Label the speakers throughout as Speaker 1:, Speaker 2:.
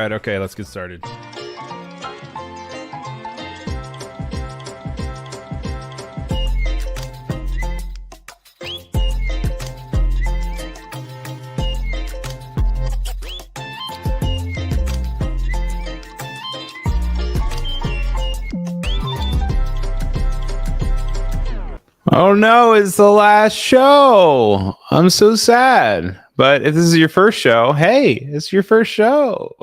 Speaker 1: right, okay, let's get started. Oh no, it's the last show. I'm so sad. But if this is your first show, hey, it's your first show.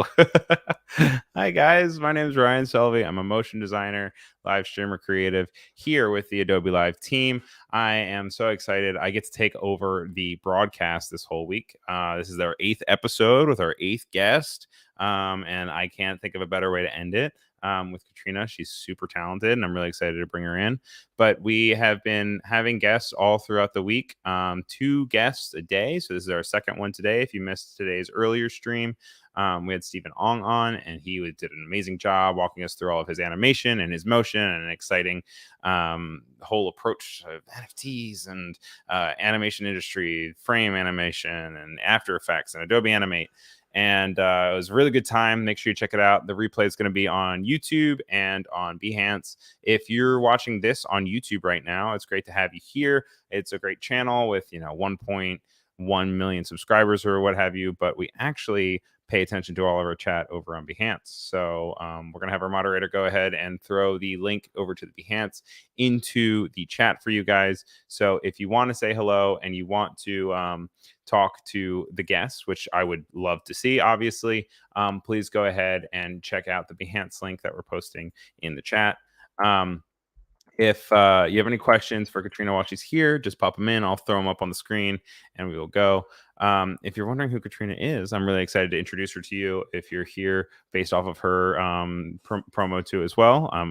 Speaker 1: Hi guys, my name is Ryan Selvy. I'm a motion designer, live streamer creative here with the Adobe Live team. I am so excited. I get to take over the broadcast this whole week. This is our 8th episode with our 8th guest. And I can't think of a better way to end it. With Katrina. She's super talented, and I'm really excited to bring her in. But we have been having guests all throughout the week, 2 guests a day. So this is our second one today. If you missed today's earlier stream, we had Stephen Ong on, and he did an amazing job walking us through all of his animation and his motion and an exciting whole approach of NFTs and animation industry, frame animation and After Effects and Adobe Animate. And it was a really good time. Make sure you check it out. The replay is going to be on YouTube and on Behance. If you're watching this on YouTube right now, it's great to have you here. It's a great channel with 1.1 million subscribers or what have you. But we actually pay attention to all of our chat over on Behance. So we're going to have our moderator go ahead and throw the link over to the Behance into the chat for you guys. So if you want to say hello and you want to talk to the guests, which I would love to see, obviously, please go ahead and check out the Behance link that we're posting in the chat. If you have any questions for Katrina while she's here, just pop them in. I'll throw them up on the screen and we will go. If you're wondering who Katrina is, I'm really excited to introduce her to you. If you're here based off of her promo too as well, I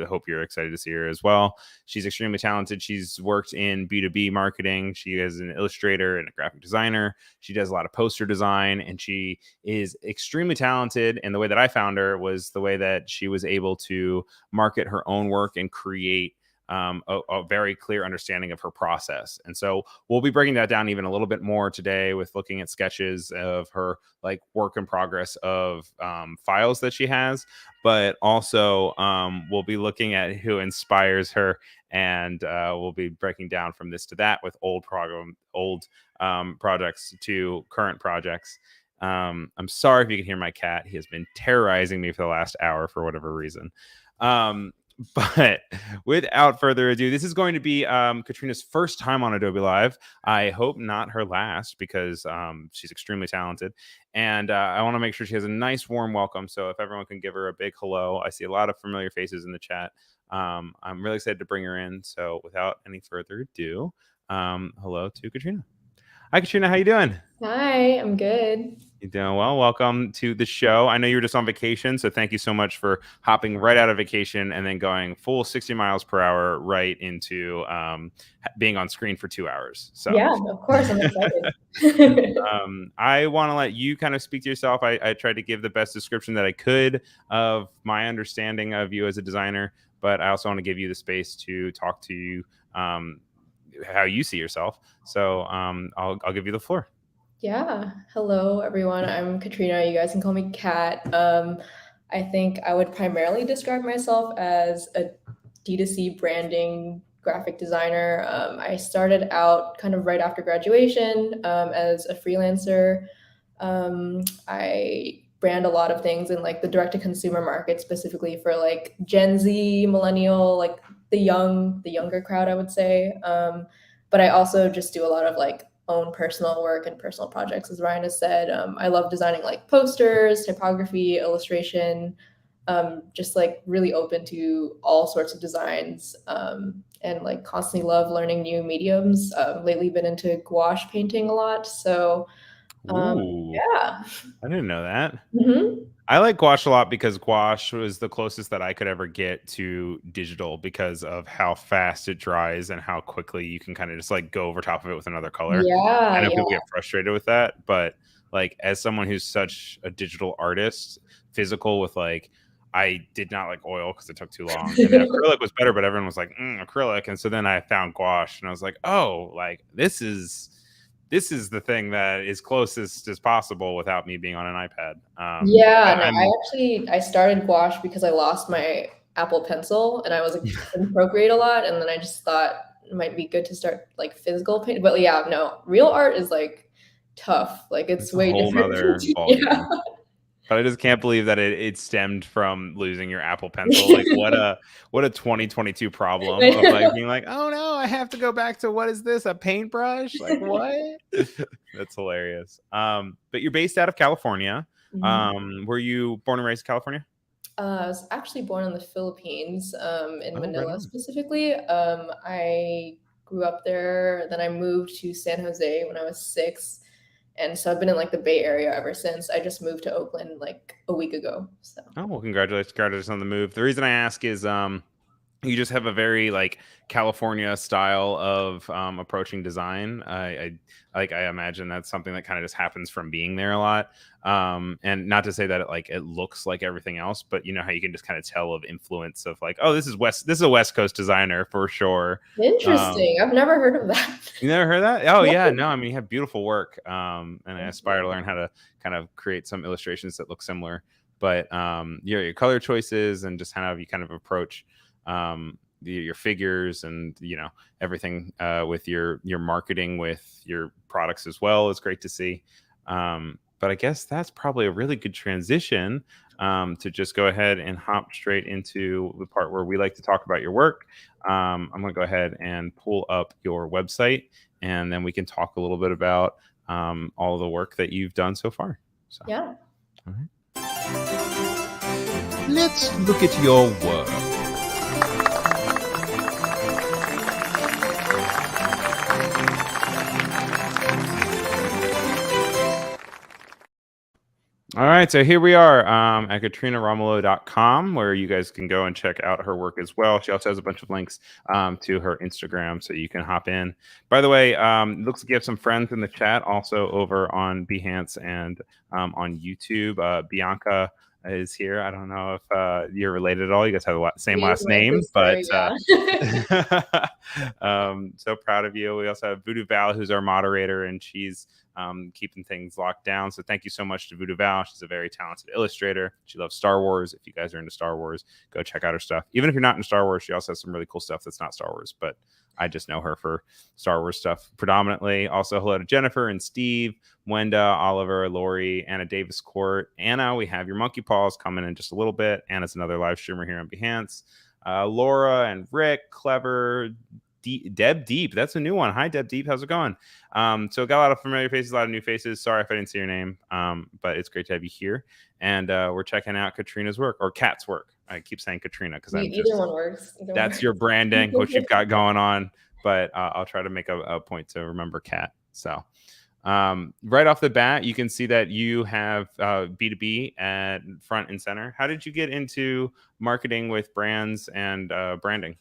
Speaker 1: hope you're excited to see her as well. She's extremely talented. She's worked in B2B marketing. She is an illustrator and a graphic designer. She does a lot of poster design, and she is extremely talented. And the way that I found her was the way that she was able to market her own work and create a very clear understanding of her process. And so we'll be breaking that down even a little bit more today with looking at sketches of her like work in progress of files that she has, but also we'll be looking at who inspires her, and we'll be breaking down from this to that with old projects to current projects. I'm sorry if you can hear my cat. He has been terrorizing me for the last hour for whatever reason. But without further ado, this is going to be Katrina's first time on Adobe Live. I hope not her last, because she's extremely talented. And I want to make sure she has a nice, warm welcome. So if everyone can give her a big hello. I see a lot of familiar faces in the chat. I'm really excited to bring her in. So without any further ado, hello to Katrina. Hi, Katrina. How you doing?
Speaker 2: Hi, I'm good.
Speaker 1: You're doing well. Welcome to the show. I know you were just on vacation, so thank you so much for hopping right out of vacation and then going full 60 miles per hour right into being on screen for 2 hours. So
Speaker 2: yeah, of course, I'm excited.
Speaker 1: I want to let you kind of speak to yourself. I tried to give the best description that I could of my understanding of you as a designer, but I also want to give you the space to talk to you how you see yourself. So I'll give you the floor.
Speaker 2: Yeah. Hello, everyone. I'm Katrina. You guys can call me Kat. I think I would primarily describe myself as a D2C branding graphic designer. I started out kind of right after graduation as a freelancer. I brand a lot of things in like the direct-to-consumer market, specifically for like Gen Z, millennial, like the younger crowd, I would say. But I also just do a lot of like own personal work and personal projects, as Ryan has said. I love designing like posters, typography, illustration, just like really open to all sorts of designs, and like constantly love learning new mediums. Lately been into gouache painting a lot. So yeah.
Speaker 1: I didn't know that.
Speaker 2: Mm-hmm.
Speaker 1: I like gouache a lot because gouache was the closest that I could ever get to digital because of how fast it dries and how quickly you can kind of just like go over top of it with another color. I know people get frustrated with that, but like as someone who's such a digital artist, physical with like, I did not like oil because it took too long. And then acrylic was better, but everyone was like, acrylic. And so then I found gouache and I was like, oh, like this is this is the thing that is closest as possible without me being on an iPad.
Speaker 2: I started gouache because I lost my Apple Pencil and I was in Procreate a lot, and then I just thought it might be good to start like physical paint. But yeah, no, real art is like tough. Like it's way
Speaker 1: a whole
Speaker 2: different.
Speaker 1: nother ballgame.
Speaker 2: Yeah.
Speaker 1: But I just can't believe that it stemmed from losing your Apple Pencil. Like what a 2022 problem of like being like, oh no, I have to go back to what is this, a paintbrush? Like what? That's hilarious. But you're based out of California. Were you born and raised in California?
Speaker 2: I was actually born in the Philippines, in Manila
Speaker 1: Right.
Speaker 2: specifically. I grew up there, then I moved to San Jose when I was 6. And so I've been in like the Bay Area ever since. I just moved to Oakland like a week ago. So.
Speaker 1: Oh, well, congratulations on the move. The reason I ask is you just have a very like California style of approaching design. I imagine that's something that kind of just happens from being there a lot. And not to say that it looks like everything else, but you know how you can just kind of tell of influence of like, oh, this is a West Coast designer for sure.
Speaker 2: Interesting. I've never heard of that.
Speaker 1: You never heard that? Oh yeah, no. I mean, you have beautiful work, and I aspire to learn how to kind of create some illustrations that look similar. But your color choices and just how you kind of approach your figures and everything with your marketing with your products as well is great to see. But I guess that's probably a really good transition to just go ahead and hop straight into the part where we like to talk about your work. I'm going to go ahead and pull up your website, and then we can talk a little bit about all the work that you've done so far. So,
Speaker 2: yeah.
Speaker 1: All right. Let's look at your work. All right, so here we are at katrinaromulo.com, where you guys can go and check out her work as well. She also has a bunch of links to her Instagram, so you can hop in. By the way, it looks like you have some friends in the chat also over on Behance and on YouTube. Bianca is here. I don't know if you're related at all. You guys have the same last name, but so proud of you. We also have Voodoo Val, who's our moderator, and she's keeping things locked down. So thank you so much to Voodoo Val. She's a very talented illustrator. She loves Star Wars. If you guys are into Star Wars, go check out her stuff. Even if you're not in Star Wars, she also has some really cool stuff that's not Star Wars, but I just know her for Star Wars stuff predominantly. Also, hello to Jennifer and Steve, Wenda, Oliver, Lori, Anna Davis Court. Anna, we have your monkey paws coming in just a little bit. Anna's another live streamer here on Behance. Laura and Rick, Clever, Deb Deep. That's a new one. Hi, Deb Deep. How's it going? So got a lot of familiar faces, a lot of new faces. Sorry if I didn't see your name, but it's great to have you here. And we're checking out Katrina's work, or Kat's work. I keep saying Katrina because
Speaker 2: either one works.
Speaker 1: That's your branding, what you've got going on. But I'll try to make a point to remember Kat. So right off the bat, you can see that you have B2B at front and center. How did you get into marketing with brands and branding?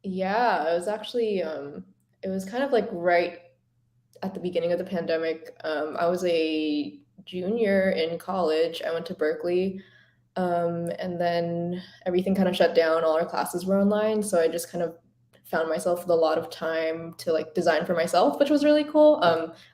Speaker 2: Yeah, it was actually it was kind of like right at the beginning of the pandemic. I was a junior in college. I went to Berkeley, and then everything kind of shut down. All our classes were online, so I just kind of found myself with a lot of time to like design for myself, which was really cool.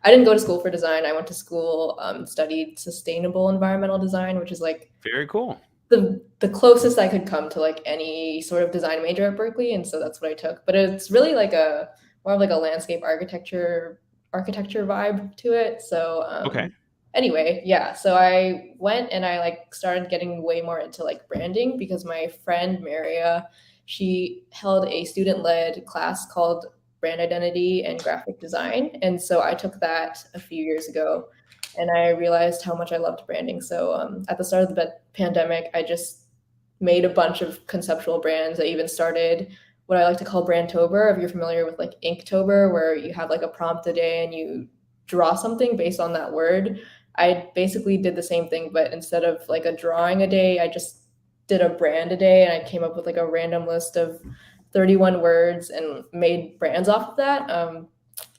Speaker 2: I didn't go to school for design. I went to school, studied sustainable environmental design, which is like
Speaker 1: very cool.
Speaker 2: The closest I could come to like any sort of design major at Berkeley, and so that's what I took. But it's really like more of like a landscape architecture vibe to it. So
Speaker 1: okay.
Speaker 2: Anyway, yeah. So I went and I like started getting way more into like branding because my friend Maria, she held a student-led class called Brand Identity and Graphic Design, and so I took that a few years ago. And I realized how much I loved branding. So at the start of the pandemic, I just made a bunch of conceptual brands. I even started what I like to call Brandtober, if you're familiar with like Inktober, where you have like a prompt a day and you draw something based on that word. I basically did the same thing, but instead of like a drawing a day, I just did a brand a day, and I came up with like a random list of 31 words and made brands off of that.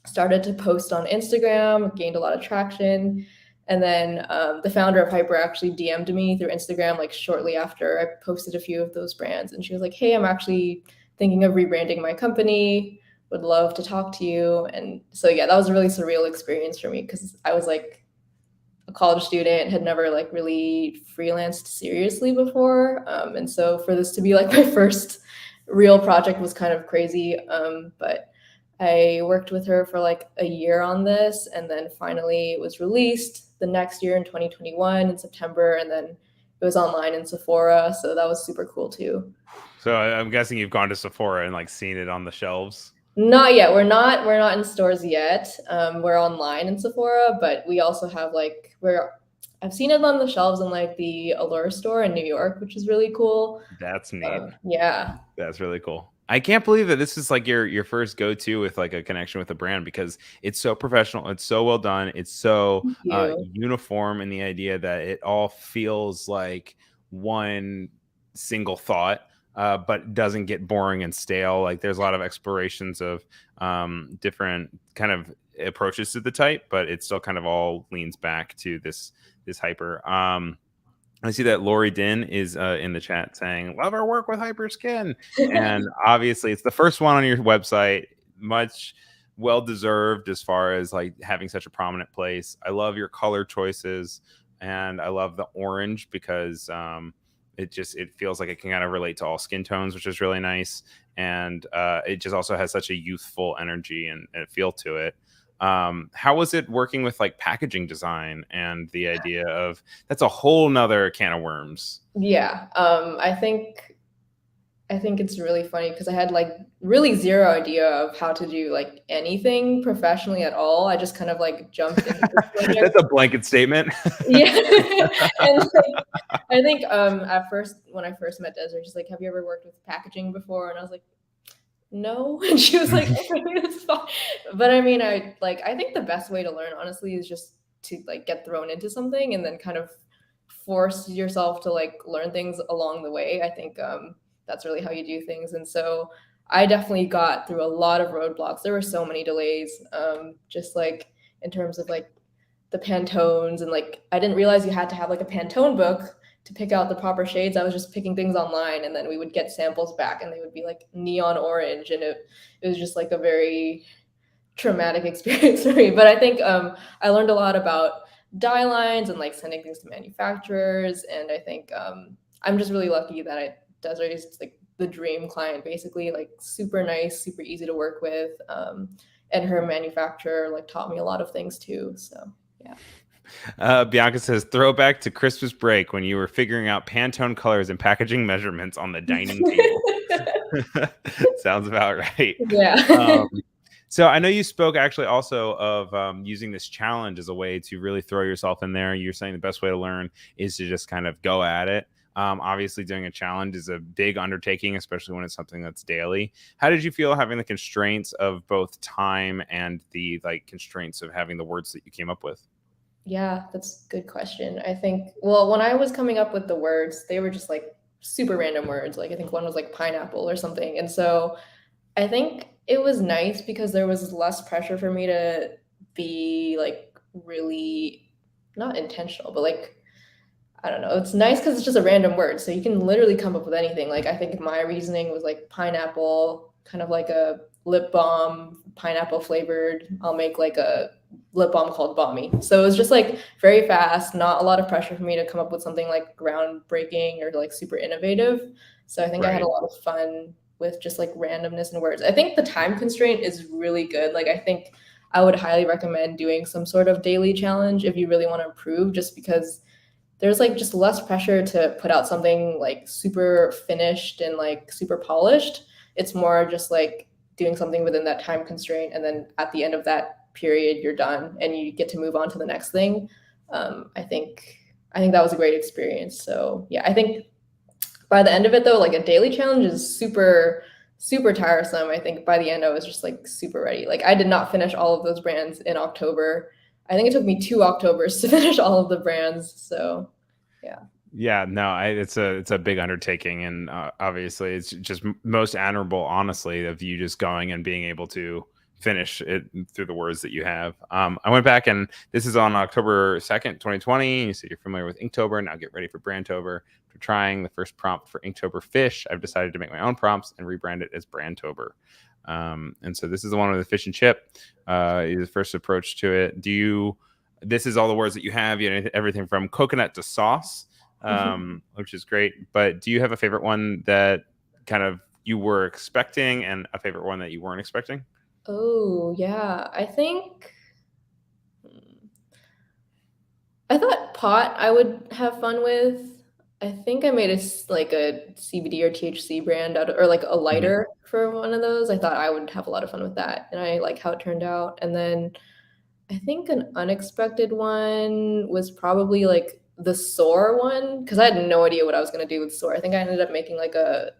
Speaker 2: Started to post on Instagram, gained a lot of traction. And then the founder of Hyper actually DM'd me through Instagram like shortly after I posted a few of those brands. And she was like, hey, I'm actually thinking of rebranding my company. would love to talk to you. And so, yeah, that was a really surreal experience for me because I was like a college student, had never like really freelanced seriously before. And so for this to be like my first real project was kind of crazy. But I worked with her for like a year on this, and then finally it was released the next year in 2021 in September, and then it was online in Sephora. So that was super cool too.
Speaker 1: So I'm guessing you've gone to Sephora and like seen it on the shelves.
Speaker 2: Not yet. We're not in stores yet. We're online in Sephora, but we also have like I've seen it on the shelves in like the Allure store in New York, which is really cool.
Speaker 1: That's neat.
Speaker 2: Yeah.
Speaker 1: That's really cool. I can't believe that this is like your first go-to with like a connection with a brand, because it's so professional, it's so well done, it's so
Speaker 2: Thank you.
Speaker 1: uniform in the idea that it all feels like one single thought, but doesn't get boring and stale. Like there's a lot of explorations of different kind of approaches to the type, but it still kind of all leans back to this hyper. I see that Lori Din is in the chat saying, "Love our work with Hyperskin," and obviously it's the first one on your website. Much well deserved as far as like having such a prominent place. I love your color choices, and I love the orange because it feels like it can kind of relate to all skin tones, which is really nice, and it just also has such a youthful energy and feel to it. How was it working with like packaging design and the idea of that's a whole nother can of worms?
Speaker 2: Yeah. I think it's really funny because I had like really zero idea of how to do like anything professionally at all. I just kind of like jumped into this project.
Speaker 1: That's a blanket statement.
Speaker 2: Yeah. And like, I think at first when I first met Desiree, she's like, "Have you ever worked with packaging before?" And I was like, "No." And she was like, "Okay, that's fine." But I mean, I think the best way to learn honestly is just to like get thrown into something and then kind of force yourself to like learn things along the way. I think that's really how you do things. And so I definitely got through a lot of roadblocks. There were so many delays, just like in terms of like the Pantones, and like I didn't realize you had to have like a Pantone book to pick out the proper shades. I was just picking things online, and then we would get samples back, and they would be like neon orange, and it was just like a very traumatic experience for me. But I think I learned a lot about dye lines and like sending things to manufacturers, and I think I'm just really lucky that Desiree is like the dream client, basically, like super nice, super easy to work with, and her manufacturer like taught me a lot of things too. So yeah.
Speaker 1: Bianca says, throwback to Christmas break when you were figuring out Pantone colors and packaging measurements on the dining table. Sounds about right.
Speaker 2: Yeah.
Speaker 1: So I know you spoke actually also of using this challenge as a way to really throw yourself in there. You're saying the best way to learn is to just kind of go at it. Obviously, doing a challenge is a big undertaking, especially when it's something that's daily. How did you feel having the constraints of both time and the like constraints of having the words that you came up with?
Speaker 2: Yeah, that's a good question. I think, well, when I was coming up with the words, they were just like super random words. Like I think one was like pineapple or something. And so I think it was nice because there was less pressure for me to be like really not intentional, but like I don't know. It's nice because it's just a random word. So you can literally come up with anything. Like I think my reasoning was like pineapple, kind of like a lip balm, pineapple flavored. I'll make like a lip balm called Balmy. So it was just like very fast, not a lot of pressure for me to come up with something like groundbreaking or like super innovative. So I think I had a lot of fun with just like randomness in words. I think the time constraint is really good. Like I think I would highly recommend doing some sort of daily challenge if you really want to improve, just because there's like just less pressure to put out something like super finished and like super polished. It's more just like doing something within that time constraint, and then at the end of that period you're done and you get to move on to the next thing. I think that was a great experience. So yeah, I think by the end of it though, like a daily challenge is super tiresome. I think by the end I was just like super ready. Like I did not finish all of those brands in October. I think it took me 2 Octobers to finish all of the brands. So yeah.
Speaker 1: Yeah, no, it's a big undertaking, and obviously it's just most admirable, honestly, of you just going and being able to finish it through the words that you have. I went back, and this is on October 2nd, 2020. You said you're familiar with Inktober. Now get ready for Brandtober. For trying the first prompt for Inktober Fish, I've decided to make my own prompts and rebrand it as Brandtober. And so this is the one with the fish and chip. The first approach to it. This is all the words that you have. You know, everything from coconut to sauce, which is great. But do you have a favorite one that kind of you were expecting, and a favorite one that you weren't expecting?
Speaker 2: Oh, yeah. I thought pot I would have fun with. I think I made like a CBD or THC brand out of, or like a
Speaker 1: Mhm.
Speaker 2: lighter for one of those. I thought I would have a lot of fun with that, and I like how it turned out. And then I think an unexpected one was probably like the sore one, because I had no idea what I was gonna do with sore. I think I ended up making like a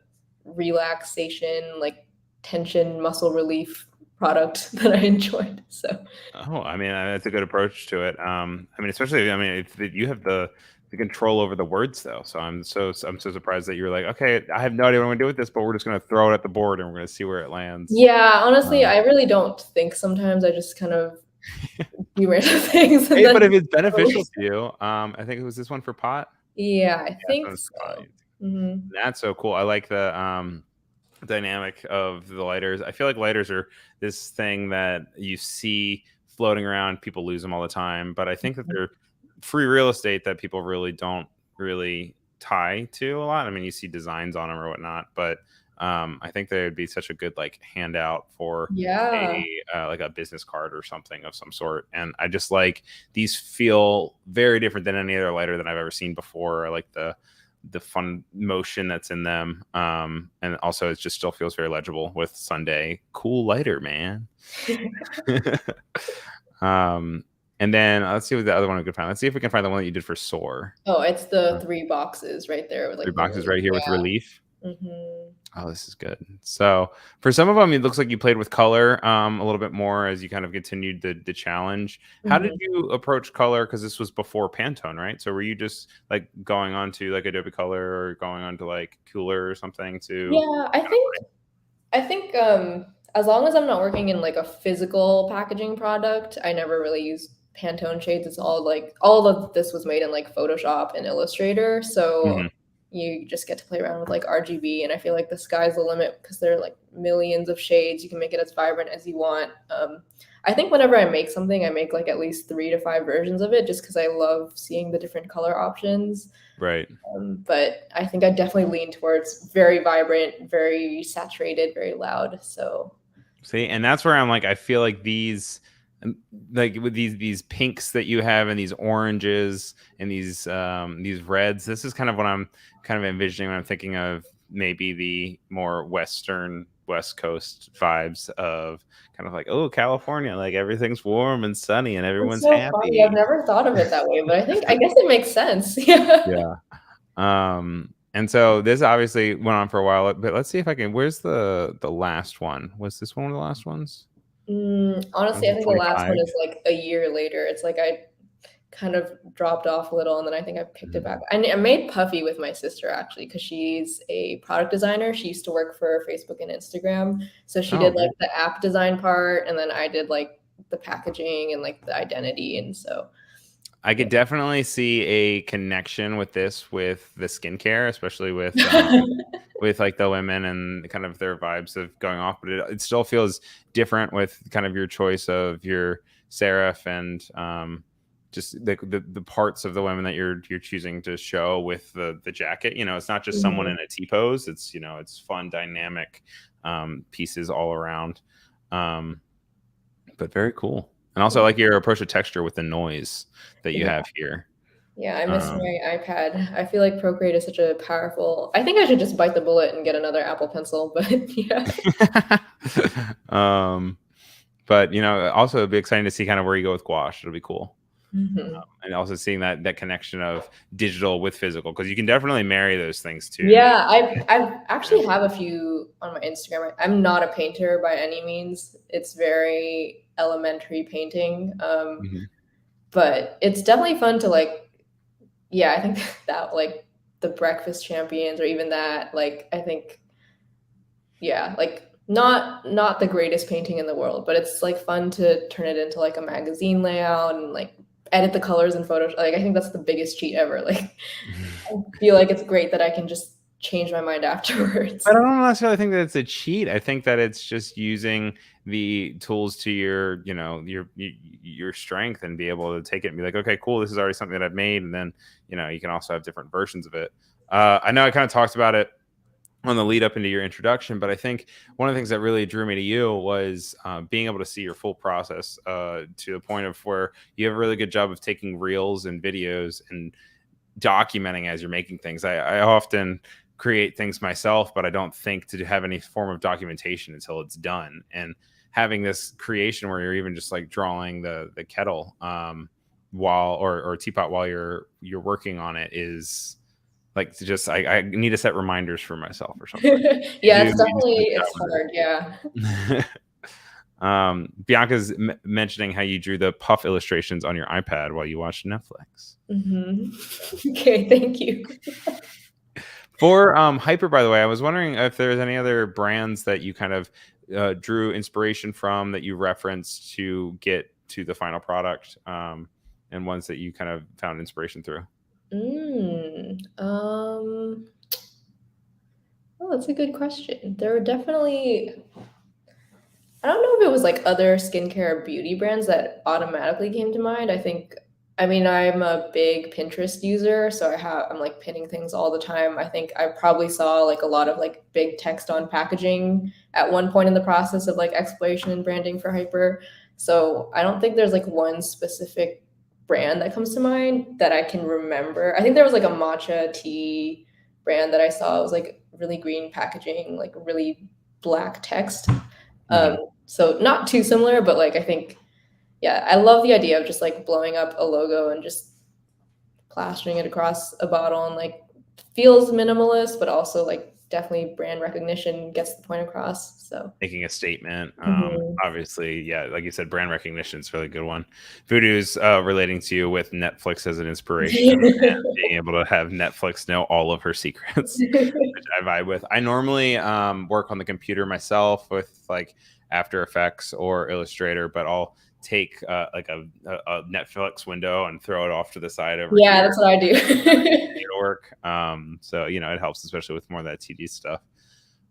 Speaker 2: relaxation, like tension muscle relief product that I enjoyed. So
Speaker 1: Oh, I mean, that's a good approach to it. I mean, especially, I mean, if you have the control over the words, though. So I'm so surprised that you're like, okay, I have no idea what I'm gonna do with this, but we're just gonna throw it at the board and we're gonna see where it lands.
Speaker 2: yeah, honestly,
Speaker 1: Um,
Speaker 2: I really don't think sometimes. I just kind of do random things and
Speaker 1: hey,
Speaker 2: then
Speaker 1: but if it's beneficial
Speaker 2: release.
Speaker 1: to you, I think it was this one for pot.
Speaker 2: Yeah, I
Speaker 1: Yeah, this
Speaker 2: think
Speaker 1: one's for pot.
Speaker 2: so. Mhm.
Speaker 1: That's so cool. I like the dynamic of the lighters. I feel like lighters are this thing that you see floating around. People lose them all the time, but I think that they're free real estate that people really don't really tie to a lot. I mean, you see designs on them or whatnot, but I think they would be such a good like handout for
Speaker 2: Yeah.
Speaker 1: like a business card or something of some sort. And I just like these feel very different than any other lighter that I've ever seen before. I like the fun motion that's in them. And also it just still feels very legible with Sunday. Cool lighter, man. um, and then let's see what the other one we could find. Let's see if we can find the one that you did for sore.
Speaker 2: Oh, it's the
Speaker 1: Uh,
Speaker 2: 3 boxes right there with,
Speaker 1: Three
Speaker 2: like, the
Speaker 1: boxes
Speaker 2: really,
Speaker 1: right here with
Speaker 2: yeah.
Speaker 1: relief.
Speaker 2: Mhm.
Speaker 1: Oh, this is good. So for some of them, it looks like you played with color a little bit more as you kind of continued the challenge. How did
Speaker 2: Mhm.
Speaker 1: you approach color? Because this was before Pantone, right? So were you just like going on to like Adobe Color or going on to like Cooler or something to
Speaker 2: Yeah, I think, as long as I'm not working in, like, a physical packaging product, I never really use Pantone shades. It's all, like all of this was made in, like, Photoshop and Illustrator, so
Speaker 1: Mhm.
Speaker 2: you just get to play around with, like, RGB, and I feel like the sky's the limit because there are, like, millions of shades. You can make it as vibrant as you want. I think whenever I make something, I make, like, at least 3 to 5 versions of it just because I love seeing the different color options.
Speaker 1: Right.
Speaker 2: But I think I definitely lean towards very vibrant, very saturated, very loud. So
Speaker 1: See, and that's where I'm like, I feel like like with these pinks that you have and these oranges and these reds, this is kind of what I'm kind of envisioning when I'm thinking of maybe the more West Coast vibes of kind of like, oh, California, like everything's warm and sunny and
Speaker 2: it's
Speaker 1: everyone's
Speaker 2: so funny. I've
Speaker 1: happy.
Speaker 2: never thought of it that way, but I guess it makes sense. Yeah.
Speaker 1: Yeah. And so this obviously went on for a while, but let's see if I can. Where's the last one? Was this one of the last ones?
Speaker 2: Honestly, I think the last
Speaker 1: 25.
Speaker 2: one is like a year later. It's like I kind of dropped off a little, and then I think I picked it back. I made Puffy with my sister actually because she's a product designer. She used to work for Facebook and Instagram, so she
Speaker 1: Oh,
Speaker 2: did
Speaker 1: very
Speaker 2: like the app design part, and then I did like the packaging and like the identity, and so
Speaker 1: I
Speaker 2: yeah.
Speaker 1: could definitely see a connection with this with the skincare, especially with like the women and kind of their vibes of going off, but it still feels different with kind of your choice of your serif and just the parts of the women that you're choosing to show with the jacket. You know, it's not just someone
Speaker 2: Mhm.
Speaker 1: in a T pose. It's it's fun, dynamic pieces all around. Um, but very cool. And also, I like your approach to texture with the noise that you
Speaker 2: Yeah.
Speaker 1: have here.
Speaker 2: Yeah, I miss
Speaker 1: Um,
Speaker 2: my iPad. I feel like Procreate is such a powerful. I think I should just bite the bullet and get another Apple Pencil, but yeah.
Speaker 1: um, but also it'd be exciting to see kind of where you go with gouache. It'll be cool.
Speaker 2: Mhm.
Speaker 1: And also seeing that connection of digital with physical, because you can definitely marry those things too.
Speaker 2: Yeah, I've
Speaker 1: Yeah.
Speaker 2: actually have a few on my Instagram. I'm not a painter by any means. It's very elementary painting.
Speaker 1: Mhm.
Speaker 2: But it's definitely fun to like, yeah, I think that like the Breakfast Champions or even that, like I think, yeah, like not the greatest painting in the world, but it's like fun to turn it into like a magazine layout and like edit the colors in Photoshop. Like I think that's the biggest cheat ever. Like I feel like it's great that I can just change my mind afterwards.
Speaker 1: But I don't necessarily think that it's a cheat. I think that it's just using the tools to your, your strength, and be able to take it and be like, okay, cool, this is already something that I've made, and then you can also have different versions of it. I know I kind of talked about it on the lead up into your introduction, but I think one of the things that really drew me to you was being able to see your full process, to the point of where you have a really good job of taking reels and videos and documenting as you're making things. I often create things myself, but I don't think to have any form of documentation until it's done. And having this creation where you're even just like drawing the kettle, while or teapot while you're working on it, is like, just I need to set reminders for myself or something.
Speaker 2: Yeah,
Speaker 1: You
Speaker 2: it's
Speaker 1: do a
Speaker 2: definitely,
Speaker 1: good
Speaker 2: it's
Speaker 1: job
Speaker 2: hard. Yeah.
Speaker 1: with it. Bianca's mentioning how you drew the puff illustrations on your iPad while you watched Netflix.
Speaker 2: Okay, thank you.
Speaker 1: For Hyper, by the way, I was wondering if there's any other brands that you kind of drew inspiration from, that you referenced to get to the final product, and ones that you kind of found inspiration through.
Speaker 2: Oh, that's a good question. There were definitely, I don't know if it was like other skincare or beauty brands that automatically came to mind. I mean, I'm a big Pinterest user, so I'm like pinning things all the time. I think I probably saw like a lot of like big text on packaging at one point in the process of like exploration and branding for Hyper. So I don't think there's like one specific brand that comes to mind that I can remember. I think there was like a matcha tea brand that I saw. It was like really green packaging, like really black text. So not too similar, but like I think, yeah, I love the idea of just like blowing up a logo and just plastering it across a bottle, and like feels minimalist, but also like definitely brand recognition gets the point across. So
Speaker 1: Making a statement.
Speaker 2: Mhm.
Speaker 1: Obviously, yeah, like you said, brand recognition is a really good one. Voodoo's relating to you with Netflix as an inspiration, and being able to have Netflix know all of her secrets, which I vibe with. I normally work on the computer myself with like After Effects or Illustrator, but I'll take like a Netflix window and throw it off to the side over
Speaker 2: Yeah,
Speaker 1: here
Speaker 2: that's what I do.
Speaker 1: to work. So it helps, especially with more of that TD stuff.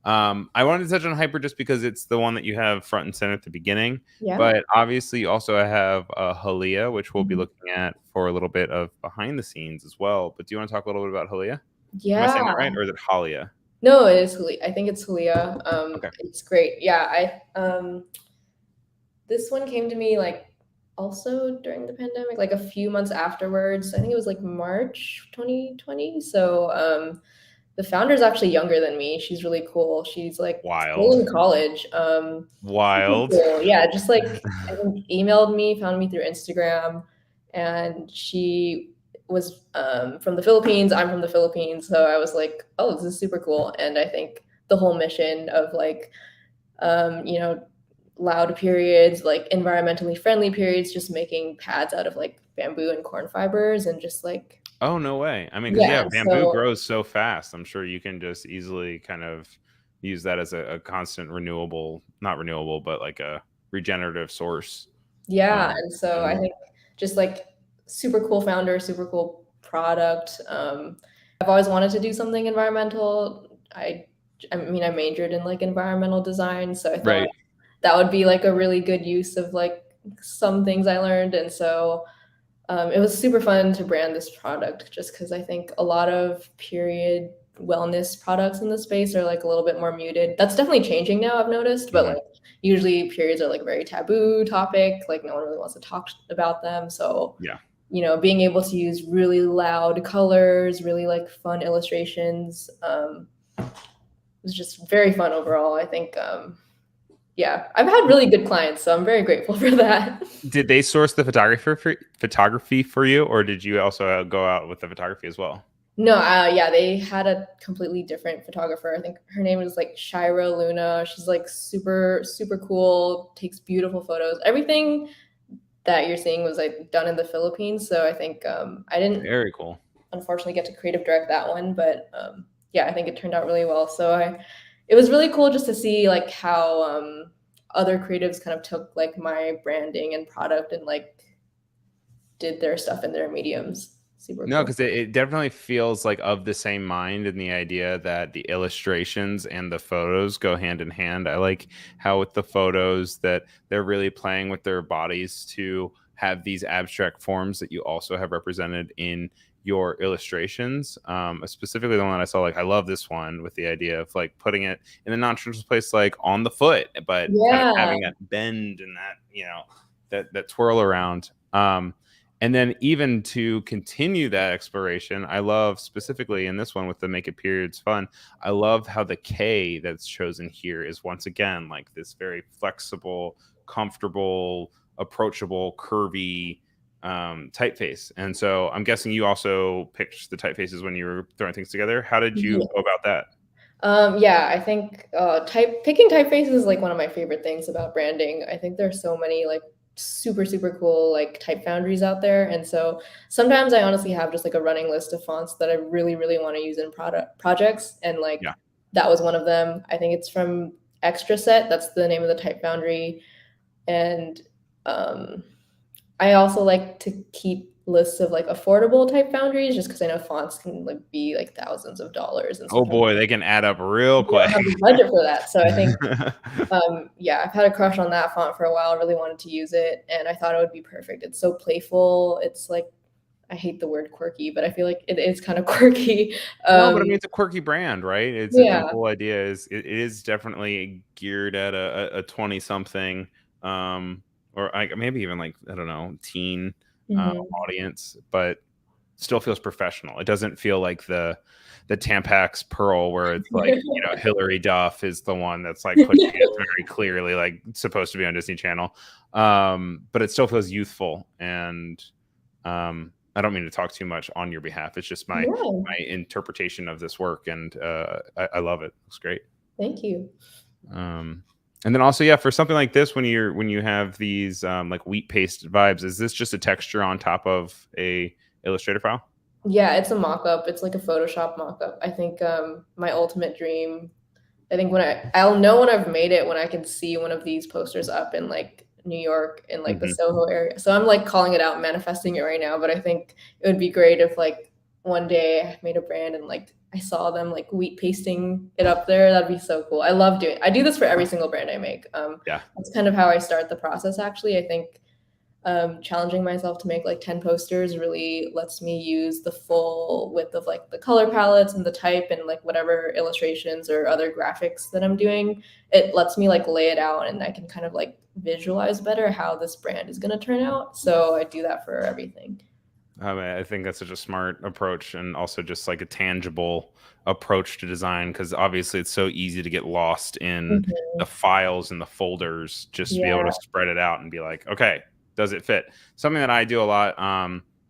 Speaker 1: I wanted to touch on Hyper just because it's the one that you have front and center at the beginning,
Speaker 2: Yeah.
Speaker 1: but obviously you also have Halia, which we'll be
Speaker 2: Mhm.
Speaker 1: looking at for a little bit of behind the scenes as well. But do you want to talk a little bit about Halia? Am I saying that
Speaker 2: Yeah.
Speaker 1: right, or is it Halia?
Speaker 2: No, it is Halia. I think it's Halia.
Speaker 1: Okay.
Speaker 2: It's great. Yeah, this one came to me like also during the pandemic, like a few months afterwards. I think it was like March 2020. So the founder is actually younger than me. She's really cool. She's like still
Speaker 1: Wild.
Speaker 2: in college. Super
Speaker 1: Wild.
Speaker 2: cool. Yeah, just like I think emailed me, found me through Instagram, and she was from the Philippines. I'm from the Philippines, so I was like, oh, this is super cool. And I think the whole mission of like, you know, loud periods, like environmentally friendly periods, just making pads out of like bamboo and corn fibers, and just like,
Speaker 1: Oh, no way. I mean, because
Speaker 2: yeah,
Speaker 1: yeah, bamboo
Speaker 2: so
Speaker 1: grows so fast. I'm sure you can just easily kind of use that as a constant renewable, not renewable, but like a regenerative source.
Speaker 2: yeah,
Speaker 1: Um,
Speaker 2: and so I
Speaker 1: and
Speaker 2: think just like super cool founder, super cool product. I've always wanted to do something environmental. I mean, I majored in like environmental design, so I thought
Speaker 1: right.
Speaker 2: that would be like a really good use of like some things I learned, and so it was super fun to brand this product just because I think a lot of period wellness products in the space are like a little bit more muted. That's definitely changing now, I've noticed, but
Speaker 1: Mhm.
Speaker 2: like usually periods are like a very taboo topic, like no one really wants to talk about them. So,
Speaker 1: Yeah.
Speaker 2: being able to use really loud colors, really like fun illustrations, was just very fun overall. I think yeah, I've had really good clients, so I'm very grateful for that.
Speaker 1: Did they source the photography for you, or did you also go out with the photography as well?
Speaker 2: No, yeah, they had a completely different photographer. I think her name is like Shira Luna. She's like super, super cool, takes beautiful photos. Everything that you're seeing was like done in the Philippines. So I think I didn't
Speaker 1: Very cool.
Speaker 2: unfortunately get to creative direct that one, but yeah, I think it turned out really well. It was really cool just to see like how other creatives kind of took like my branding and product and like did their stuff in their mediums. super
Speaker 1: No,
Speaker 2: cool.
Speaker 1: because it definitely feels like of the same mind in the idea that the illustrations and the photos go hand in hand. I like how with the photos that they're really playing with their bodies to have these abstract forms that you also have represented in your illustrations. Specifically the one that I saw, like I love this one with the idea of like putting it in a non-traditional place, like on the foot, but kind of
Speaker 2: Yeah.
Speaker 1: having that bend and that, that twirl around. And then even to continue that exploration, I love specifically in this one with the make it periods fun. I love how the K that's chosen here is once again like this very flexible, comfortable, approachable, curvy typeface. And so I'm guessing you also picked the typefaces when you were throwing things together. How did you go about that?
Speaker 2: Yeah, I think picking typefaces is like one of my favorite things about branding. I think there's so many like super cool like type foundries out there, and so sometimes I honestly have just like a running list of fonts that I really want to use in product projects, and like
Speaker 1: Yeah.
Speaker 2: that was one of them. I think it's from Extra Set. That's the name of the type foundry, and um, I also like to keep lists of like affordable type foundries just because I know fonts can like be like thousands of dollars, and
Speaker 1: Oh
Speaker 2: sometimes
Speaker 1: boy, they can add up real
Speaker 2: you don't
Speaker 1: quick.
Speaker 2: have the budget for that. So I think, yeah, I've had a crush on that font for a while. I really wanted to use it, and I thought it would be perfect. It's so playful. It's like, I hate the word quirky, but I feel like it is kind of quirky.
Speaker 1: No, but I mean it's a quirky brand, right? The
Speaker 2: Yeah.
Speaker 1: whole idea is it is definitely geared at a 20 something, or like maybe even like I don't know, teen
Speaker 2: Mhm.
Speaker 1: audience, but still feels professional. It doesn't feel like the Tampax Pearl where it's like, Hillary Duff is the one that's like pushing it very clearly, like supposed to be on Disney Channel. But it still feels youthful. And I don't mean to talk too much on your behalf. It's just my
Speaker 2: Yeah.
Speaker 1: interpretation of this work, and I love it. It's great.
Speaker 2: Thank you.
Speaker 1: Um, and then also, yeah, for something like this, when you have these like wheat paste vibes, is this just a texture on top of a Illustrator file?
Speaker 2: Yeah, it's a mock-up. It's like a Photoshop mock-up. I think my ultimate dream, I think I'll know when I've made it when I can see one of these posters up in like New York in like the
Speaker 1: Mm-hmm.
Speaker 2: Soho area. So I'm like calling it out, manifesting it right now. But I think it would be great if like one day I made a brand and like I saw them like wheat pasting it up there. That'd be so cool. I do this for every single brand I make.
Speaker 1: Yeah.
Speaker 2: That's kind of how I start the process actually. I think challenging myself to make like 10 posters really lets me use the full width of like the color palettes and the type and like whatever illustrations or other graphics that I'm doing. It lets me like lay it out and I can kind of like visualize better how this brand is going to turn out. So I do that for everything.
Speaker 1: I think that's such a smart approach, and also just like a tangible approach to design, because obviously it's so easy to get lost in the
Speaker 2: Mhm.
Speaker 1: files and the folders, just to be able
Speaker 2: Yeah.
Speaker 1: to spread it out and be like, okay, does it fit? Something that I do a lot,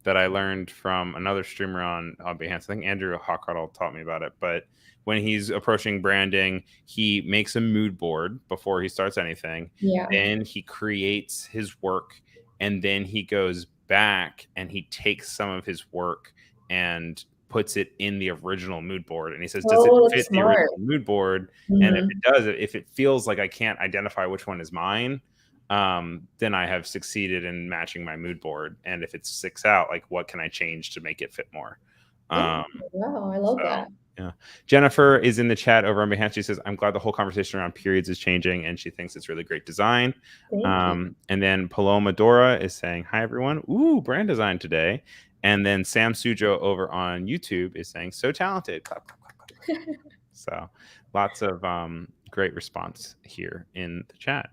Speaker 1: that I learned from another streamer on Behance. I think Andrew Hockrottle taught me about it, but when he's approaching branding, he makes a mood board before he starts anything.
Speaker 2: Yeah.
Speaker 1: Then he creates his work, and then he goes back and he takes some of his work and puts it in the original mood board, and he says, does it
Speaker 2: Oh,
Speaker 1: fit
Speaker 2: that's
Speaker 1: the
Speaker 2: smart.
Speaker 1: original mood board? And if
Speaker 2: Mhm.
Speaker 1: it does, if it feels like I can't identify which one is mine, then I have succeeded in matching my mood board. And if it sticks out, like what can I change to make it fit more?
Speaker 2: Oh,
Speaker 1: um,
Speaker 2: wow, I love
Speaker 1: so
Speaker 2: that.
Speaker 1: yeah. Jennifer is in the chat over on Behance. She says, I'm glad the whole conversation around periods is changing, and she thinks it's really great design.
Speaker 2: Thank you.
Speaker 1: And then Paloma Dora is saying, hi, everyone. Ooh, brand design today. And then Sam Sujo over on YouTube is saying, so talented. Clap, clap, clap, clap. So lots of great response here in the chat.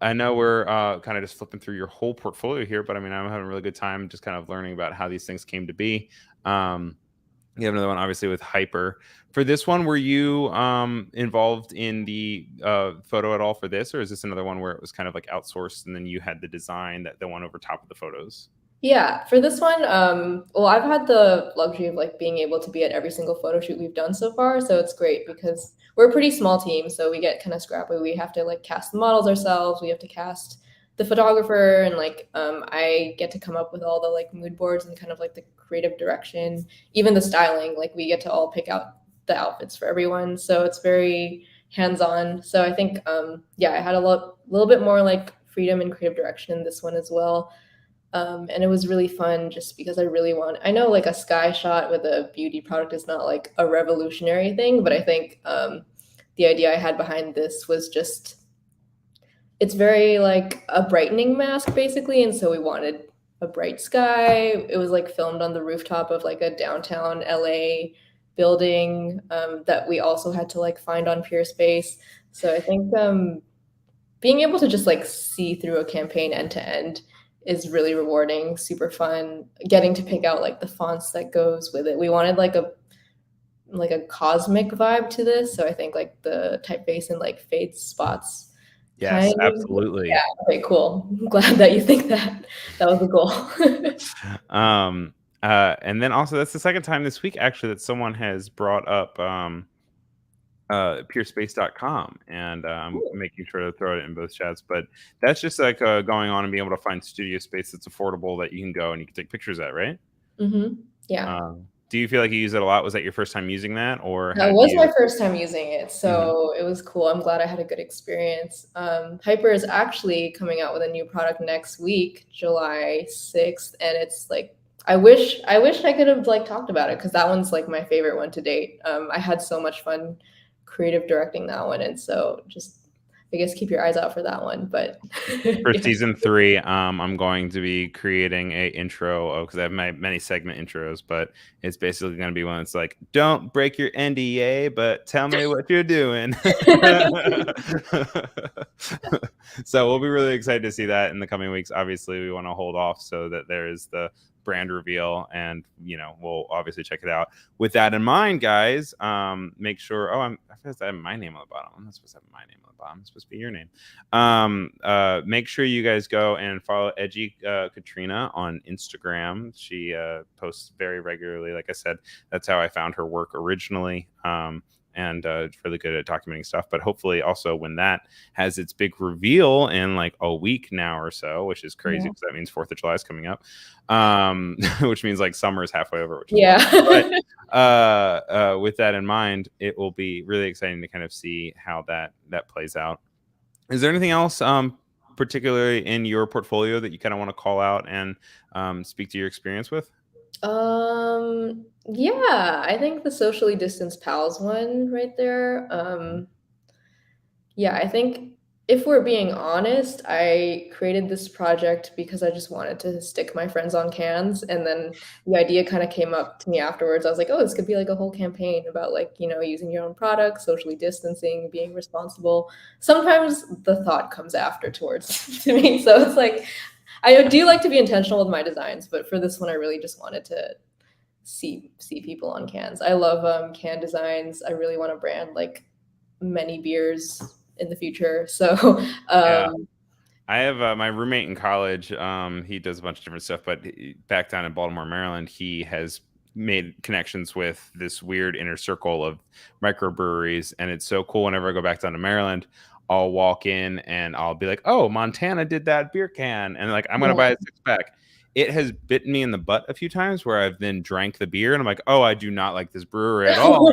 Speaker 1: I know we're kind of just flipping through your whole portfolio here, but I mean, I'm having a really good time just kind of learning about how these things came to be. You have another one, obviously, with Hyper. For this one, were you involved in the photo at all for this, or is this another one where it was kind of like outsourced and then you had the design, that the one over top of the photos?
Speaker 2: Yeah, for this one, well, I've had the luxury of like being able to be at every single photo shoot we've done so far, so it's great because we're a pretty small team, so we get kind of scrappy. We have to like cast the models ourselves, we have to cast the photographer, and like I get to come up with all the like mood boards and kind of like the creative direction, even the styling. Like we get to all pick out the outfits for everyone, so it's very hands-on. So I think yeah, I had a little bit more like freedom and creative direction in this one as well. And it was really fun just because I know like a sky shot with a beauty product is not like a revolutionary thing, but I think the idea I had behind this was just, it's very like a brightening mask basically. And so we wanted a bright sky. It was like filmed on the rooftop of like a downtown LA building that we also had to like find on Peerspace. So I think being able to just like see through a campaign end to end is really rewarding, super fun. Getting to pick out like the fonts that goes with it. We wanted like a cosmic vibe to this, so I think like the typeface and like fade spots
Speaker 1: Yes,
Speaker 2: kind of.
Speaker 1: absolutely.
Speaker 2: Yeah, okay, cool. I'm glad that you think that was the goal.
Speaker 1: And then also that's the second time this week actually that someone has brought up peerspace.com, and I'm making sure to throw it in both chats, but that's just like going on and being able to find studio space that's affordable that you can go and you can take pictures at, right?
Speaker 2: Yeah.
Speaker 1: Do you feel like you use it a lot? Was that your first time using that, or
Speaker 2: That was my first time using it, so it was cool. I'm glad I had a good experience. Hyper is actually coming out with a new product next week, July 6th, and it's like I wish I could have like talked about it because that one's like my favorite one to date. I had so much fun creative directing that one, and so just I guess keep your eyes out for that one. But
Speaker 1: for
Speaker 2: yeah.
Speaker 1: season 3, I'm going to be creating a intro because I have my many segment intros, but it's basically going to be one that's like, don't break your NDA, but tell me what you're doing. So we'll be really excited to see that in the coming weeks. Obviously, we want to hold off so that there is the brand reveal, and we'll obviously check it out. With that in mind, guys, make sure. I forgot to have my name on the bottom. I'm not supposed to have my name on the bottom. It's supposed to be your name. Make sure you guys go and follow Edgy Katrina on Instagram. She posts very regularly. Like I said, that's how I found her work originally. And really good at documenting stuff. But hopefully also when that has its big reveal in like a week now or so, which is crazy because that means 4th of July is coming up, which means like summer is halfway over. Which is but with that in mind, it will be really exciting to kind of see how that plays out. Is there anything else particularly in your portfolio that you kind of want to call out and speak to your experience with?
Speaker 2: Yeah, I think the socially distanced pals one right there. Yeah, I think if we're being honest, I created this project because I just wanted to stick my friends on cans, and then the idea kind of came up to me afterwards. I was like, oh, this could be like a whole campaign about like, using your own product, socially distancing, being responsible. Sometimes the thought comes after towards to me. So it's like I do like to be intentional with my designs, but for this one I really just wanted to see people on cans. I love can designs. I really want to brand like many beers in the future. So
Speaker 1: Yeah. I have my roommate in college. He does a bunch of different stuff, but back down in Baltimore, Maryland, he has made connections with this weird inner circle of microbreweries, and it's so cool. Whenever I go back down to Maryland, I'll walk in and I'll be like, "Oh, Montana did that beer can," and like I'm gonna buy a 6-pack. It has bitten me in the butt a few times where I've then drank the beer and I'm like, "Oh, I do not like this brewery at all."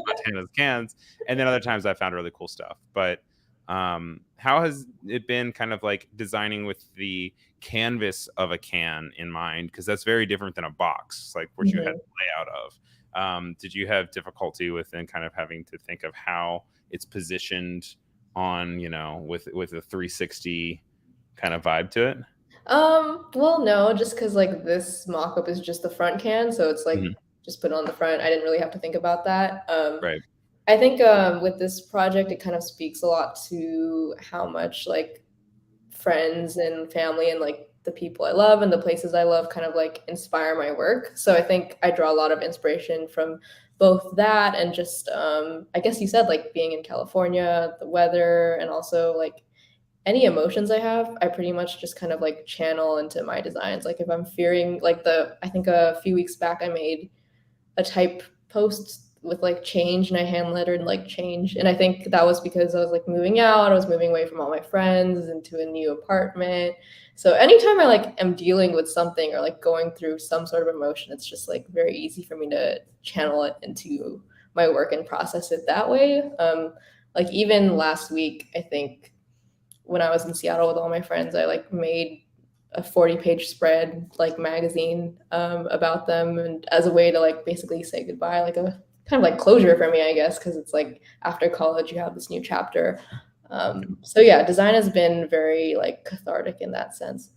Speaker 1: Montana's cans, and then other times I found really cool stuff. But how has it been kind of like designing with the canvas of a can in mind? Because that's very different than a box, like what you had layout of. Did you have difficulty with then kind of having to think of how it's positioned on, with a 360 kind of vibe to it?
Speaker 2: Well, no, just because like this mock-up is just the front can, so it's like just put it on the front. I didn't really have to think about that.
Speaker 1: Right.
Speaker 2: I think with this project, it kind of speaks a lot to how much like friends and family and like the people I love and the places I love kind of like inspire my work. So I think I draw a lot of inspiration from both that and just I guess you said like being in California, the weather, and also like any emotions I have, I pretty much just kind of like channel into my designs. Like if I'm fearing like I think a few weeks back I made a type post with like change and I hand lettered like change. And I think that was because I was like moving out, I was moving away from all my friends into a new apartment. So anytime I like am dealing with something or like going through some sort of emotion, it's just like very easy for me to channel it into my work and process it that way. Like even last week, I think when I was in Seattle with all my friends, I like made a 40-page spread like magazine about them, and as a way to like basically say goodbye, like a kind of like closure for me, I guess, because it's like after college you have this new chapter. So yeah, design has been very like cathartic in that sense.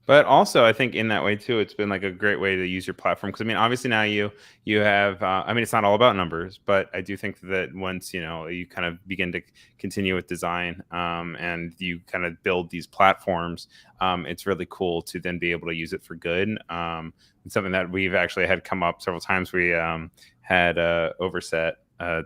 Speaker 1: But also, I think in that way too, it's been like a great way to use your platform. Because I mean, obviously now you have. I mean, it's not all about numbers, but I do think that once you kind of begin to continue with design, and you kind of build these platforms, it's really cool to then be able to use it for good. It's something that we've actually had come up several times. We had Overset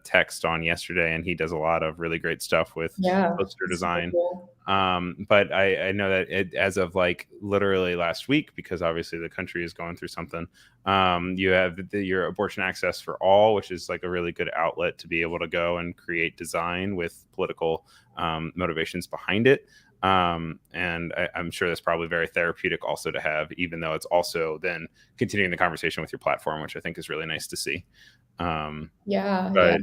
Speaker 1: text on yesterday, and he does a lot of really great stuff with
Speaker 2: Yeah,
Speaker 1: poster design.
Speaker 2: cool.
Speaker 1: But I know that as of like literally last week, because obviously the country is going through something, you have your Abortion Access for All, which is like a really good outlet to be able to go and create design with political motivations behind it. And I'm sure that's probably very therapeutic also to have, even though it's also then continuing the conversation with your platform, which I think is really nice to see.
Speaker 2: Yeah, yeah.
Speaker 1: But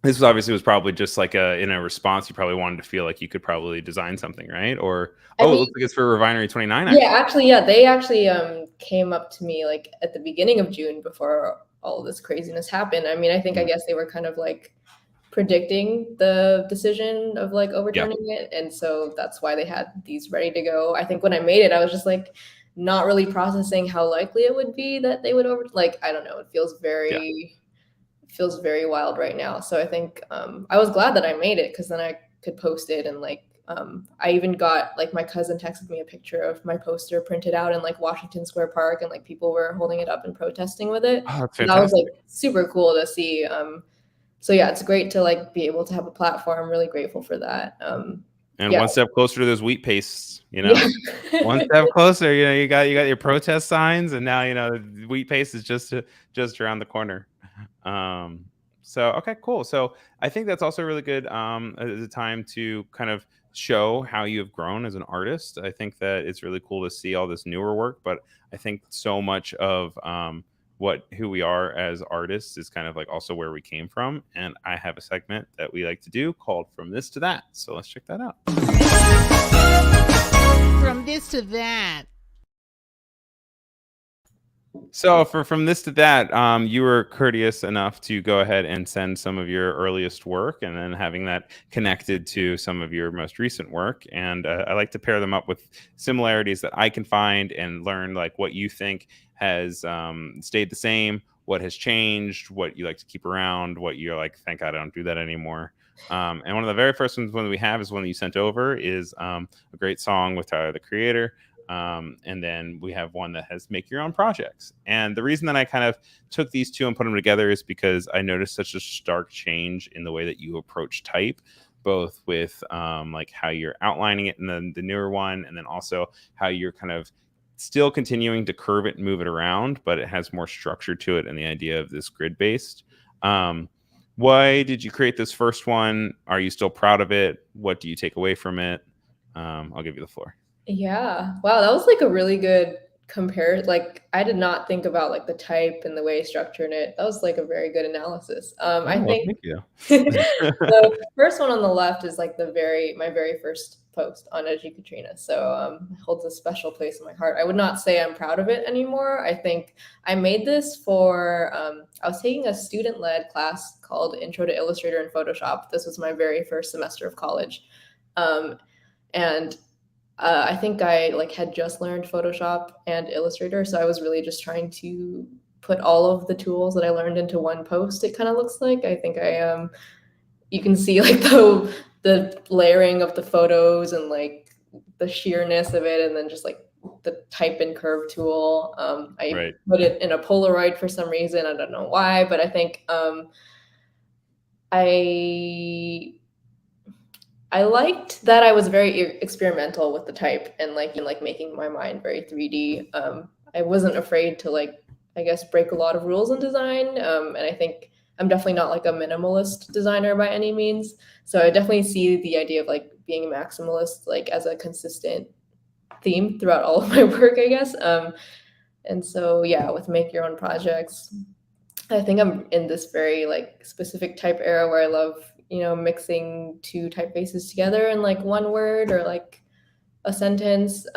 Speaker 1: this was probably just like in a response. You probably wanted to feel like you could probably design something, right? Or
Speaker 2: I
Speaker 1: it
Speaker 2: mean,
Speaker 1: looks like it's for Refinery 29.
Speaker 2: yeah,
Speaker 1: Actually,
Speaker 2: actually, yeah, they actually came up to me like at the beginning of June before all of this craziness happened. I mean, I guess they were kind of like predicting the decision of like
Speaker 1: yeah,
Speaker 2: overturning it, and so that's why they had these ready to go. I think when I made it, I was just like not really processing how likely it would be that they would over like I don't know,
Speaker 1: yeah.
Speaker 2: it feels very wild right now. So I think I was glad that I made it because then I could post it and like I even got like my cousin texted me a picture of my poster printed out in like Washington Square Park and like people were holding it up and protesting with it.
Speaker 1: Oh, that's
Speaker 2: So that was
Speaker 1: fantastic.
Speaker 2: like super cool to see. So yeah, it's great to like be able to have a platform. Really grateful for that.
Speaker 1: And
Speaker 2: Yeah,
Speaker 1: one step closer to those wheat pastes.
Speaker 2: yeah,
Speaker 1: One step closer. You got your protest signs, and now the wheat paste is just around the corner. Um, so okay, cool. So I think that's also really good as a time to kind of show how you have grown as an artist. I think that it's really cool to see all this newer work, but I think so much of who we are as artists is kind of like also where we came from. And I have a segment that we like to do called From This to That. So let's check that out.
Speaker 3: From this to that.
Speaker 1: So from this to that, you were courteous enough to go ahead and send some of your earliest work, and then having that connected to some of your most recent work. And I like to pair them up with similarities that I can find and learn like what you think has stayed the same, what has changed, what you like to keep around, what you're like, thank God I don't do that anymore. And one of the very first ones we have is one that you sent over is a great song with Tyler the Creator. And then we have one that has make your own projects. And the reason that I kind of took these two and put them together is because I noticed such a stark change in the way that you approach type, both with like how you're outlining it in the newer one, and then also how you're kind of still continuing to curve it and move it around, but it has more structure to it and the idea of this grid based. Why did you create this first one? Are you still proud of it? What do you take away from it? I'll give you the floor.
Speaker 2: yeah. Wow, that was like a really good compare. Like I did not think about like the type and the way I structured it. That was like a very good analysis.
Speaker 1: Oh,
Speaker 2: I
Speaker 1: well,
Speaker 2: think
Speaker 1: thank you.
Speaker 2: the first one on the left is like my very first post on Edgy Katrina. So it holds a special place in my heart. I would not say I'm proud of it anymore. I think I made this for I was taking a student-led class called Intro to Illustrator and Photoshop. This was my very first semester of college. And I think I like had just learned Photoshop and Illustrator, so I was really just trying to put all of the tools that I learned into one post. It kind of looks like I think you can see like the layering of the photos and like the sheerness of it, and then just like the type and curve tool. I
Speaker 1: Right.
Speaker 2: put it in a Polaroid for some reason. I don't know why, but I think I I liked that I was very experimental with the type and like making my mind very 3D. I wasn't afraid to like I guess break a lot of rules in design, and I think I'm definitely not like a minimalist designer by any means. So I definitely see the idea of like being a maximalist like as a consistent theme throughout all of my work, I guess. And so yeah, with make your own projects, I think I'm in this very like specific type era where I love, mixing two typefaces together in like one word or like a sentence.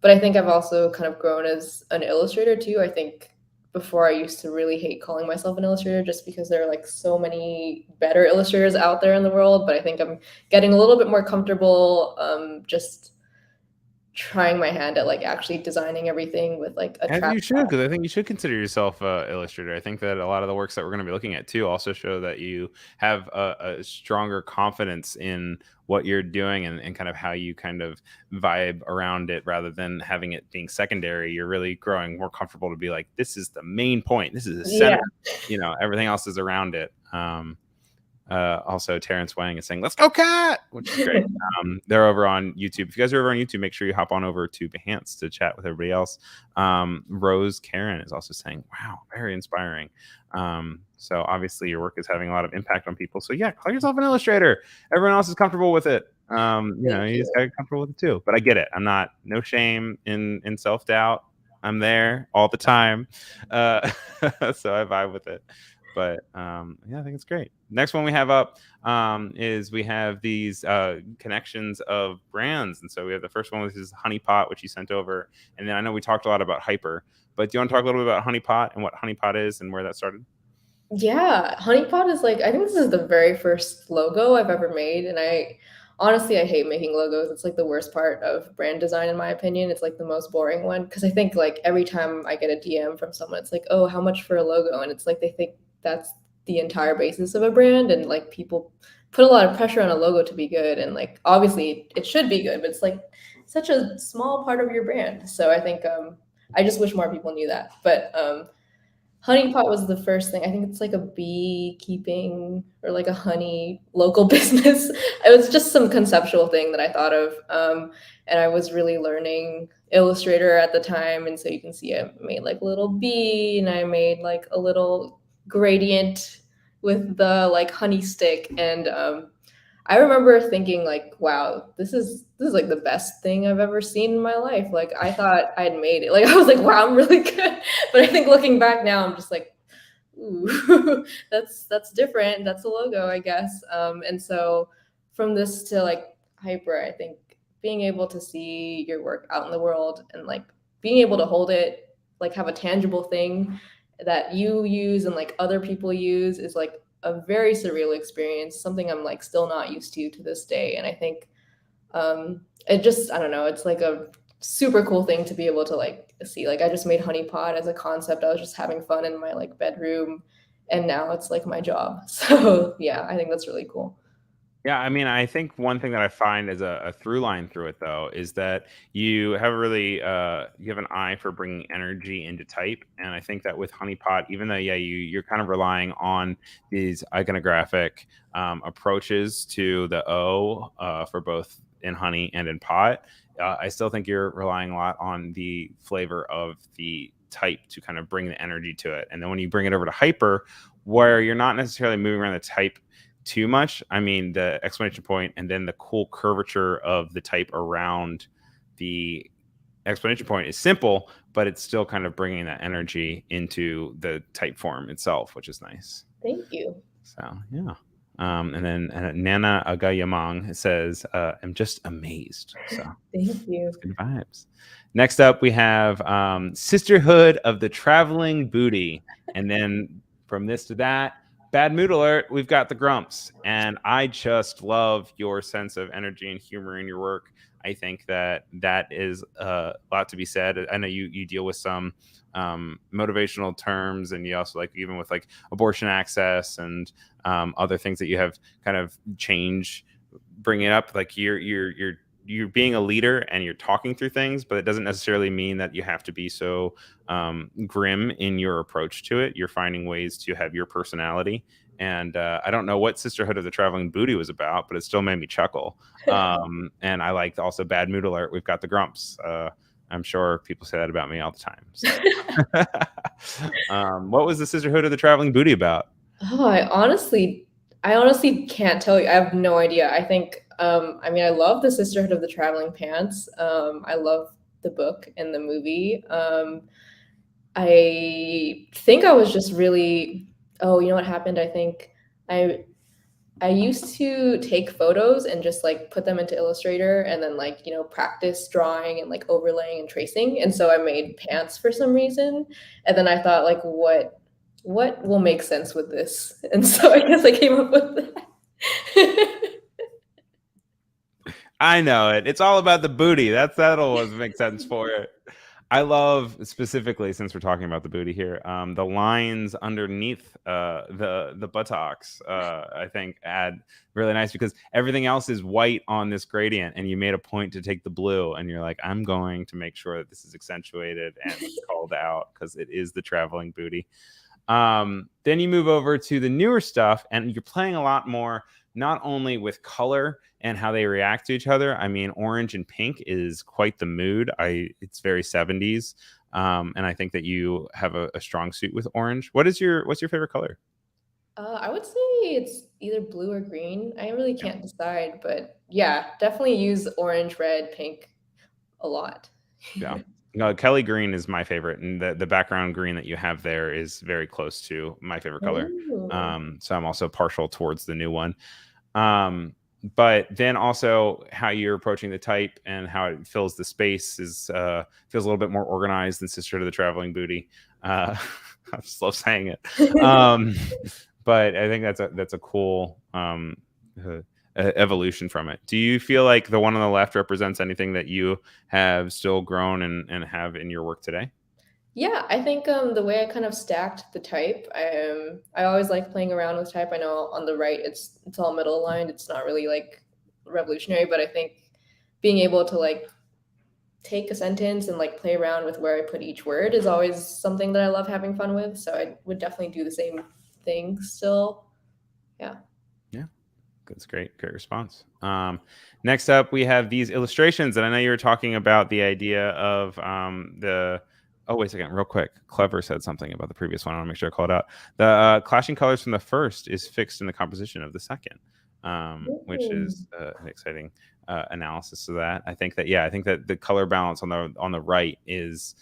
Speaker 2: But I think I've also kind of grown as an illustrator too. I think before I used to really hate calling myself an illustrator just because there are like so many better illustrators out there in the world. But I think I'm getting a little bit more comfortable just trying my hand at like actually designing everything with like a
Speaker 1: As
Speaker 2: track.
Speaker 1: you should, because I think you should consider yourself a illustrator. I think that a lot of the works that we're going to be looking at too also show that you have a stronger confidence in what you're doing and kind of how you kind of vibe around it rather than having it being secondary. You're really growing more comfortable to be like, this is the main point. This is the center. Everything else is around it. Also, Terrence Wang is saying, "Let's go, cat," which is great. They're over on YouTube. If you guys are over on YouTube, make sure you hop on over to Behance to chat with everybody else. Rose Karen is also saying, "Wow, very inspiring." So obviously, your work is having a lot of impact on people. So yeah, call yourself an illustrator. Everyone else is comfortable with it. You just gotta get comfortable with it too. But I get it. I'm not no shame in self doubt. I'm there all the time, so I vibe with it. But I think it's great. Next one we have up is we have these connections of brands. And so we have the first one, which is Honey Pot, which you sent over. And then I know we talked a lot about Hyper, but do you want to talk a little bit about Honey Pot and what Honey Pot is and where that started?
Speaker 2: Yeah, Honey Pot is like, I think this is the very first logo I've ever made. And honestly, I hate making logos. It's like the worst part of brand design, in my opinion. It's like the most boring one. Because I think like every time I get a DM from someone, it's like, oh, how much for a logo? And it's like they think that's the entire basis of a brand, and like people put a lot of pressure on a logo to be good, and like obviously it should be good, but it's like such a small part of your brand. So I think I just wish more people knew that. But Honey Pot was the first thing. I think it's like a beekeeping or like a honey local business. It was just some conceptual thing that I thought of, and I was really learning Illustrator at the time, and so you can see I made like a little bee, and I made like a little gradient with the like honey stick, and I remember thinking like, wow, this is like the best thing I've ever seen in my life. Like I thought I'd made it. Like I was like, wow, I'm really good. But I think looking back now, I'm just like, ooh, that's different. That's a logo, I guess. And so from this to like Hyper, I think being able to see your work out in the world and like being able to hold it, like have a tangible thing that you use and like other people use is like a very surreal experience, something I'm like still not used to this day. And I think it just, I don't know, it's like a super cool thing to be able to like see. Like I just made Honey Pot as a concept. I was just having fun in my like bedroom, and now it's like my job. So yeah, I think that's really cool.
Speaker 1: Yeah, I mean, I think one thing that I find as a through line through it, though, is that you have you have an eye for bringing energy into type, and I think that with Honeypot, even though you're kind of relying on these iconographic approaches to the O for both in Honey and in Pot, I still think you're relying a lot on the flavor of the type to kind of bring the energy to it, and then when you bring it over to Hyper, where you're not necessarily moving around the type too much. I mean, the exclamation point and then the cool curvature of the type around the exclamation point is simple, but it's still kind of bringing that energy into the type form itself, which is nice.
Speaker 2: Thank you.
Speaker 1: So, yeah. And then Nana Agayamang says, I'm just amazed. So,
Speaker 2: thank you.
Speaker 1: Good vibes. Next up, we have Sisterhood of the Traveling Booty. And then from this to that, bad mood alert, we've got the grumps. And I just love your sense of energy and humor in your work. I think that is a lot to be said. I know you deal with some motivational terms, and you also like even with like abortion access and other things that you have kind of bringing up. Like you're being a leader and you're talking through things, but it doesn't necessarily mean that you have to be so grim in your approach to it. You're finding ways to have your personality. And I don't know what Sisterhood of the Traveling Booty was about, but it still made me chuckle. And I liked also bad mood alert. We've got the grumps. I'm sure people say that about me all the time. So. What was the Sisterhood of the Traveling Booty about?
Speaker 2: Oh, I honestly can't tell you. I have no idea. I think, I mean, I love the Sisterhood of the Traveling Pants. I love the book and the movie. I think I was just really, oh, you know what happened? I think I used to take photos and just like put them into Illustrator and then like, practice drawing and like overlaying and tracing. And so I made pants for some reason. And then I thought like what will make sense with this? And so I guess I came up with that.
Speaker 1: I know it. It's all about the booty. That'll always make sense for it. I love, specifically, since we're talking about the booty here, the lines underneath the buttocks. I think add really nice because everything else is white on this gradient, and you made a point to take the blue, and you're like, I'm going to make sure that this is accentuated and called out because it is the traveling booty. Then you move over to the newer stuff, and you're playing a lot more, not only with color and how they react to each other. I mean, orange and pink is quite the mood. It's very 70s. And I think that you have a strong suit with orange. What's your favorite color?
Speaker 2: I would say it's either blue or green. I really can't decide, but yeah, definitely use orange, red, pink a lot.
Speaker 1: Yeah. No, Kelly green is my favorite, and the background green that you have there is very close to my favorite color.
Speaker 2: Ooh.
Speaker 1: So I'm also partial towards the new one. But then also how you're approaching the type and how it fills the space is feels a little bit more organized than Sister to the Traveling Booty. I just love saying it. But I think that's a cool evolution from it. Do you feel like the one on the left represents anything that you have still grown and have in your work today?
Speaker 2: Yeah, I think the way I kind of stacked the type, I always like playing around with type. I know on the right it's all middle aligned. It's not really like revolutionary, but I think being able to like take a sentence and like play around with where I put each word is always something that I love having fun with. So I would definitely do the same thing still. Yeah.
Speaker 1: Yeah, that's great response. Next up we have these illustrations, and I know you were talking about the idea of the oh, wait a second, real quick. Clever said something about the previous one. I want to make sure I call it out. The clashing colors from the first is fixed in the composition of the second, which is an exciting analysis of that. I think that the color balance on the right is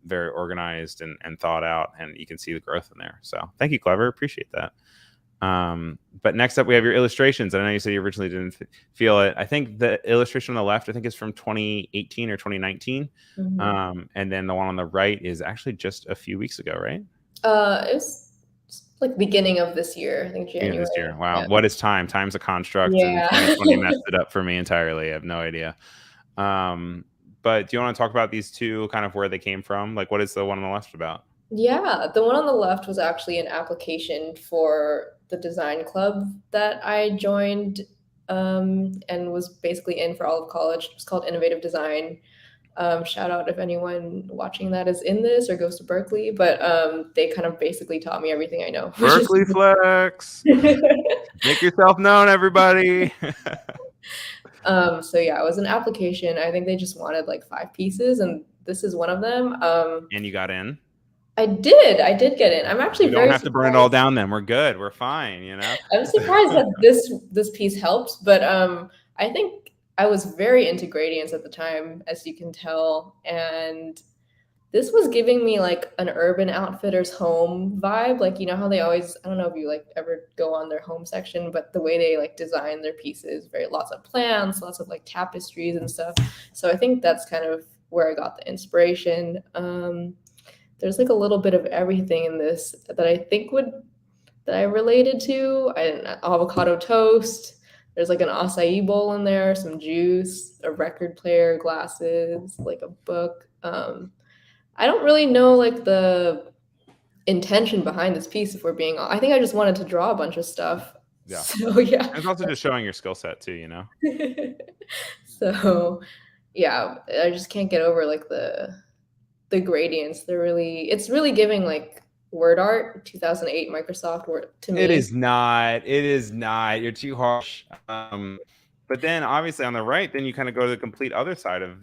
Speaker 1: very organized and thought out, and you can see the growth in there. So thank you, Clever. Appreciate that. But next up we have your illustrations. I know you said you originally didn't feel it. I think the illustration on the left, I think is from 2018 or 2019.
Speaker 2: Mm-hmm.
Speaker 1: And then the one on the right is actually just a few weeks ago, right?
Speaker 2: It was like beginning of this year, I think January.
Speaker 1: This year. Wow.
Speaker 2: Yeah.
Speaker 1: What is time? Time's a construct,
Speaker 2: Yeah.
Speaker 1: and 2020 messed it up for me entirely. I have no idea. But do you want to talk about these two, kind of where they came from? Like, what is the one on the left about?
Speaker 2: Yeah, the one on the left was actually an application for the design club that I joined and was basically in for all of college. It's called Innovative Design. Shout out if anyone watching that is in this or goes to Berkeley, but they kind of basically taught me everything I know.
Speaker 1: Berkeley flex. Make yourself known, everybody.
Speaker 2: So yeah, it was an application. I think they just wanted like 5 pieces, and this is one of them.
Speaker 1: And you got in?
Speaker 2: I did get in. I'm actually
Speaker 1: We don't have to burn it all down then. We're good. We're fine, you know?
Speaker 2: I'm surprised that this piece helps, but I think I was very into gradients at the time, as you can tell, and this was giving me like an Urban Outfitters home vibe. Like, you know how they always, I don't know if you like ever go on their home section, but the way they like design their pieces, very lots of plants, lots of like tapestries and stuff. So I think that's kind of where I got the inspiration. There's like a little bit of everything in this that I think that I related to. Avocado toast. There's like an acai bowl in there, some juice, a record player, glasses, like a book. I don't really know like the intention behind this piece, if we're being honest. I think I just wanted to draw a bunch of stuff.
Speaker 1: Yeah.
Speaker 2: So yeah.
Speaker 1: It's also just showing your skill set too, you know?
Speaker 2: So yeah, I just can't get over like the gradients. It's really giving like word art 2008 Microsoft Word to me.
Speaker 1: It is not. You're too harsh. But then obviously on the right, then you kind of go to the complete other side of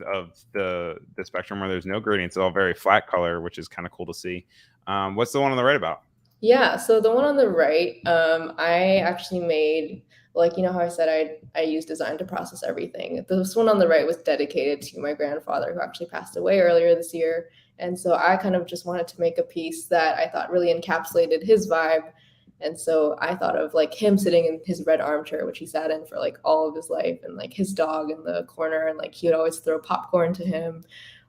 Speaker 1: the spectrum where there's no gradients. It's all very flat color, which is kind of cool to see. What's the one on the right about?
Speaker 2: Yeah, so the one on the right, I actually made, like, you know how I said I use design to process everything. This one on the right was dedicated to my grandfather, who actually passed away earlier this year. And so I kind of just wanted to make a piece that I thought really encapsulated his vibe. And so I thought of like him sitting in his red armchair, which he sat in for like all of his life, and like his dog in the corner, and like he would always throw popcorn to him,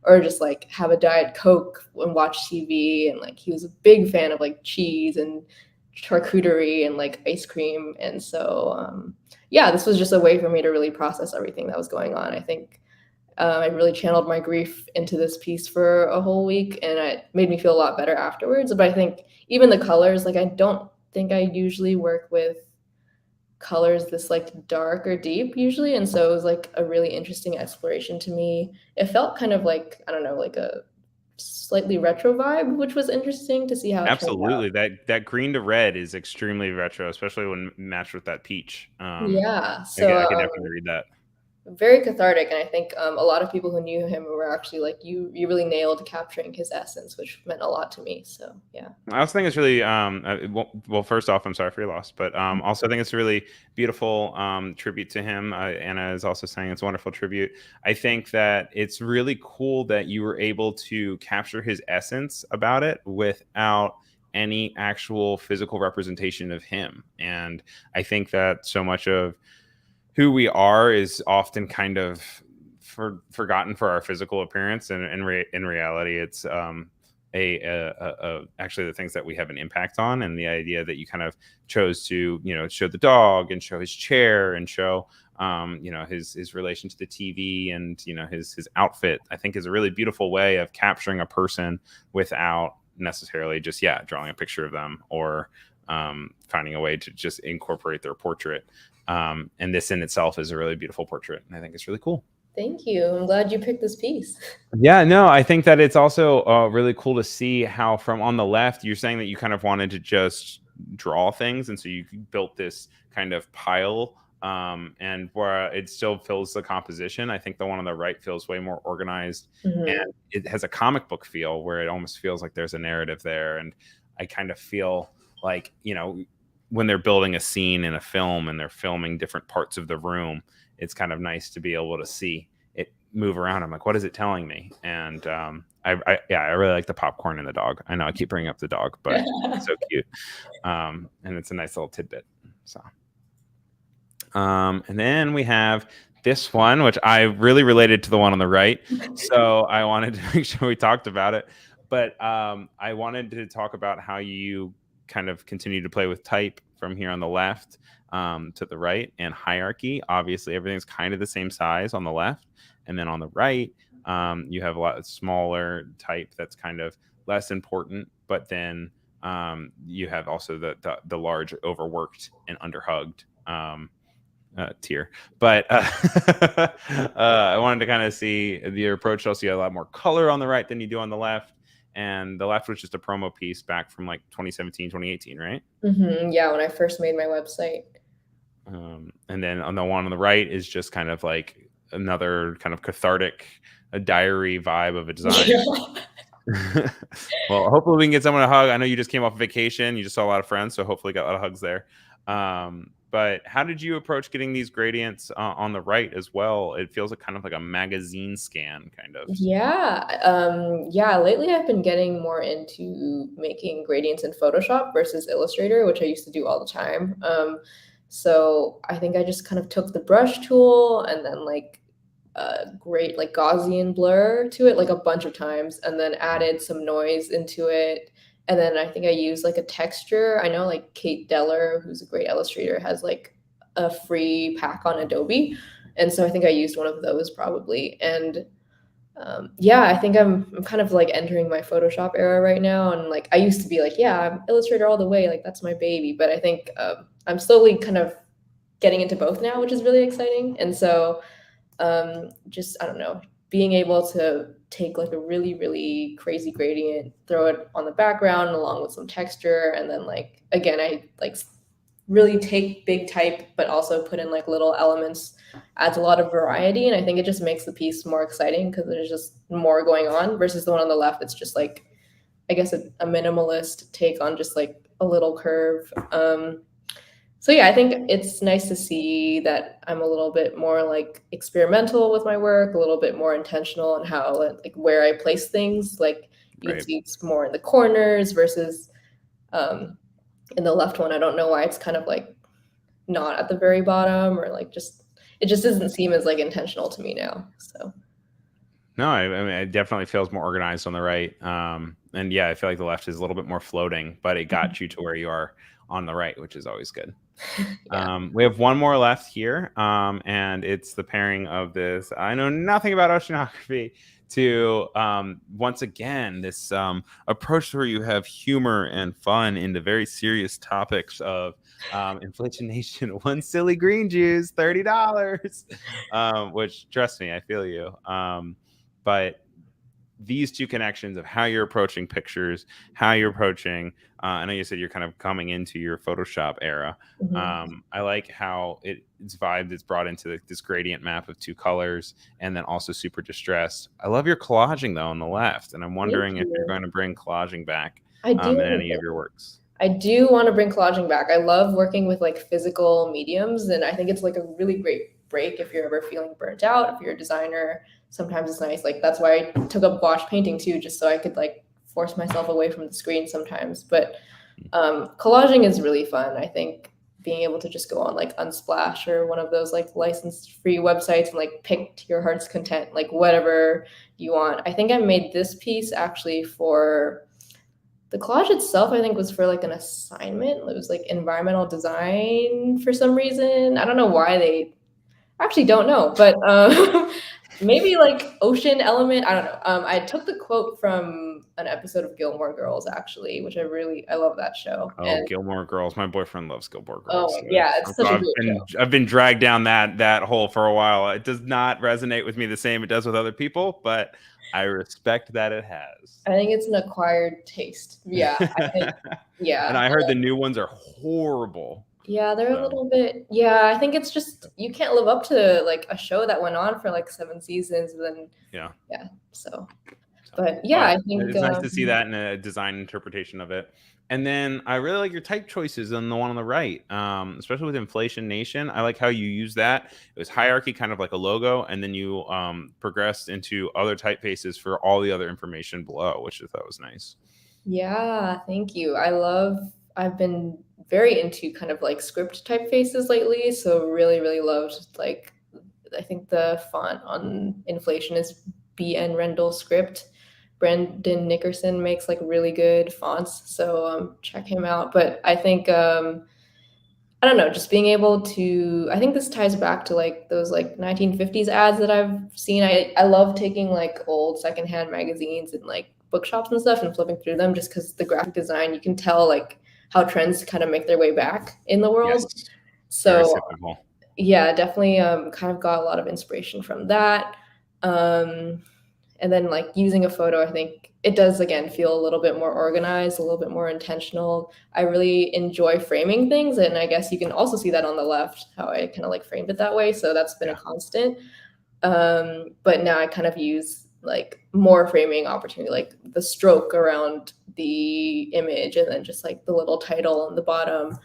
Speaker 2: or just like have a Diet Coke and watch TV. And like he was a big fan of like cheese and charcuterie and like ice cream. And so yeah, this was just a way for me to really process everything that was going on. I think I really channeled my grief into this piece for a whole week, and it made me feel a lot better afterwards. But I think even the colors, like I don't think I usually work with colors this like dark or deep usually, and so it was like a really interesting exploration to me. It felt kind of like, I don't know, like a slightly retro vibe, which was interesting to see how it turned out.
Speaker 1: Absolutely. That green to red is extremely retro, especially when matched with that peach.
Speaker 2: Yeah,
Speaker 1: I
Speaker 2: so
Speaker 1: could definitely read that.
Speaker 2: very cathartic. And I think a lot of people who knew him were actually like, you really nailed capturing his essence, which meant a lot to me. So yeah.
Speaker 1: I also think it's really well, first off, I'm sorry for your loss, but also I think it's a really beautiful tribute to him. Anna is also saying it's a wonderful tribute. I think that it's really cool that you were able to capture his essence about it without any actual physical representation of him. And I think that so much of who we are is often kind of forgotten for our physical appearance, and in reality, it's actually the things that we have an impact on. And the idea that you kind of chose to, show the dog and show his chair and show his relation to the TV and his outfit, I think is a really beautiful way of capturing a person without necessarily just drawing a picture of them or finding a way to just incorporate their portrait. And this in itself is a really beautiful portrait, and I think it's really cool.
Speaker 2: Thank you. I'm glad you picked this piece.
Speaker 1: Yeah, no, I think that it's also really cool to see how from on the left, you're saying that you kind of wanted to just draw things. And so you built this kind of pile, and where it still fills the composition. I think the one on the right feels way more organized, and it has a comic book feel where it almost feels like there's a narrative there. And I kind of feel like, when they're building a scene in a film and they're filming different parts of the room, it's kind of nice to be able to see it move around. I'm like, what is it telling me? And I really like the popcorn and the dog. I know I keep bringing up the dog, but it's so cute. And it's a nice little tidbit. So, and then we have this one, which I really related to the one on the right. So I wanted to make sure we talked about it. But I wanted to talk about how you kind of continue to play with type from here on the left to the right, and hierarchy. Obviously, everything's kind of the same size on the left. And then on the right, you have a lot smaller type that's kind of less important. But then you have also the large, overworked and underhugged tier. But I wanted to kind of see your approach. Also, you have a lot more color on the right than you do on the left. And the left was just a promo piece back from like 2017, 2018, right?
Speaker 2: Yeah, when I first made my website.
Speaker 1: And then on the one on the right is just kind of like another kind of cathartic, a diary vibe of a design. Well, hopefully we can get someone to hug. I know you just came off vacation. You just saw a lot of friends, so hopefully got a lot of hugs there. But how did you approach getting these gradients on the right as well? It feels like kind of like a magazine scan, kind of.
Speaker 2: Yeah. Lately I've been getting more into making gradients in Photoshop versus Illustrator, which I used to do all the time. So I think I just kind of took the brush tool and then like great like Gaussian blur to it like a bunch of times, and then added some noise into it. And then I think I used like a texture. I know like Kate Deller, who's a great illustrator, has like a free pack on Adobe. And so I think I used one of those probably. And I think I'm kind of like entering my Photoshop era right now. And like I used to be like, I'm Illustrator all the way. Like that's my baby. But I think I'm slowly kind of getting into both now, which is really exciting. And so just, I don't know, being able to take like a really, really crazy gradient, throw it on the background along with some texture. And then like, again, I like really take big type, but also put in like little elements, adds a lot of variety. And I think it just makes the piece more exciting because there's just more going on versus the one on the left. It's just like, I guess a minimalist take on just like a little curve. So I think it's nice to see that I'm a little bit more like experimental with my work, a little bit more intentional on how like where I place things. Like you see it's more in the corners versus in the left one, I don't know why it's kind of like not at the very bottom, or like it just doesn't seem as like intentional to me now. So
Speaker 1: No, I mean, it definitely feels more organized on the right. And yeah, I feel like the left is a little bit more floating, but it got you to where you are on the right, which is always good.
Speaker 2: yeah.
Speaker 1: We have one more left here, and it's the pairing of this. I know nothing about oceanography to once again this approach where you have humor and fun into very serious topics of Inflation Nation. One silly green juice, $30. Which, trust me, I feel you. But these two connections of how you're approaching pictures, how you're approaching, I know you said you're kind of coming into your Photoshop era. I like how its vibe is brought into this gradient map of two colors, and then also super distressed. I love your collaging though on the left, and I'm wondering if you're going to bring collaging back in any of your works.
Speaker 2: I do want to bring collaging back. I love working with like physical mediums, and I think it's like a really great break if you're ever feeling burnt out, if you're a designer. Sometimes it's nice. Like that's why I took up gouache painting too, just so I could like force myself away from the screen sometimes. But collaging is really fun. I think being able to just go on like Unsplash or one of those like license free websites and like pick to your heart's content, like whatever you want. I think I made this piece actually for the collage itself. I think was for like an assignment. It was like environmental design for some reason. I don't know why they actually don't know, but maybe like ocean element. I don't know. I took the quote from an episode of Gilmore Girls actually, which I love that show.
Speaker 1: Oh, Gilmore Girls! My boyfriend loves Gilmore Girls.
Speaker 2: Oh yeah, it's such a great show.
Speaker 1: I've been dragged down that hole for a while. It does not resonate with me the same it does with other people, but I respect that it has.
Speaker 2: I think it's an acquired taste. Yeah, I think, yeah.
Speaker 1: And I heard the new ones are horrible.
Speaker 2: Yeah, they're a little bit. Yeah, I think it's just you can't live up to like a show that went on for like 7 seasons, and then yeah. So, but yeah, I think
Speaker 1: it's nice to see that in a design interpretation of it. And then I really like your type choices on the one on the right, especially with Inflation Nation. I like how you use that. It was hierarchy, kind of like a logo, and then you progressed into other typefaces for all the other information below, which I thought was nice.
Speaker 2: Yeah, thank you. I've been very into kind of like script typefaces lately, so really, really loved like I think the font on Inflation is BN Rendell script. Brandon Nickerson makes like really good fonts, so check him out. But I think I don't know, just being able to, I think this ties back to like those like 1950s ads that I've seen. I love taking like old secondhand magazines and like bookshops and stuff and flipping through them, just because the graphic design, you can tell like how trends kind of make their way back in the world. Yes. So yeah, definitely kind of got a lot of inspiration from that. And then like using a photo, I think it does again feel a little bit more organized, a little bit more intentional. I really enjoy framing things, and I guess you can also see that on the left, how I kind of like framed it that way. So that's been a constant. But now I kind of use like more framing opportunity, like the stroke around the image, and then just like the little title on the bottom.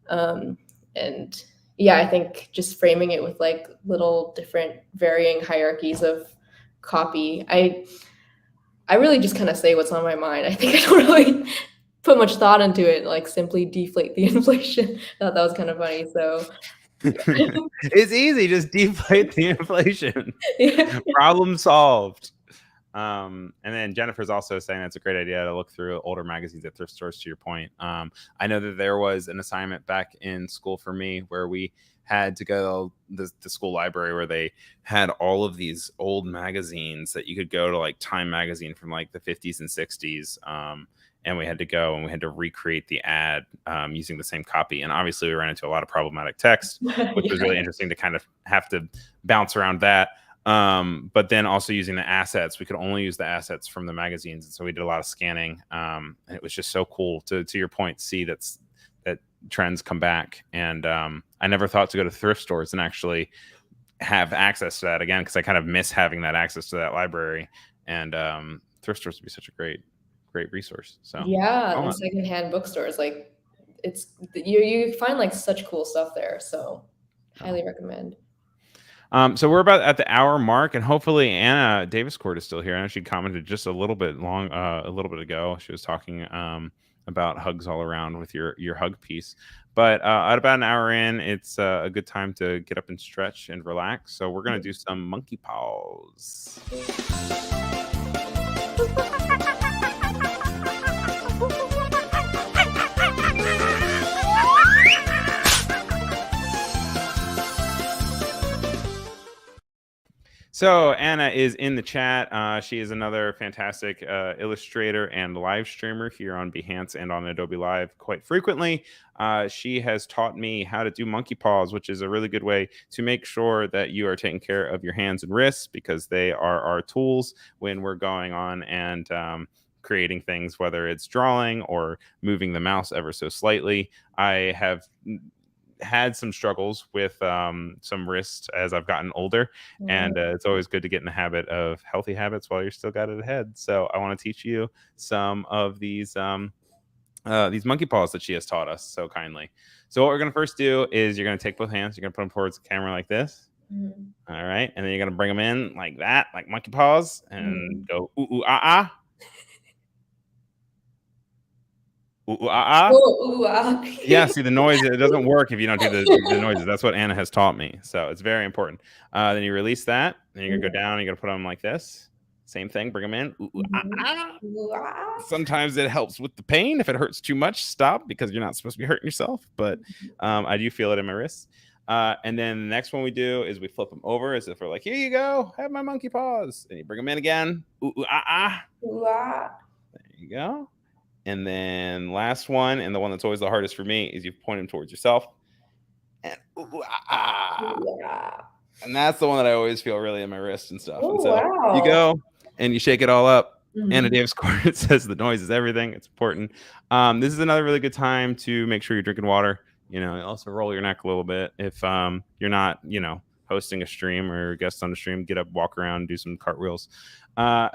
Speaker 2: And yeah, I think just framing it with like little different varying hierarchies of copy. I really just kind of say what's on my mind. I think I don't really put much thought into it, like simply deflate the inflation. I thought that was kind of funny. So
Speaker 1: it's easy, just deflate the inflation. Problem solved. And then Jennifer's also saying that's a great idea to look through older magazines at thrift stores, to your point. I know that there was an assignment back in school for me where we had to go to the school library where they had all of these old magazines that you could go to, like Time magazine from like the 50s and 60s. And we had to go and we had to recreate the ad using the same copy. And obviously we ran into a lot of problematic text, which was really interesting to kind of have to bounce around that. But then also using the assets, we could only use the assets from the magazines. And so we did a lot of scanning. And it was just so cool to your point, see that trends come back. And I never thought to go to thrift stores and actually have access to that again, because I kind of miss having that access to that library. And thrift stores would be such a great resource. So
Speaker 2: yeah, and secondhand bookstores, like it's you find like such cool stuff there. So highly recommend.
Speaker 1: So we're about at the hour mark, and hopefully Anna Davis Court is still here. I know she commented just a little bit ago. She was talking about hugs all around with your hug piece. But at about an hour in, it's a good time to get up and stretch and relax. So we're gonna do some monkey paws. So Anna is in the chat. She is another fantastic illustrator and live streamer here on Behance and on Adobe Live quite frequently. She has taught me how to do monkey paws, which is a really good way to make sure that you are taking care of your hands and wrists, because they are our tools when we're going on and creating things, whether it's drawing or moving the mouse ever so slightly. I have had some struggles with some wrists as I've gotten older, and it's always good to get in the habit of healthy habits while you're still got it ahead. So I want to teach you some of these monkey paws that she has taught us so kindly. So what we're going to first do is you're going to take both hands, you're going to put them towards the camera like this. All right, and then you're going to bring them in like that, like monkey paws, and go ooh ooh ah ah. Ooh, ooh, ah, ah.
Speaker 2: Ooh, ah.
Speaker 1: Yeah, see the noise, it doesn't work if you don't do the noises. That's what Anna has taught me. So it's very important. Then you release that, and you're gonna go down, you're gonna put them like this. Same thing, bring them in. Ooh, ooh, ah, ah.
Speaker 2: Ooh, ah.
Speaker 1: Sometimes it helps with the pain. If it hurts too much, stop, because you're not supposed to be hurting yourself. But I do feel it in my wrists. And then the next one we do is we flip them over as if we're like, here you go, have my monkey paws. And you bring them in again. Ooh, ooh, ah, ah.
Speaker 2: Ooh, ah.
Speaker 1: There you go. And then last one, and the one that's always the hardest for me, is you point them towards yourself. And ooh, ah,
Speaker 2: Ooh, ah.
Speaker 1: and that's the one that I always feel really in my wrist and stuff.
Speaker 2: Oh,
Speaker 1: and so
Speaker 2: wow.
Speaker 1: you go and you shake it all up.
Speaker 2: Mhm.
Speaker 1: Anna Davis Court says the noise is everything. It's important. This is another really good time to make sure you're drinking water. You know, also roll your neck a little bit. If you're not, hosting a stream or a guest on the stream, get up, walk around, do some cartwheels. But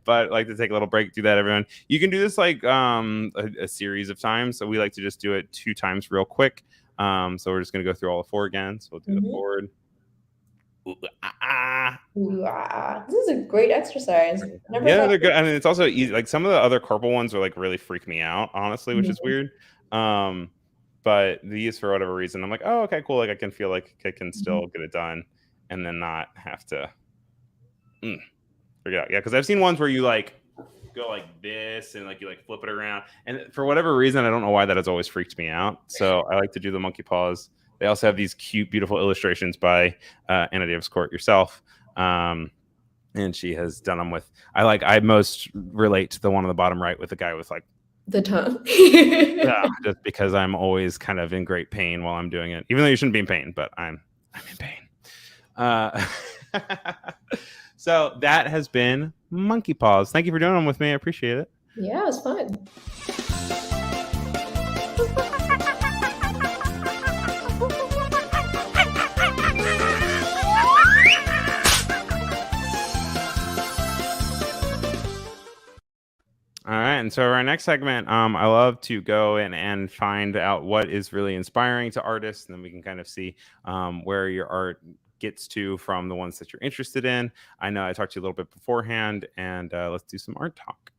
Speaker 1: I like to take a little break, do that, everyone. You can do this like a series of times. So we like to just do it 2 times real quick. So we're just going to go through all the 4 again. So we'll do the forward. Ooh, ah, ah.
Speaker 2: Ooh, ah. This is a great exercise. Never
Speaker 1: Yeah,
Speaker 2: thought-
Speaker 1: they're good. I mean, it's also easy. Like some of the other corporal ones are like really freak me out, honestly, which is weird. But these, for whatever reason, I'm like, oh, okay, cool. Like I can feel like I can still get it done and then not have to figure it out. Yeah, because I've seen ones where you like go like this and like you like flip it around. And for whatever reason, I don't know why that has always freaked me out. So I like to do the monkey paws. They also have these cute, beautiful illustrations by Anna Davis Court herself. And she has done them with, I most relate to the one on the bottom right with the guy with like
Speaker 2: the tongue.
Speaker 1: yeah, just because I'm always kind of in great pain while I'm doing it, even though you shouldn't be in pain, but I'm in pain. So that has been monkey paws. Thank you for doing them with me. I appreciate it.
Speaker 2: Yeah, it was fun.
Speaker 1: All right, and so our next segment, I love to go in and find out what is really inspiring to artists, and then we can kind of see where your art gets to from the ones that you're interested in. I know I talked to you a little bit beforehand, and let's do some art talk.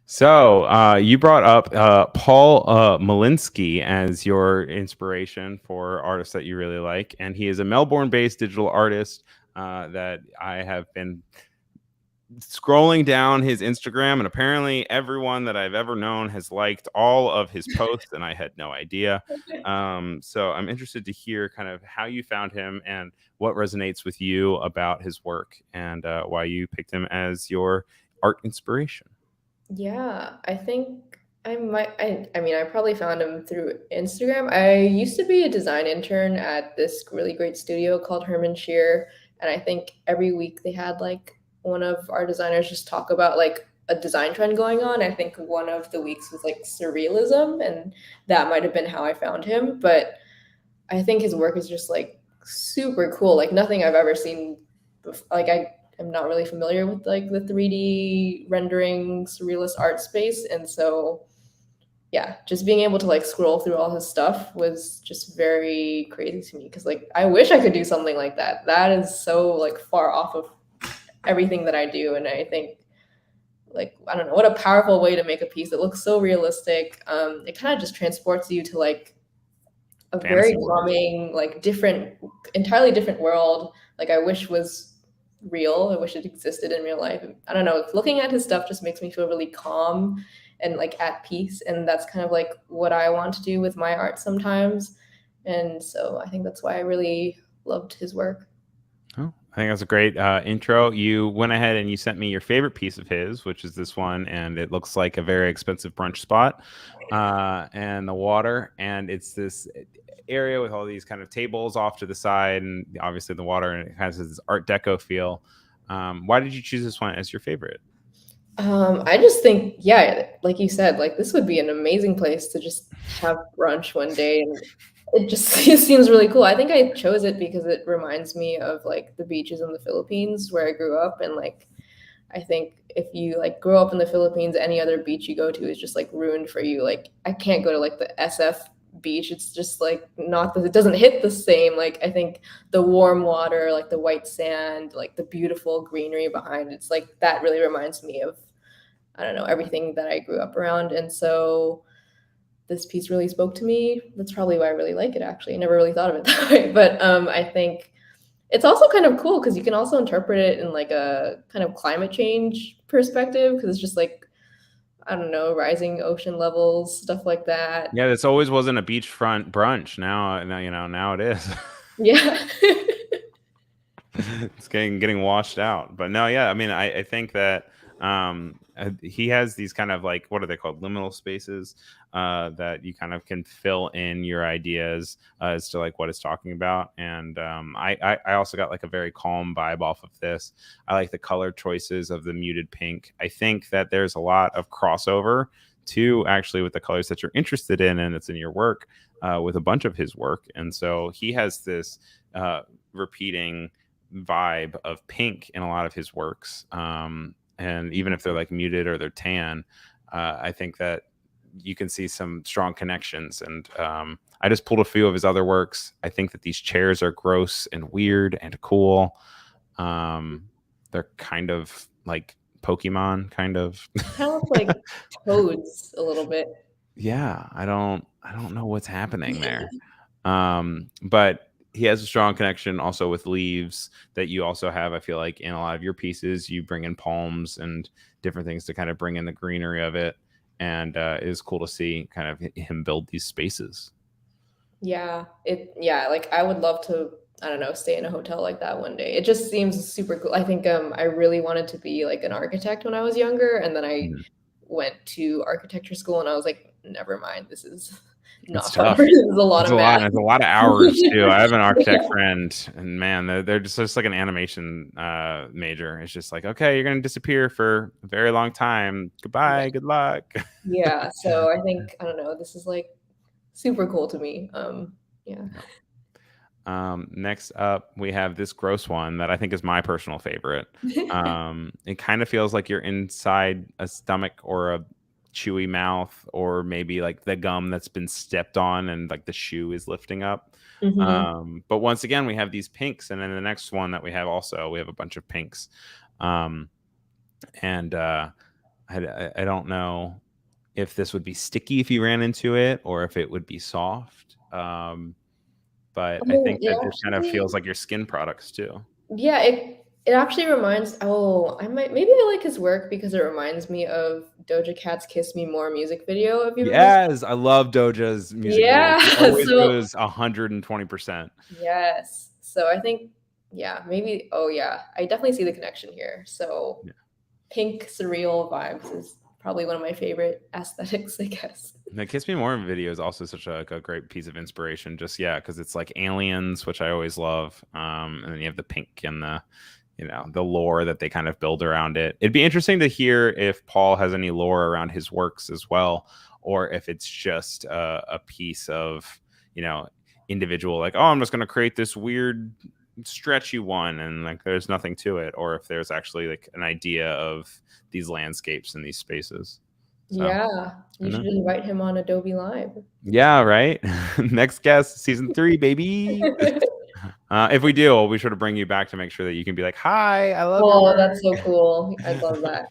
Speaker 1: So you brought up Paul Milinski as your inspiration for artists that you really like. And he is a Melbourne-based digital artist that I have been scrolling down his Instagram. And apparently everyone that I've ever known has liked all of his posts. And I had no idea. So I'm interested to hear kind of how you found him and what resonates with you about his work and why you picked him as your art inspiration.
Speaker 2: Yeah, I think I might. I mean, I probably found him through Instagram. I used to be a design intern at this really great studio called Herman Shear, and I think every week they had like one of our designers just talk about like a design trend going on. I think one of the weeks was like surrealism, and that might have been how I found him. But I think his work is just like super cool. Like nothing I've ever seen before. Like I'm not really familiar with like the 3D rendering surrealist art space, and so yeah, just being able to like scroll through all his stuff was just very crazy to me because like I wish I could do something like that. That is so like far off of everything that I do, and I think like I don't know what a powerful way to make a piece that looks so realistic. It kind of just transports you to like a very
Speaker 1: Fantasy world.
Speaker 2: calming, like different, entirely different world. Like I wish was real. I wish it existed in real life. I don't know. Looking at his stuff just makes me feel really calm and like at peace. And that's kind of like what I want to do with my art sometimes. And so I think that's why I really loved his work.
Speaker 1: Oh, I think that's a great intro. You went ahead and you sent me your favorite piece of his, which is this one, and it looks like a very expensive brunch spot, and the water, and it's this area with all these kind of tables off to the side, and obviously the water, and it has this Art Deco feel. Why did you choose this one as your favorite?
Speaker 2: I just think, yeah, like you said, like this would be an amazing place to just have brunch one day, and it just it seems really cool. I think I chose it because it reminds me of like the beaches in the Philippines where I grew up, and like I think if you like grow up in the Philippines, any other beach you go to is just like ruined for you. Like I can't go to like the SF beach. It's just like not that it doesn't hit the same. Like I think the warm water, like the white sand, like the beautiful greenery behind it's like that really reminds me of I don't know, everything that I grew up around. And so this piece really spoke to me. That's probably why I really like it actually. I never really thought of it that way. But I think it's also kind of cool because you can also interpret it in like a kind of climate change perspective because it's just like I don't know, rising ocean levels, stuff like that.
Speaker 1: Yeah, this always wasn't a beachfront brunch. Now it is.
Speaker 2: Yeah.
Speaker 1: It's getting washed out. But no, yeah, I mean, I think that he has these kind of like, what are they called, liminal spaces, that you kind of can fill in your ideas as to like what it's talking about. And I also got like a very calm vibe off of this. I like the color choices of the muted pink. I think that there's a lot of crossover too, actually, with the colors that you're interested in and it's in your work, with a bunch of his work. And so he has this repeating vibe of pink in a lot of his works, and even if they're like muted or they're tan, I think that you can see some strong connections. And I just pulled a few of his other works. I think that these chairs are gross and weird and cool. They're kind of like Pokemon, kind of.
Speaker 2: Kind of like toads a little bit.
Speaker 1: Yeah, I don't know what's happening there. But he has a strong connection also with leaves that you also have. I feel like in a lot of your pieces, you bring in palms and different things to kind of bring in the greenery of it. And it is cool to see kind of him build these spaces.
Speaker 2: Yeah, like I would love to, I don't know, stay in a hotel like that one day. It just seems super cool. I think I really wanted to be like an architect when I was younger, and then I
Speaker 1: Mhm.
Speaker 2: went to architecture school and I was like, never mind, this is
Speaker 1: It's
Speaker 2: not fun.
Speaker 1: tough.
Speaker 2: This is a lot
Speaker 1: It's
Speaker 2: of
Speaker 1: a lot.
Speaker 2: math.
Speaker 1: It's a lot of hours too. I have an architect
Speaker 2: Yeah.
Speaker 1: friend, and man, they're just like an animation major. It's just like, okay, you're gonna disappear for a very long time.
Speaker 2: Yeah.
Speaker 1: Goodbye. Good luck.
Speaker 2: Yeah. So I think, I don't know, this is like super cool to me. Yeah.
Speaker 1: Next up, we have this gross one that I think is my personal favorite. It kind of feels like you're inside a stomach or a chewy mouth, or maybe like the gum that's been stepped on and like the shoe is lifting up.
Speaker 2: Hmm.
Speaker 1: But once again, we have these pinks, and then the next one that we have also, we have a bunch of pinks. Um, and I don't know if this would be sticky if you ran into it, or if it would be soft. But I
Speaker 2: Oh,
Speaker 1: think
Speaker 2: it
Speaker 1: that this kind of
Speaker 2: actually,
Speaker 1: feels like your skin products too.
Speaker 2: yeah, it actually reminds, oh, I might, maybe I like his work because it reminds me of Doja Cat's Kiss Me More music video. Have you ever listened?
Speaker 1: Yes, I love Doja's music videos.
Speaker 2: Yeah.
Speaker 1: She always
Speaker 2: So
Speaker 1: goes 120%.
Speaker 2: yes. So I think, yeah, maybe, oh yeah, I definitely see the connection here. So
Speaker 1: Yeah.
Speaker 2: pink surreal vibes is probably one of my favorite aesthetics, I guess.
Speaker 1: The Kiss Me More video is also such a great piece of inspiration. Just yeah, because it's like aliens, which I always love. And then you have the pink and the lore that they kind of build around it. It'd be interesting to hear if Paul has any lore around his works as well, or if it's just a piece of individual, like, oh, I'm just going to create this weird stretchy one and like there's nothing to it, or if there's actually like an idea of these landscapes and these spaces. So,
Speaker 2: Yeah, you should invite him on Adobe Live.
Speaker 1: Yeah, right. Next guest, season 3, baby. If we do, we'll be sure to bring you back to make sure that you can be like, "Hi, I love your work."
Speaker 2: That's so cool. I love that.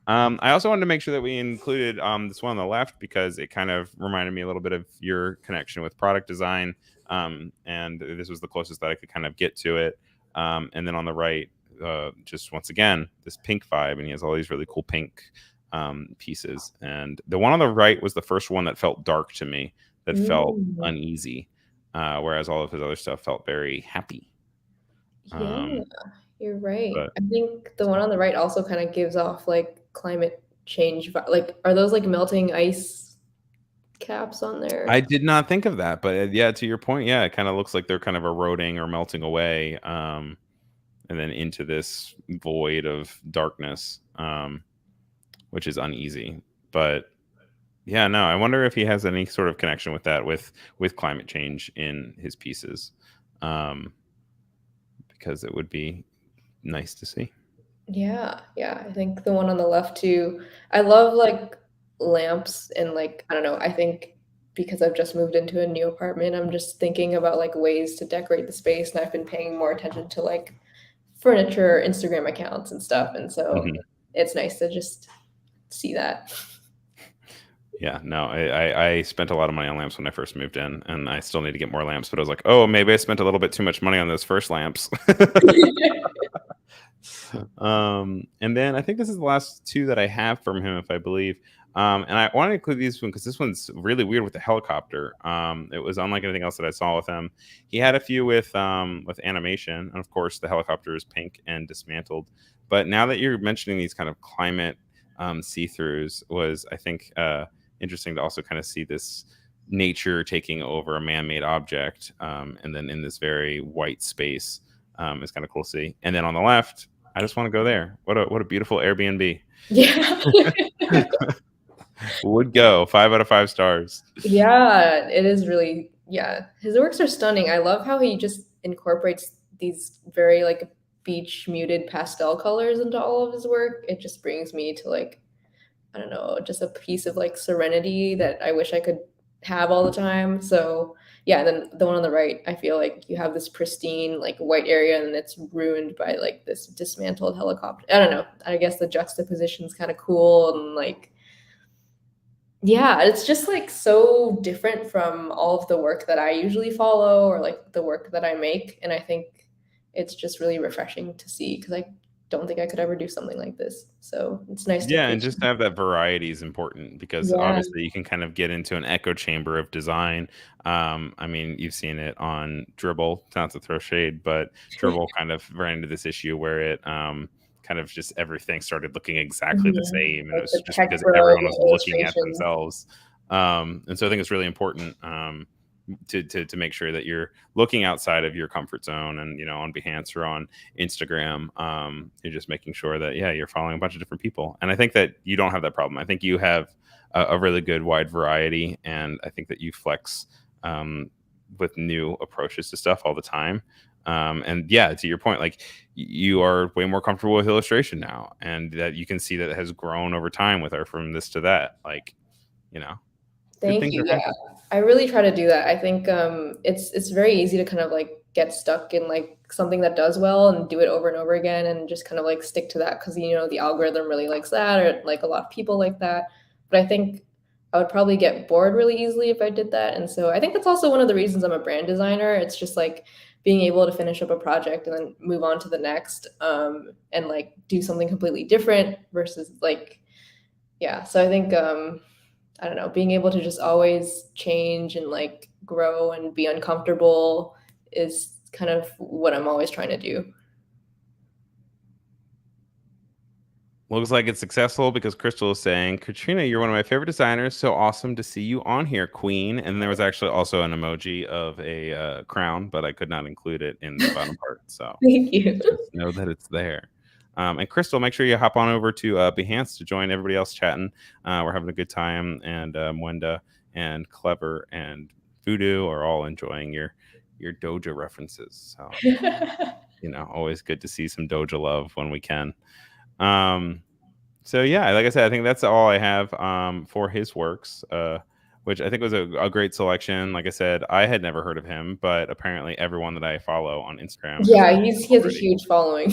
Speaker 1: I also wanted to make sure that we included this one on the left because it kind of reminded me a little bit of your connection with product design, and this was the closest that I could kind of get to it. And then on the right, just once again, this pink vibe, and he has all these really cool pink pieces. And the one on the right was the first one that felt dark to me, that felt uneasy, whereas all of his other stuff felt very happy.
Speaker 2: Yeah, you're right.
Speaker 1: But
Speaker 2: I think the one on the right also kind of gives off like climate change. Like, are those like melting ice caps on there?
Speaker 1: I did not think of that, but yeah, to your point, yeah, it kind of looks like they're kind of eroding or melting away, and then into this void of darkness, which is uneasy. But yeah, no, I wonder if he has any sort of connection with that, with climate change in his pieces, because it would be nice to see.
Speaker 2: Yeah, I think the one on the left too. I love like lamps and like I don't know, I think because I've just moved into a new apartment, I'm just thinking about like ways to decorate the space and I've been paying more attention to like furniture, Instagram accounts and stuff. And so it's nice to just see that.
Speaker 1: Yeah, no, I spent a lot of money on lamps when I first moved in, and I still need to get more lamps, but I was like, oh, maybe I spent a little bit too much money on those first lamps. And then I think this is the last 2 that I have from him, if I believe. And I want to include these one because this one's really weird with the helicopter. It was unlike anything else that I saw with him. He had a few with animation, and of course the helicopter is pink and dismantled. But now that you're mentioning these kind of climate see-throughs, was I think interesting to also kind of see this nature taking over a man-made object, and then in this very white space. Is kind of cool to see. And then on the left, I just want to go there. What a beautiful Airbnb.
Speaker 2: Yeah.
Speaker 1: Would go 5 out of 5 stars.
Speaker 2: Yeah, it is really, yeah. His works are stunning. I love how he just incorporates these very like beach muted pastel colors into all of his work. It just brings me to like, I don't know, just a piece of like serenity that I wish I could have all the time. So yeah, and then the one on the right, I feel like you have this pristine like white area and it's ruined by like this dismantled helicopter. I don't know. I guess the juxtaposition is kind of cool and like yeah, it's just like so different from all of the work that I usually follow or like the work that I make. And I think it's just really refreshing to see because I don't think I could ever do something like this. So it's nice to
Speaker 1: Yeah, and just to have that variety is important because
Speaker 2: Yeah.
Speaker 1: obviously you can kind of get into an echo chamber of design. I mean, you've seen it on Dribble, not to throw shade, but Dribble kind of ran into this issue where it kind of just everything started looking exactly the same, and
Speaker 2: Like
Speaker 1: it was
Speaker 2: the
Speaker 1: just
Speaker 2: tech
Speaker 1: because
Speaker 2: bro
Speaker 1: everyone was looking at
Speaker 2: illustrations.
Speaker 1: themselves. And so I think it's really important to make sure that you're looking outside of your comfort zone, and on Behance or on Instagram, you're just making sure that you're following a bunch of different people. And I think that you don't have that problem. I think you have a really good wide variety, and I think that you flex with new approaches to stuff all the time. And yeah, to your point, like you are way more comfortable with illustration now, and that you can see that it has grown over time with her from this to that. Like,
Speaker 2: Thank you. Yeah, I really try to do that. I think it's very easy to kind of like get stuck in like something that does well and do it over and over again and just kind of like stick to that because the algorithm really likes that or like a lot of people like that. But I think I would probably get bored really easily if I did that. And so I think that's also one of the reasons I'm a brand designer. It's just like being able to finish up a project and then move on to the next and like do something completely different versus like, yeah. So I think I don't know, being able to just always change and like grow and be uncomfortable is kind of what I'm always trying to do.
Speaker 1: Looks like it's successful because Crystal is saying, Katrina, you're one of my favorite designers. So awesome to see you on here, Queen. And there was actually also an emoji of a crown, but I could not include it in the bottom part. So
Speaker 2: Thank you.
Speaker 1: just know that it's there. And Crystal, make sure you hop on over to Behance to join everybody else chatting. We're having a good time. And Mwenda and Clever and Voodoo are all enjoying your Doja references. So, always good to see some Doja love when we can. So yeah, like I said, I think that's all I have for his works, which I think was a great selection. Like I said, I had never heard of him, but apparently everyone that I follow on Instagram has
Speaker 2: Yeah,
Speaker 1: heard of
Speaker 2: he
Speaker 1: him
Speaker 2: has a
Speaker 1: already.
Speaker 2: huge following.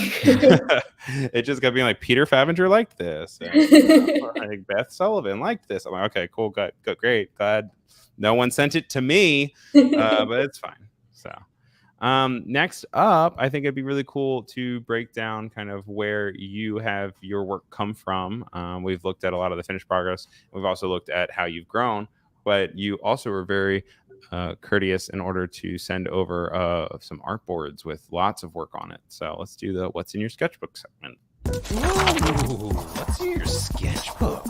Speaker 1: It just kept being like Peter Favinger liked this, and like Beth Sullivan liked this. I'm like, okay, cool, good, great, glad no one sent it to me, but it's fine. So. Next up, I think it'd be really cool to break down kind of where you have your work come from. We've looked at a lot of the finished progress. We've also looked at how you've grown, but you also were very courteous in order to send over some art boards with lots of work on it. So let's do the what's in your sketchbook segment.
Speaker 4: Ooh, what's in your sketchbook?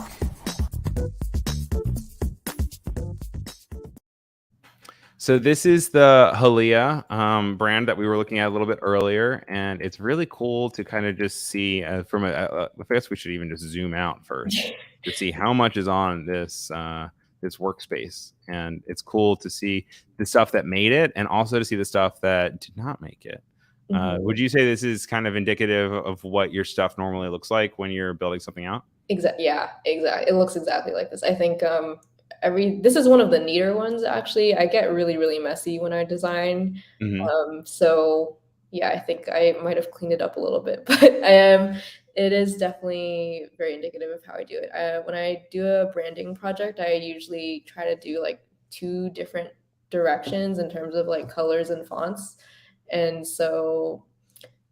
Speaker 1: So this is the Halia brand that we were looking at a little bit earlier, and it's really cool to kind of just see from I guess we should even just zoom out first to see how much is on this this workspace, and it's cool to see the stuff that made it, and also to see the stuff that did not make it. Would you say this is kind of indicative of what your stuff normally looks like when you're building something out?
Speaker 2: Yeah, exactly. It looks exactly like this. I think this is one of the neater ones actually. I get really messy when I design. So yeah, I think I might have cleaned it up a little bit, but it is definitely very indicative of how I do it. When I do a branding project, I usually try to do like 2 different directions in terms of like colors and fonts. And so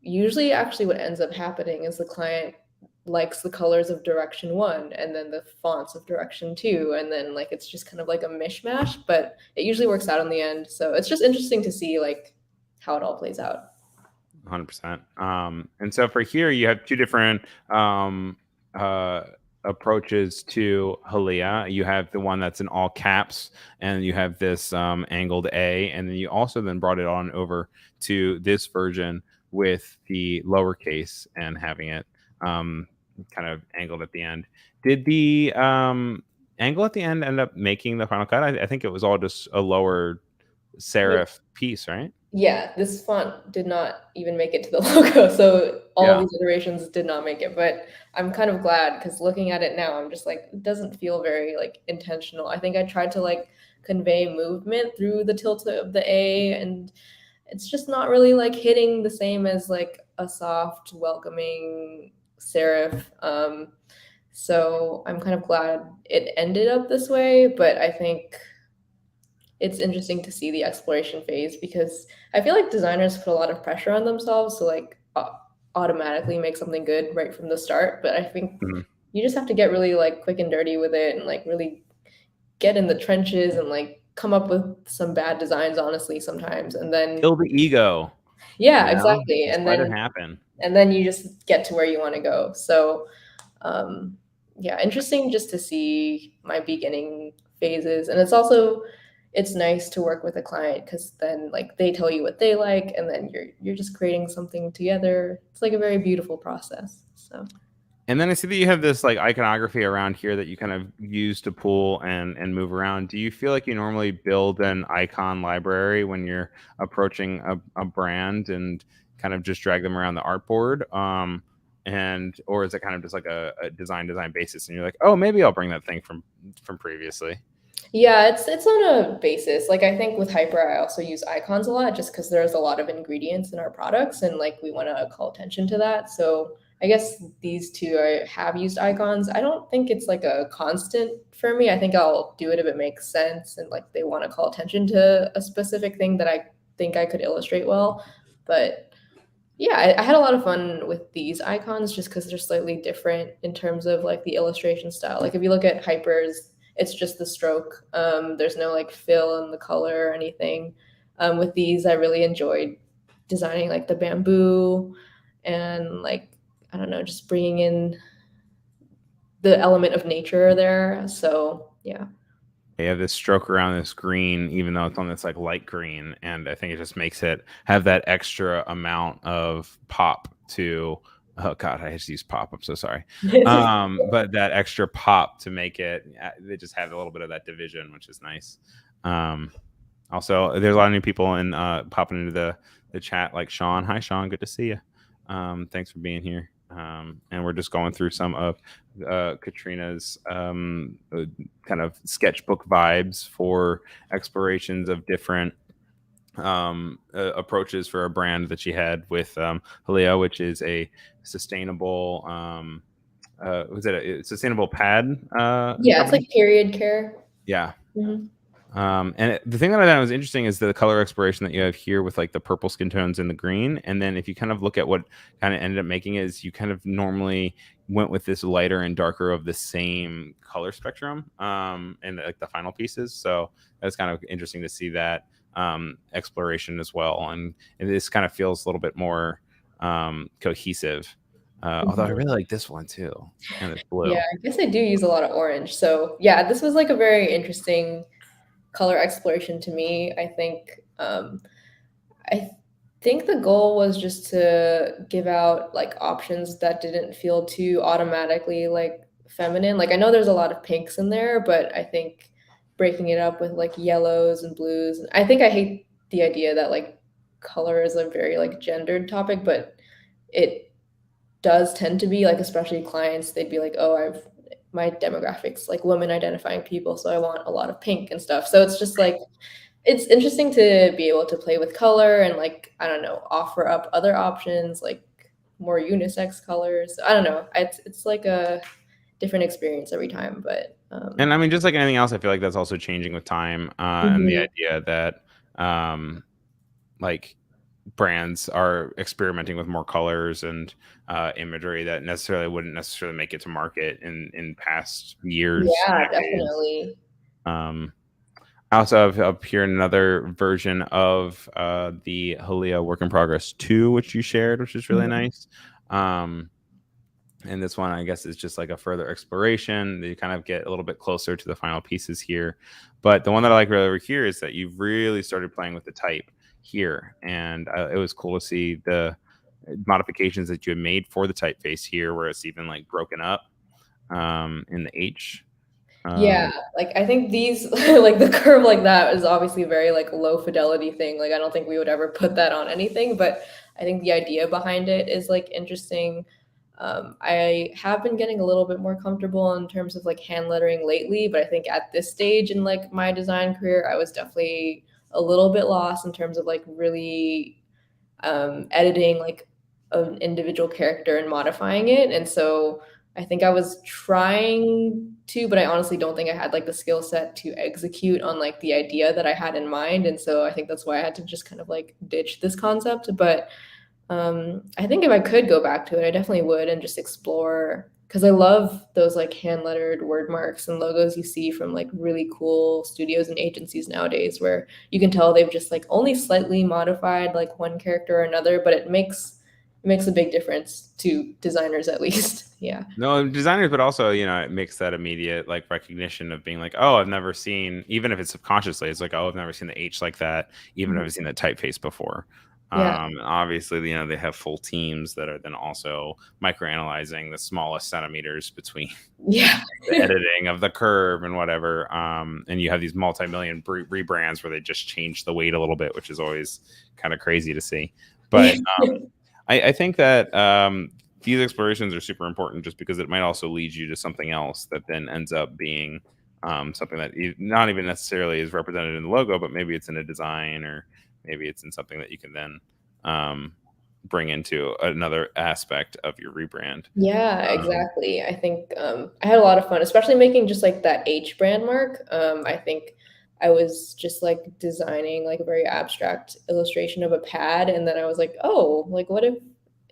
Speaker 2: usually actually what ends up happening is the client likes the colors of direction 1 and then the fonts of direction 2, and then like it's just kind of like a mishmash, but it usually works out in the end. So it's just interesting to see like how it all plays out.
Speaker 1: 100%. And so for here, you have 2 different approaches to Halia. You have the one that's in all caps, and you have this angled A, and then you also then brought it on over to this version with the lowercase and having it kind of angled at the end. Did the angle at the end end up making the final cut? I think it was all just a lower serif piece, right?
Speaker 2: Yeah, this font did not even make it to the logo, so all
Speaker 1: Yeah.
Speaker 2: of these iterations did not make it, but I'm kind of glad because looking at it now, I'm just like, it doesn't feel very like intentional. I think I tried to like convey movement through the tilt of the A, and it's just not really like hitting the same as like a soft, welcoming serif. So I'm kind of glad it ended up this way, but I think it's interesting to see the exploration phase because I feel like designers put a lot of pressure on themselves to like automatically make something good right from the start. But I think you just have to get really like quick and dirty with it and like really get in the trenches and like come up with some bad designs, honestly, sometimes. And then
Speaker 1: Kill the ego.
Speaker 2: yeah,
Speaker 1: You know?
Speaker 2: exactly.
Speaker 1: Just let it happen.
Speaker 2: And then you just get to where you want to go. So yeah, interesting just to see my beginning phases. And it's nice to work with a client because then like they tell you what they like and then you're just creating something together. It's like a very beautiful process. So
Speaker 1: and then I see that you have this like iconography around here that you kind of use to pull and move around. Do you feel like you normally build an icon library when you're approaching a brand and kind of just drag them around the artboard? And or is it kind of just like a design basis and you're like, oh, maybe I'll bring that thing from previously?
Speaker 2: yeah, it's on a basis. Like I think with Hyper, I also use icons a lot just because there's a lot of ingredients in our products and like we want to call attention to that. So I guess these 2 I have used icons. I don't think it's like a constant for me. I think I'll do it if it makes sense and like they want to call attention to a specific thing that I think I could illustrate well. But yeah, I had a lot of fun with these icons just because they're slightly different in terms of like the illustration style. Like if you look at Hypers, it's just the stroke. There's no like fill in the color or anything. With these, I really enjoyed designing like the bamboo and like, I don't know, just bringing in the element of nature there. So yeah.
Speaker 1: You have this stroke around this green, even though it's on this like light green, and I think it just makes it have that extra amount of pop to. Oh God, I just used pop. I'm so sorry. But that extra pop to make it, they just have a little bit of that division, which is nice. Also, there's a lot of new people popping into the chat, like Sean. Hi, Sean. Good to see you. Thanks for being here. And we're just going through some of Katrina's kind of sketchbook vibes for explorations of different approaches for a brand that she had with Halia, which is a sustainable was it a sustainable pad
Speaker 2: Yeah, it's
Speaker 1: company?
Speaker 2: like period care.
Speaker 1: Yeah.
Speaker 2: Mhm.
Speaker 1: The thing that I thought was interesting is the color exploration that you have here with like the purple skin tones and the green. And then if you kind of look at what kind of ended up making it, is you kind of normally went with this lighter and darker of the same color spectrum and like the final pieces. So that's kind of interesting to see that exploration as well. And this kind of feels a little bit more cohesive. Although I
Speaker 2: Mhm.
Speaker 1: really like this one too, and it's blue.
Speaker 2: Yeah, I guess I do use a lot of orange. So yeah, this was like a very interesting color exploration to me. I think the goal was just to give out like options that didn't feel too automatically like feminine. Like I know there's a lot of pinks in there, but I think breaking it up with like yellows and blues. I think I hate the idea that like color is a very like gendered topic, but it does tend to be like, especially clients, they'd be like, "Oh, I've my demographics like women identifying people, so I want a lot of pink and stuff." So it's just like it's interesting to be able to play with color and like I don't know, offer up other options like more unisex colors. I don't know. It's like a different experience every time, but
Speaker 1: And I mean, just like anything else, I feel like that's also changing with time, and the
Speaker 2: mhm.
Speaker 1: idea that um, like brands are experimenting with more colors and imagery that necessarily wouldn't necessarily make it to market in past years,
Speaker 2: Yeah,
Speaker 1: decades.
Speaker 2: definitely.
Speaker 1: Um, I also have up here another version of the Halia Work in Progress 2, which you shared, which is really
Speaker 2: Mhm.
Speaker 1: nice. Um, and this one, I guess, is just like a further exploration. You kind of get a little bit closer to the final pieces here. But the one that I like really over here is that you've really started playing with the type here. And it was cool to see the modifications that you had made for the typeface here, where it's even like broken up in the H.
Speaker 2: Yeah,
Speaker 1: Um,
Speaker 2: like I think these like the curve like that is obviously very like low fidelity thing. Like I don't think we would ever put that on anything, but I think the idea behind it is like interesting. I have been getting a little bit more comfortable in terms of like hand lettering lately, but I think at this stage in like my design career, I was definitely a little bit lost in terms of like really editing like an individual character and modifying it. And so I think I was trying to, but I honestly don't think I had like the skill set to execute on like the idea that I had in mind. And so I think that's why I had to just kind of like ditch this concept. But I think if I could go back to it, I definitely would and just explore because I love those like hand lettered word marks and logos you see from like really cool studios and agencies nowadays where you can tell they've just like only slightly modified like one character or another, but it makes a big difference to designers at least. Yeah.
Speaker 1: No, designers, but also, it makes that immediate like recognition of being like, oh, I've never seen, even if it's subconsciously, it's like, oh, I've never seen the H like that, even if
Speaker 2: Mhm.
Speaker 1: I've seen the typeface before.
Speaker 2: Yeah.
Speaker 1: Obviously, they have full teams that are then also microanalyzing the smallest centimeters between
Speaker 2: Yeah.
Speaker 1: the editing of the curve and whatever. And you have these multi-million rebrands where they just change the weight a little bit, which is always kind of crazy to see. But I think that these explorations are super important just because it might also lead you to something else that then ends up being something that not even necessarily is represented in the logo, but maybe it's in a design or maybe it's in something that you can then bring into another aspect of your rebrand.
Speaker 2: Yeah,
Speaker 1: Um,
Speaker 2: exactly. I think I had a lot of fun, especially making just like that H brand mark. I think I was just like designing like a very abstract illustration of a pad, and then I was like, oh, like what if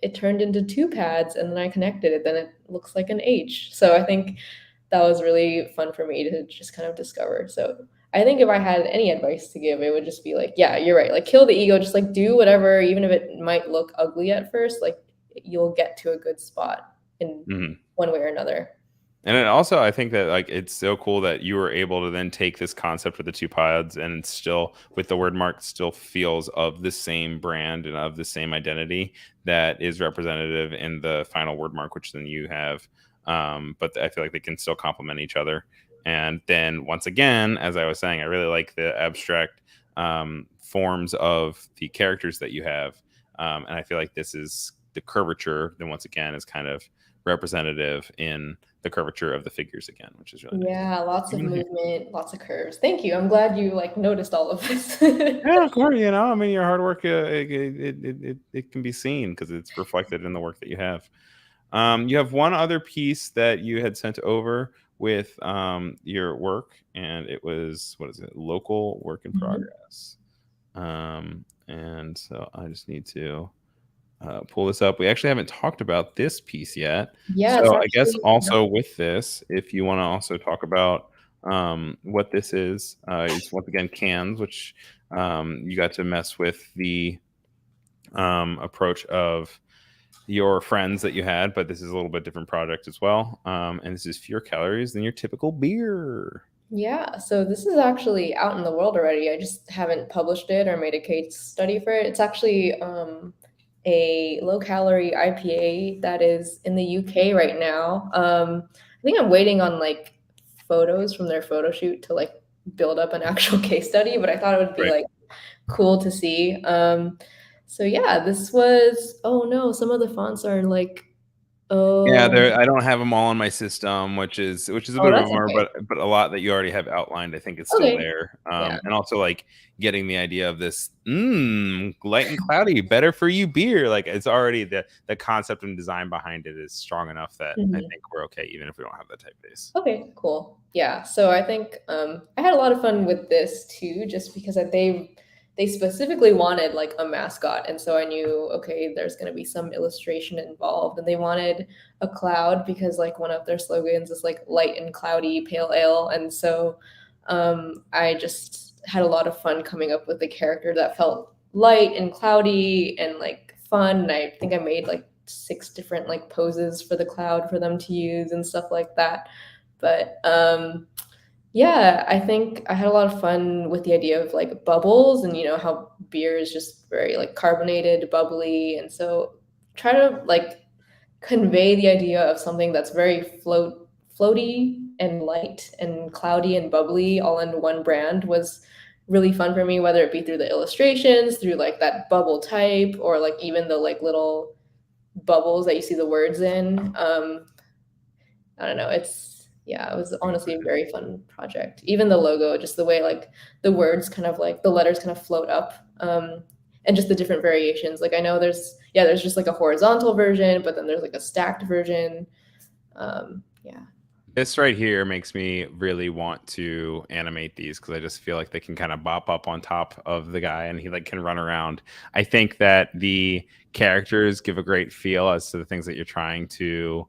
Speaker 2: it turned into two pads, and then I connected it, then it looks like an H. So I think that was really fun for me to just kind of discover. So I think if I had any advice to give, it would just be like, yeah, you're right. Like kill the ego, just like do whatever, even if it might look ugly at first, like you'll get to a good spot in
Speaker 1: mhm.
Speaker 2: one way or another.
Speaker 1: And then also, I think that like it's so cool that you were able to then take this concept with the two pods and still, with the word mark, still feels of the same brand and of the same identity that is representative in the final word mark, which then you have. But I feel like they can still complement each other. And then once again, as I was saying, I really like the abstract forms of the characters that you have, and I feel like this is the curvature, then once again is kind of representative in the curvature of the figures again, which is really nice.
Speaker 2: Yeah, lots of movement, lots of curves. Thank you. I'm glad you like noticed all of this.
Speaker 1: Yeah, of course. I mean, your hard work it can be seen because it's reflected in the work that you have. You have one other piece that you had sent over with your work, and it was, what is it? Local work in progress. And so I just need to pull this up. We actually haven't talked about this piece yet.
Speaker 2: Yeah,
Speaker 1: So I guess also with this, if you want to also talk about what this is, it's once again cans, which you got to mess with the approach of your friends that you had, but this is a little bit different project as well. And this is fewer calories than your typical beer.
Speaker 2: Yeah, so this is actually out in the world already. I just haven't published it or made a case study for it. It's actually a low-calorie IPA that is in the UK right now. I think I'm waiting on like photos from their photo shoot to like build up an actual case study, but I thought it would be like cool to see. So yeah, this was, oh no, some of the fonts are like,
Speaker 1: Yeah,
Speaker 2: oh,
Speaker 1: I don't have them all on my system, which is a bit of a
Speaker 2: that's
Speaker 1: bummer,
Speaker 2: okay.
Speaker 1: but a lot that you already have outlined, I think is still
Speaker 2: Okay.
Speaker 1: there.
Speaker 2: Yeah.
Speaker 1: And also like getting the idea of this light and cloudy, better for you beer. Like it's already the concept and design behind it is strong enough that I think we're okay, even if we don't have that typeface.
Speaker 2: Okay, cool. Yeah, so I think I had a lot of fun with this too, just because they specifically wanted like a mascot, and so I knew, okay, there's going to be some illustration involved, and they wanted a cloud because like one of their slogans is like light and cloudy pale ale, and so I just had a lot of fun coming up with a character that felt light and cloudy and like fun. And I think I made like 6 different like poses for the cloud for them to use and stuff like that. But yeah, I think I had a lot of fun with the idea of like bubbles and how beer is just very like carbonated, bubbly, and so try to like convey the idea of something that's very floaty and light and cloudy and bubbly all in one brand was really fun for me, whether it be through the illustrations, through like that bubble type, or like even the like little bubbles that you see the words in. I don't know. It was honestly a very fun project. Even the logo, just the way like the words kind of like the letters kind of float up, and just the different variations. Like I know there's just like a horizontal version, but then there's like a stacked version. Yeah.
Speaker 1: This right here makes me really want to animate these because I just feel like they can kind of bop up on top of the guy and he like can run around. I think that the characters give a great feel as to the things that you're trying to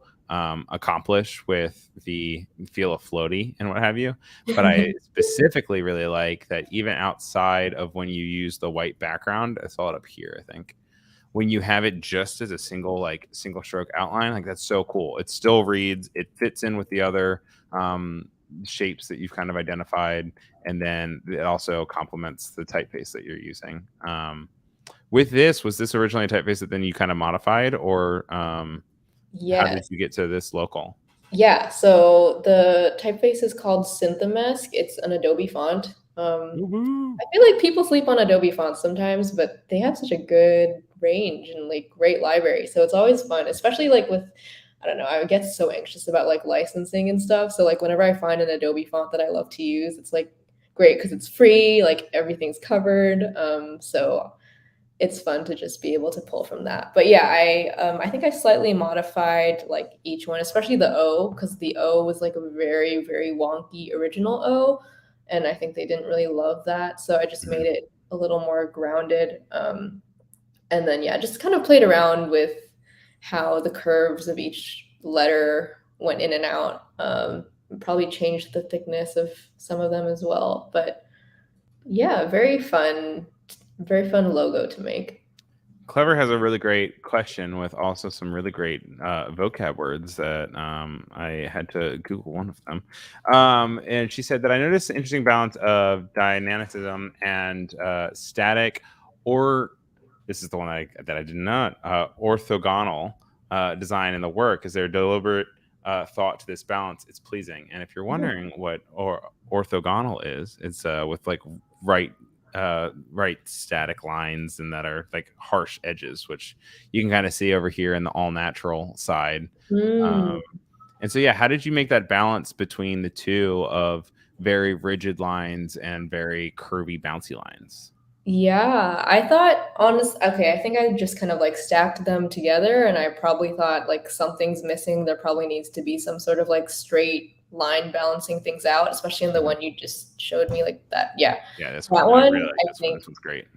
Speaker 1: accomplish with the feel of floaty and what have you. But I specifically really like that even outside of when you use the white background, I saw it up here, I think. When you have it just as a single stroke outline, like that's so cool. It still reads, it fits in with the other shapes that you've kind of identified, and then it also complements the typeface that you're using. With this, was this originally a typeface that then you kind of modified, or how did you get to this local?
Speaker 2: Yeah, so the typeface is called Synthamask. It's an Adobe font. I feel like people sleep on Adobe fonts sometimes, but they have such a good range and like great library. So it's always fun, especially like with, I don't know, I get so anxious about like licensing and stuff. So like whenever I find an Adobe font that I love to use, it's like great because it's free, like everything's covered. So it's fun to just be able to pull from that. But yeah, I think I slightly modified like each one, especially the O, because the O was like a very, very wonky original O. And I think they didn't really love that. So I just made it a little more grounded. And then, yeah, just kind of played around with how the curves of each letter went in and out. Probably changed the thickness of some of them as well. But yeah, very fun logo to make.
Speaker 1: Clever has a really great question with also some really great vocab words that I had to Google one of them. And she said that I noticed an interesting balance of dynamicism and static, or this is the one that I did not, orthogonal design in the work. Is there a deliberate thought to this balance? It's pleasing. And if you're wondering what orthogonal is, it's with like right right static lines and that are like harsh edges, which you can kind of see over here in the all natural side.
Speaker 2: Mm.
Speaker 1: And so, yeah, how did you make that balance between the two of very rigid lines and very curvy, bouncy lines?
Speaker 2: Yeah, I thought okay, I think I just kind of like stacked them together and I probably thought like something's missing. There probably needs to be some sort of like straight line balancing things out, especially in the one you just showed me like that. Yeah.
Speaker 1: Yeah, this
Speaker 2: That
Speaker 1: one. I
Speaker 2: one,
Speaker 1: really like
Speaker 2: I
Speaker 1: this one.
Speaker 2: think
Speaker 1: This one's great.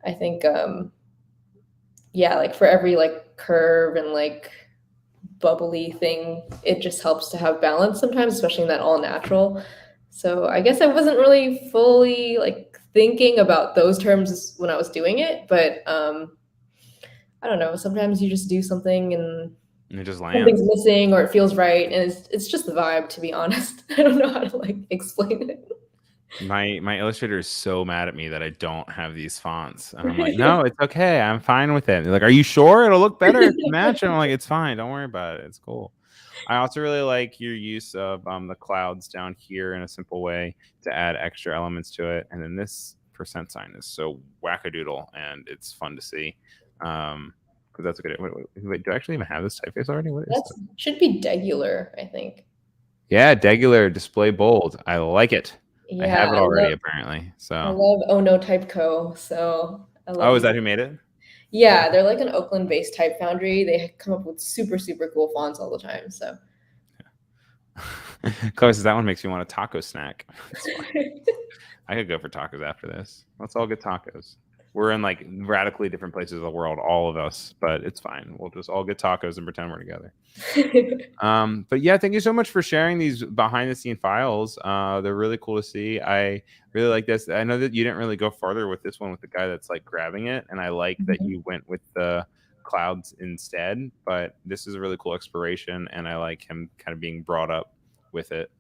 Speaker 2: I think yeah, like for every like curve and like bubbly thing, it just helps to have balance sometimes, especially in that all natural. So I guess I wasn't really fully like thinking about those terms when I was doing it, but I don't know, sometimes you just do something and
Speaker 1: And it just
Speaker 2: something's
Speaker 1: lands.
Speaker 2: missing or it feels right and it's just the vibe, to be honest. I don't know how to like explain it.
Speaker 1: My illustrator is so mad at me that I don't have these fonts. And I'm like, no, it's okay. I'm fine with it. They're like, are you sure it'll look better if you match it? I'm like, it's fine. Don't worry about it. It's cool. I also really like your use of the clouds down here in a simple way to add extra elements to it. And then this percent sign is so wackadoodle and it's fun to see. Because that's a good. Wait, do I actually even have this typeface already? What is
Speaker 2: That should be degular, I think.
Speaker 1: Yeah, degular display bold. I like it. I
Speaker 2: Yeah,
Speaker 1: have it already, apparently.
Speaker 2: I
Speaker 1: So,
Speaker 2: love Oh No Type Co. So I love
Speaker 1: oh, is that who made it?
Speaker 2: Yeah, they're like an Oakland-based type foundry. They come up with super, super cool fonts all the time. So
Speaker 1: Chloe says that one makes me want a taco snack. I could go for tacos after this. Let's all get tacos. We're in like radically different places of the world, all of us, but it's fine. We'll just all get tacos and pretend we're together. But yeah, thank you so much for sharing these behind the scene files. They're really cool to see. I really like this. I know that you didn't really go farther with this one with the guy that's like grabbing it, and I like that you went with the clouds instead. But this is a really cool exploration, and I like him kind of being brought up with it.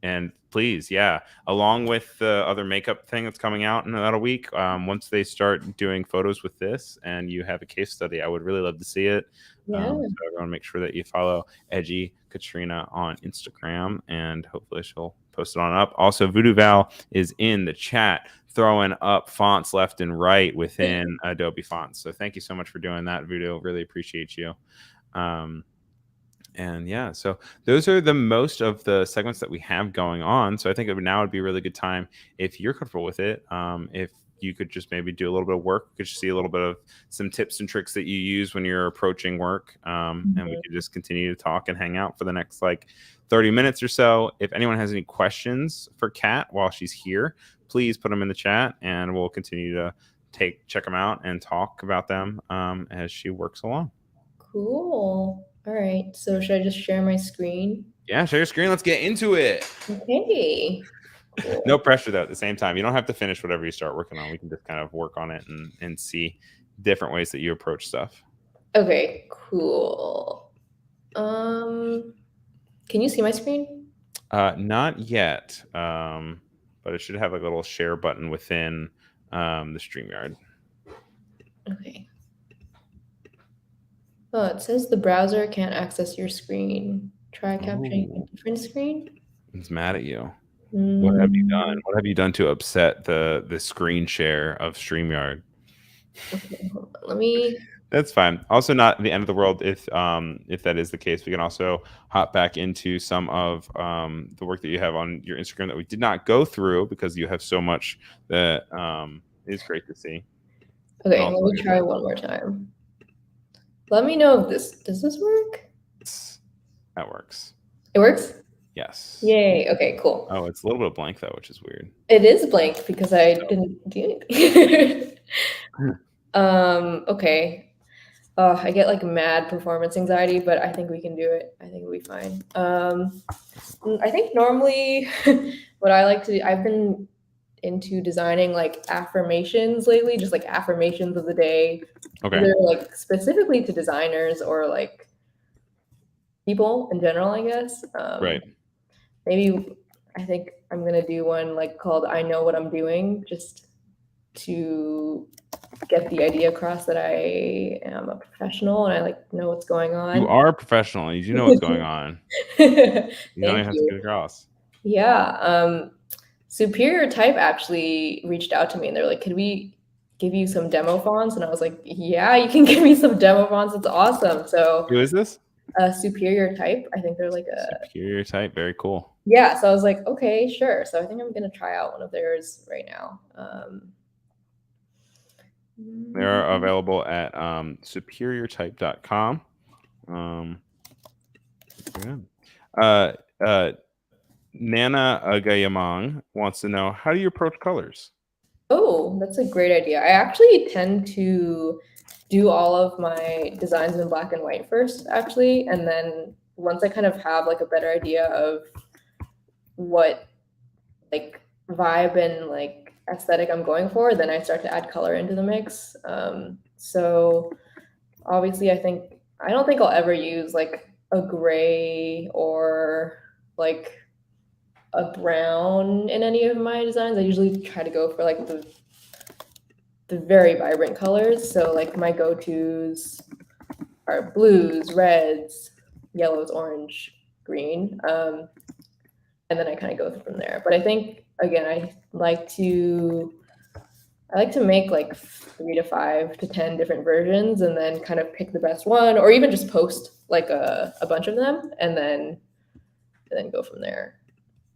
Speaker 1: And please, yeah, along with the other makeup thing that's coming out in about a week, once they start doing photos with this and you have a case study, I would really love to see it.
Speaker 2: Yeah.
Speaker 1: So everyone make sure that you follow Edgy Katrina on Instagram, and hopefully she'll post it on up. Also, Voodoo Val is in the chat throwing up fonts left and right within Adobe fonts. So thank you so much for doing that, Voodoo. Really appreciate you. And yeah, so those are the most of the segments that we have going on. So I think now would be a really good time, if you're comfortable with it, if you could just maybe do a little bit of work. We could see a little bit of some tips and tricks that you use when you're approaching work. And we could just continue to talk and hang out for the next like 30 minutes or so. If anyone has any questions for Kat while she's here, please put them in the chat and we'll continue to check them out and talk about them as she works along.
Speaker 2: Cool. All right. So should I just share my screen?
Speaker 1: Yeah, share your screen. Let's get into it.
Speaker 2: Okay. Cool.
Speaker 1: No pressure though. At the same time, you don't have to finish whatever you start working on. We can just kind of work on it and see different ways that you approach stuff.
Speaker 2: Okay, cool. Can you see my screen?
Speaker 1: Not yet. But it should have like a little share button within the StreamYard.
Speaker 2: Okay. Oh, it says the browser can't access your screen. Try capturing a different screen.
Speaker 1: It's mad at you. What have you done? What have you done to upset the screen share of StreamYard?
Speaker 2: Okay, hold on. Let me.
Speaker 1: That's fine. Also, not the end of the world if that is the case. We can also hop back into some of the work that you have on your Instagram that we did not go through because you have so much that is great to see.
Speaker 2: Okay, let me try one more time. Let me know if does this work?
Speaker 1: That works.
Speaker 2: It works?
Speaker 1: Yes.
Speaker 2: Yay. Okay, cool.
Speaker 1: Oh, it's a little bit blank though, which is weird.
Speaker 2: It is blank because I didn't do anything. Okay. I get like mad performance anxiety, but I think we can do it. I think we'll be fine. I think normally what I like to do, I've been into designing like affirmations lately, just like affirmations of the day.
Speaker 1: Okay.
Speaker 2: Either like specifically to designers or like people in general, I guess.
Speaker 1: Right.
Speaker 2: Maybe I think I'm gonna do one like called "I Know What I'm Doing," just to get the idea across that I am a professional and I like know what's going on.
Speaker 1: You are a professional. You do know what's going on. You don't even have to get across.
Speaker 2: Yeah. Superior Type actually reached out to me and they're like, could we give you some demo fonts? And I was like, yeah, you can give me some demo fonts. It's awesome. So
Speaker 1: Who is this?
Speaker 2: Superior Type. I think they're like a
Speaker 1: Superior Type. Very cool.
Speaker 2: Yeah. So I was like, okay, sure. So I think I'm gonna try out one of theirs right now.
Speaker 1: They're available at superiortype.com. Nana Agayamang wants to know, how do you approach colors?
Speaker 2: Oh, that's a great idea. I actually tend to do all of my designs in black and white first, actually, and then once I kind of have like a better idea of what like vibe and like aesthetic I'm going for, then I start to add color into the mix. So obviously, I don't think I'll ever use like a gray or like a brown in any of my designs. I usually try to go for like the very vibrant colors. So like my go-tos are blues, reds, yellows, orange, green. And then I kind of go from there. But I think again, I like to make like 3 to 5 to 10 different versions and then kind of pick the best one, or even just post like a bunch of them and then go from there.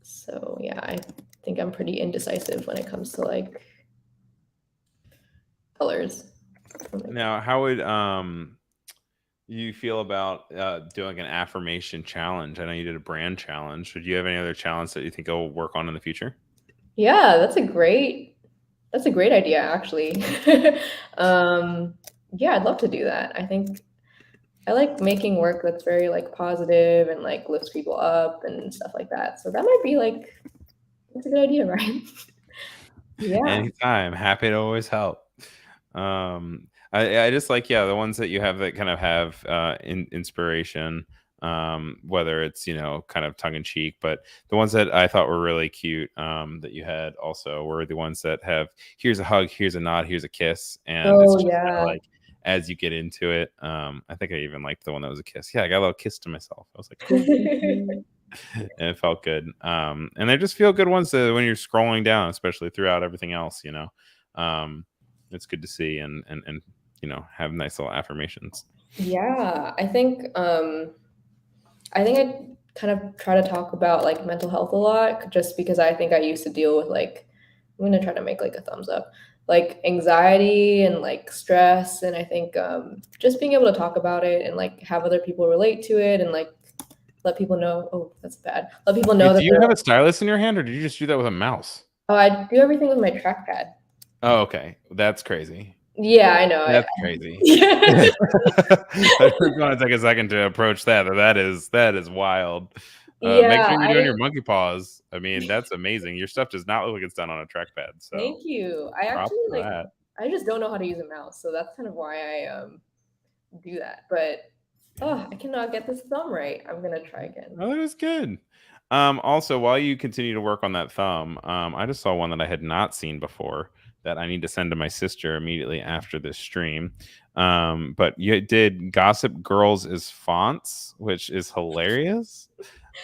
Speaker 2: So yeah, I think I'm pretty indecisive when it comes to like colors.
Speaker 1: Now, how would you feel about doing an affirmation challenge? I know you did a brand challenge. Would you have any other challenge that you think will work on in the future?
Speaker 2: Yeah, that's a great idea, actually. Yeah, I'd love to do that. I think I like making work that's very like positive and like lifts people up and stuff like that. So that might be like, that's a good idea, Ryan. Yeah.
Speaker 1: Anytime. Happy to always help. I just like, the ones that you have that kind of have inspiration, whether it's, kind of tongue in cheek, but the ones that I thought were really cute that you had also were the ones that have, here's a hug, here's a nod, here's a kiss. And it's just kind of like, as you get into it, I think I even liked the one that was a kiss. Yeah, I got a little kiss to myself. I was like, cool. And it felt good. And they just feel good ones when you're scrolling down, especially throughout everything else, it's good to see and have nice little affirmations.
Speaker 2: Yeah, I think I kind of try to talk about like mental health a lot, just because I think I used to deal with like, I'm gonna try to make like a thumbs up, like anxiety and like stress, and I think just being able to talk about it and like have other people relate to it and like let people know. Oh, that's bad. Let people know that.
Speaker 1: Do you have a stylus in your hand, or did you just do that with a mouse?
Speaker 2: Oh, I do everything with my trackpad.
Speaker 1: Oh, okay, that's crazy.
Speaker 2: Yeah, I know.
Speaker 1: That's crazy. I just want to take a second to approach that. That is wild. Make sure you're doing your monkey paws. I mean, that's amazing. Your stuff does not look like it's done on a trackpad. So
Speaker 2: thank you. I actually I just don't know how to use a mouse, so that's kind of why I do that. But I cannot get this thumb right. I'm gonna try again.
Speaker 1: Oh, that was good. Also, while you continue to work on that thumb, I just saw one that I had not seen before that I need to send to my sister immediately after this stream. But you did Gossip Girls is fonts, which is hilarious.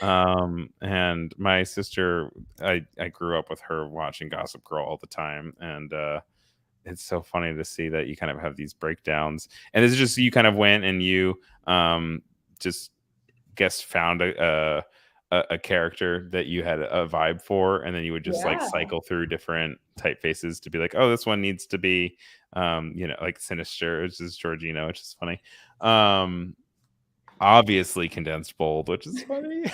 Speaker 1: And my sister, I grew up with her watching Gossip Girl all the time, and it's so funny to see that you kind of have these breakdowns. And it's just, you kind of went and you just found a character that you had a vibe for, and then you would just like cycle through different typefaces to be like, oh, this one needs to be like Sinister, which is Georgina, which is funny. Obviously condensed bold, which is funny.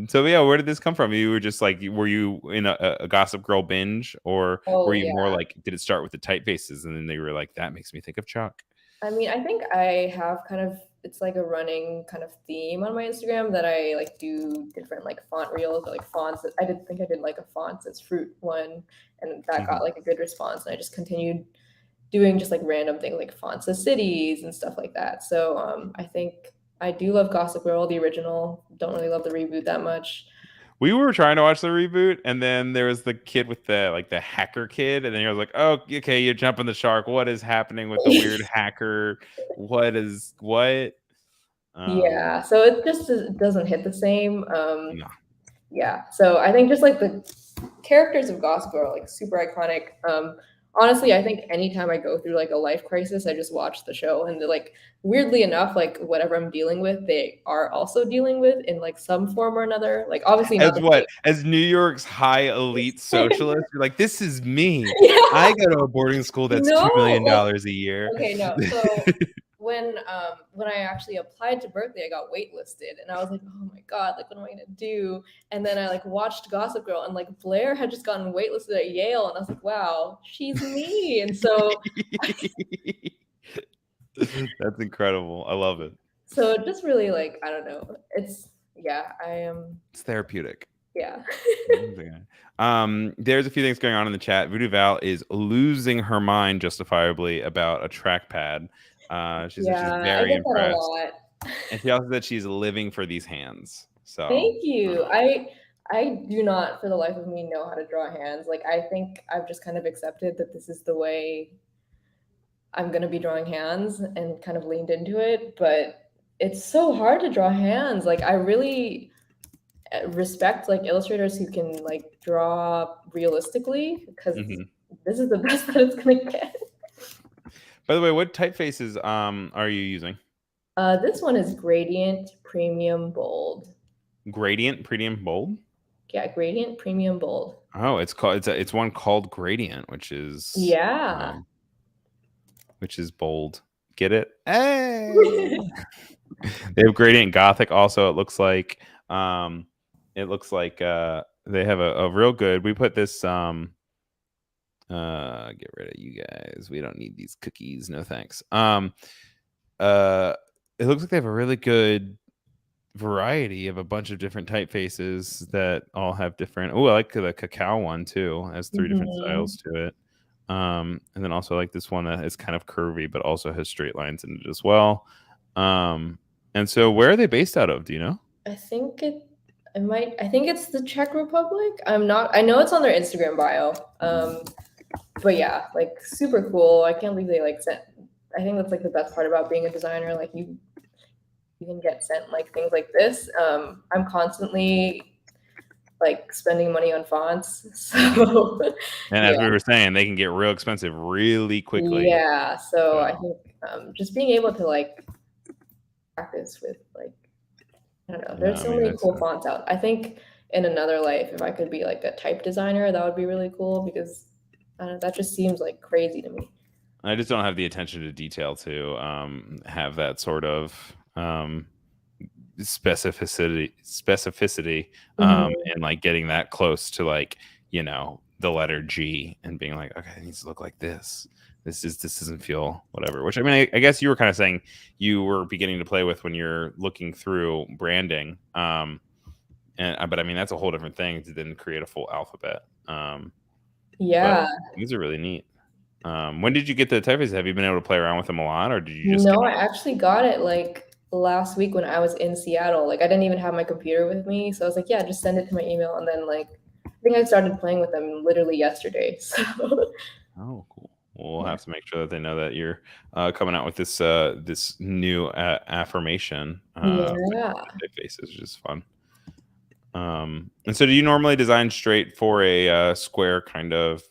Speaker 1: So yeah, where did this come from? You were just like, were you in a Gossip Girl binge, or were you more like, did it start with the typefaces and then they were like, that makes me think of Chuck?
Speaker 2: I mean, I think I have kind of, it's like a running kind of theme on my Instagram that I like do different like font reels or like fonts. I did like a fonts as fruit one, and that got like a good response, and I just continued doing just like random things like fonts as cities and stuff like that. So I think I do love Gossip Girl, the original. Don't really love the reboot that much.
Speaker 1: We were trying to watch the reboot, and then there was the kid with the hacker kid, and then you're like, oh, okay, you're jumping the shark. What is happening with the weird hacker? What?
Speaker 2: Yeah, so it just doesn't hit the same.
Speaker 1: No.
Speaker 2: yeah. So I think just like the characters of Gossip Girl are like super iconic. Honestly, I think anytime I go through like a life crisis, I just watch the show, and like weirdly enough, like whatever I'm dealing with, they are also dealing with in like some form or another. Like obviously not
Speaker 1: As
Speaker 2: the
Speaker 1: what? As New York's high elite socialist, you're like, this is me.
Speaker 2: yeah.
Speaker 1: I go to a boarding school that's
Speaker 2: No,
Speaker 1: $2 million
Speaker 2: like,
Speaker 1: a year.
Speaker 2: okay, no. So when I actually applied to Berkeley, I got waitlisted, and I was like, oh my god, like what am I gonna do? And then I like watched Gossip Girl, and like Blair had just gotten waitlisted at Yale, and I was like, wow, she's me. And so
Speaker 1: That's incredible. I love it.
Speaker 2: so just really like I don't know. It's I am
Speaker 1: It's therapeutic.
Speaker 2: yeah.
Speaker 1: There's a few things going on in the chat. Voodoo Val is losing her mind justifiably about a trackpad. She said she's
Speaker 2: I
Speaker 1: very
Speaker 2: get that a
Speaker 1: impressed.
Speaker 2: lot.
Speaker 1: And she also said she's living for these hands. So
Speaker 2: Thank you. I do not for the life of me know how to draw hands. Like I think I've just kind of accepted that this is the way I'm gonna be drawing hands and kind of leaned into it, but it's so hard to draw hands. Like I really respect like illustrators who can like draw realistically because this is the best that it's gonna get.
Speaker 1: By the way, what typefaces are you using?
Speaker 2: This one is Gradient Premium Bold.
Speaker 1: Gradient Premium Bold?
Speaker 2: Yeah, Gradient Premium Bold.
Speaker 1: Oh, it's one called Gradient, which is which is bold. Get it? Hey! They have Gradient Gothic also. It looks like they have a real good. We put this get rid of you guys. We don't need these cookies. No thanks. It looks like they have a really good variety of a bunch of different typefaces that all have different. Oh, I like the cacao one too. It has 3 different styles to it. And then also like this one that is kind of curvy but also has straight lines in it as well. And so where are they based out of? Do you know?
Speaker 2: I think it's the Czech Republic. I know it's on their Instagram bio. But yeah, like super cool. I can't believe they like sent. I think that's like the best part about being a designer. Like you can get sent like things like this. I'm constantly like spending money on fonts. So
Speaker 1: and as we were saying, they can get real expensive really quickly.
Speaker 2: Yeah. So I think just being able to like practice with like I don't know. There's so many cool fonts out. I think in another life, if I could be like a type designer, that would be really cool because that just seems like crazy to me.
Speaker 1: I just don't have the attention to detail to have that sort of specificity and like getting that close to like the letter G and being like, okay, it needs to look like this. This doesn't feel whatever. Which I mean, I guess you were kind of saying you were beginning to play with when you're looking through branding. But I mean, that's a whole different thing to then create a full alphabet.
Speaker 2: Yeah,
Speaker 1: these are really neat. When did you get the typefaces? Have you been able to play around with them a lot, or did you just?
Speaker 2: No, I actually got it like last week when I was in Seattle. Like I didn't even have my computer with me, so I was like, yeah, just send it to my email, and then like I think I started playing with them literally yesterday. So.
Speaker 1: Oh, cool. We'll have to make sure that they know that you're coming out with this new affirmation. Typefaces, which is fun. And so, do you normally design straight for a square kind of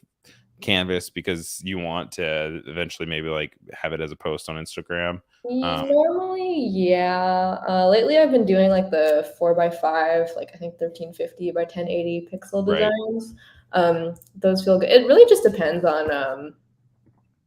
Speaker 1: canvas because you want to eventually maybe like have it as a post on Instagram?
Speaker 2: Normally, yeah. Lately I've been doing like the 4x5, like I think 1350 by 1080 pixel designs. Those feel good. It really just depends on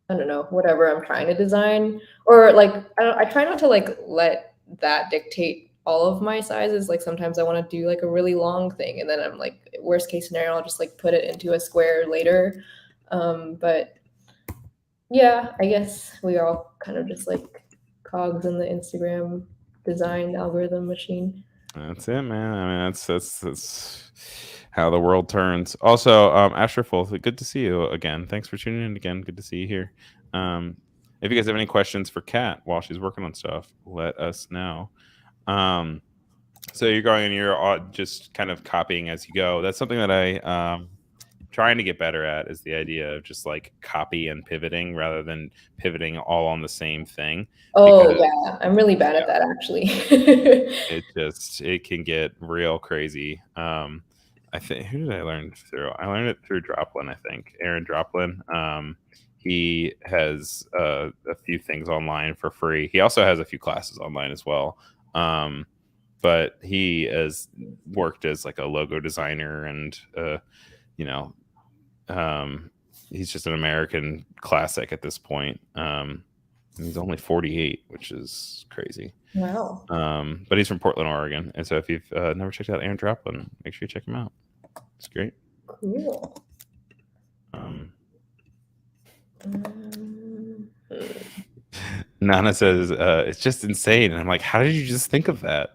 Speaker 2: I don't know, whatever I'm trying to design, or like I try not to like let that dictate all of my sizes. Like sometimes I want to do like a really long thing, and then I'm like, worst case scenario, I'll just like put it into a square later. But yeah, I guess we are all kind of just like cogs in the Instagram design algorithm machine.
Speaker 1: That's it, man. I mean, that's how the world turns. Also, Astrofolk, good to see you again. Thanks for tuning in again. Good to see you here. If you guys have any questions for Kat while she's working on stuff, let us know. So you're going and you're just kind of copying as you go. That's something that I trying to get better at is the idea of just like copy and pivoting rather than pivoting all on the same thing.
Speaker 2: Oh yeah, I'm really bad at that actually.
Speaker 1: It can get real crazy. I think, who did I learn through? I learned it through Droplin, I think. Aaron Droplin. He has a few things online for free. He also has a few classes online as well. But he has worked as like a logo designer and he's just an American classic at this point. He's only 48, which is crazy.
Speaker 2: Wow.
Speaker 1: But he's from Portland, Oregon. And so if you've never checked out Aaron Droplin, make sure you check him out. It's great.
Speaker 2: Cool.
Speaker 1: Nana says, it's just insane. And I'm like, how did you just think of that?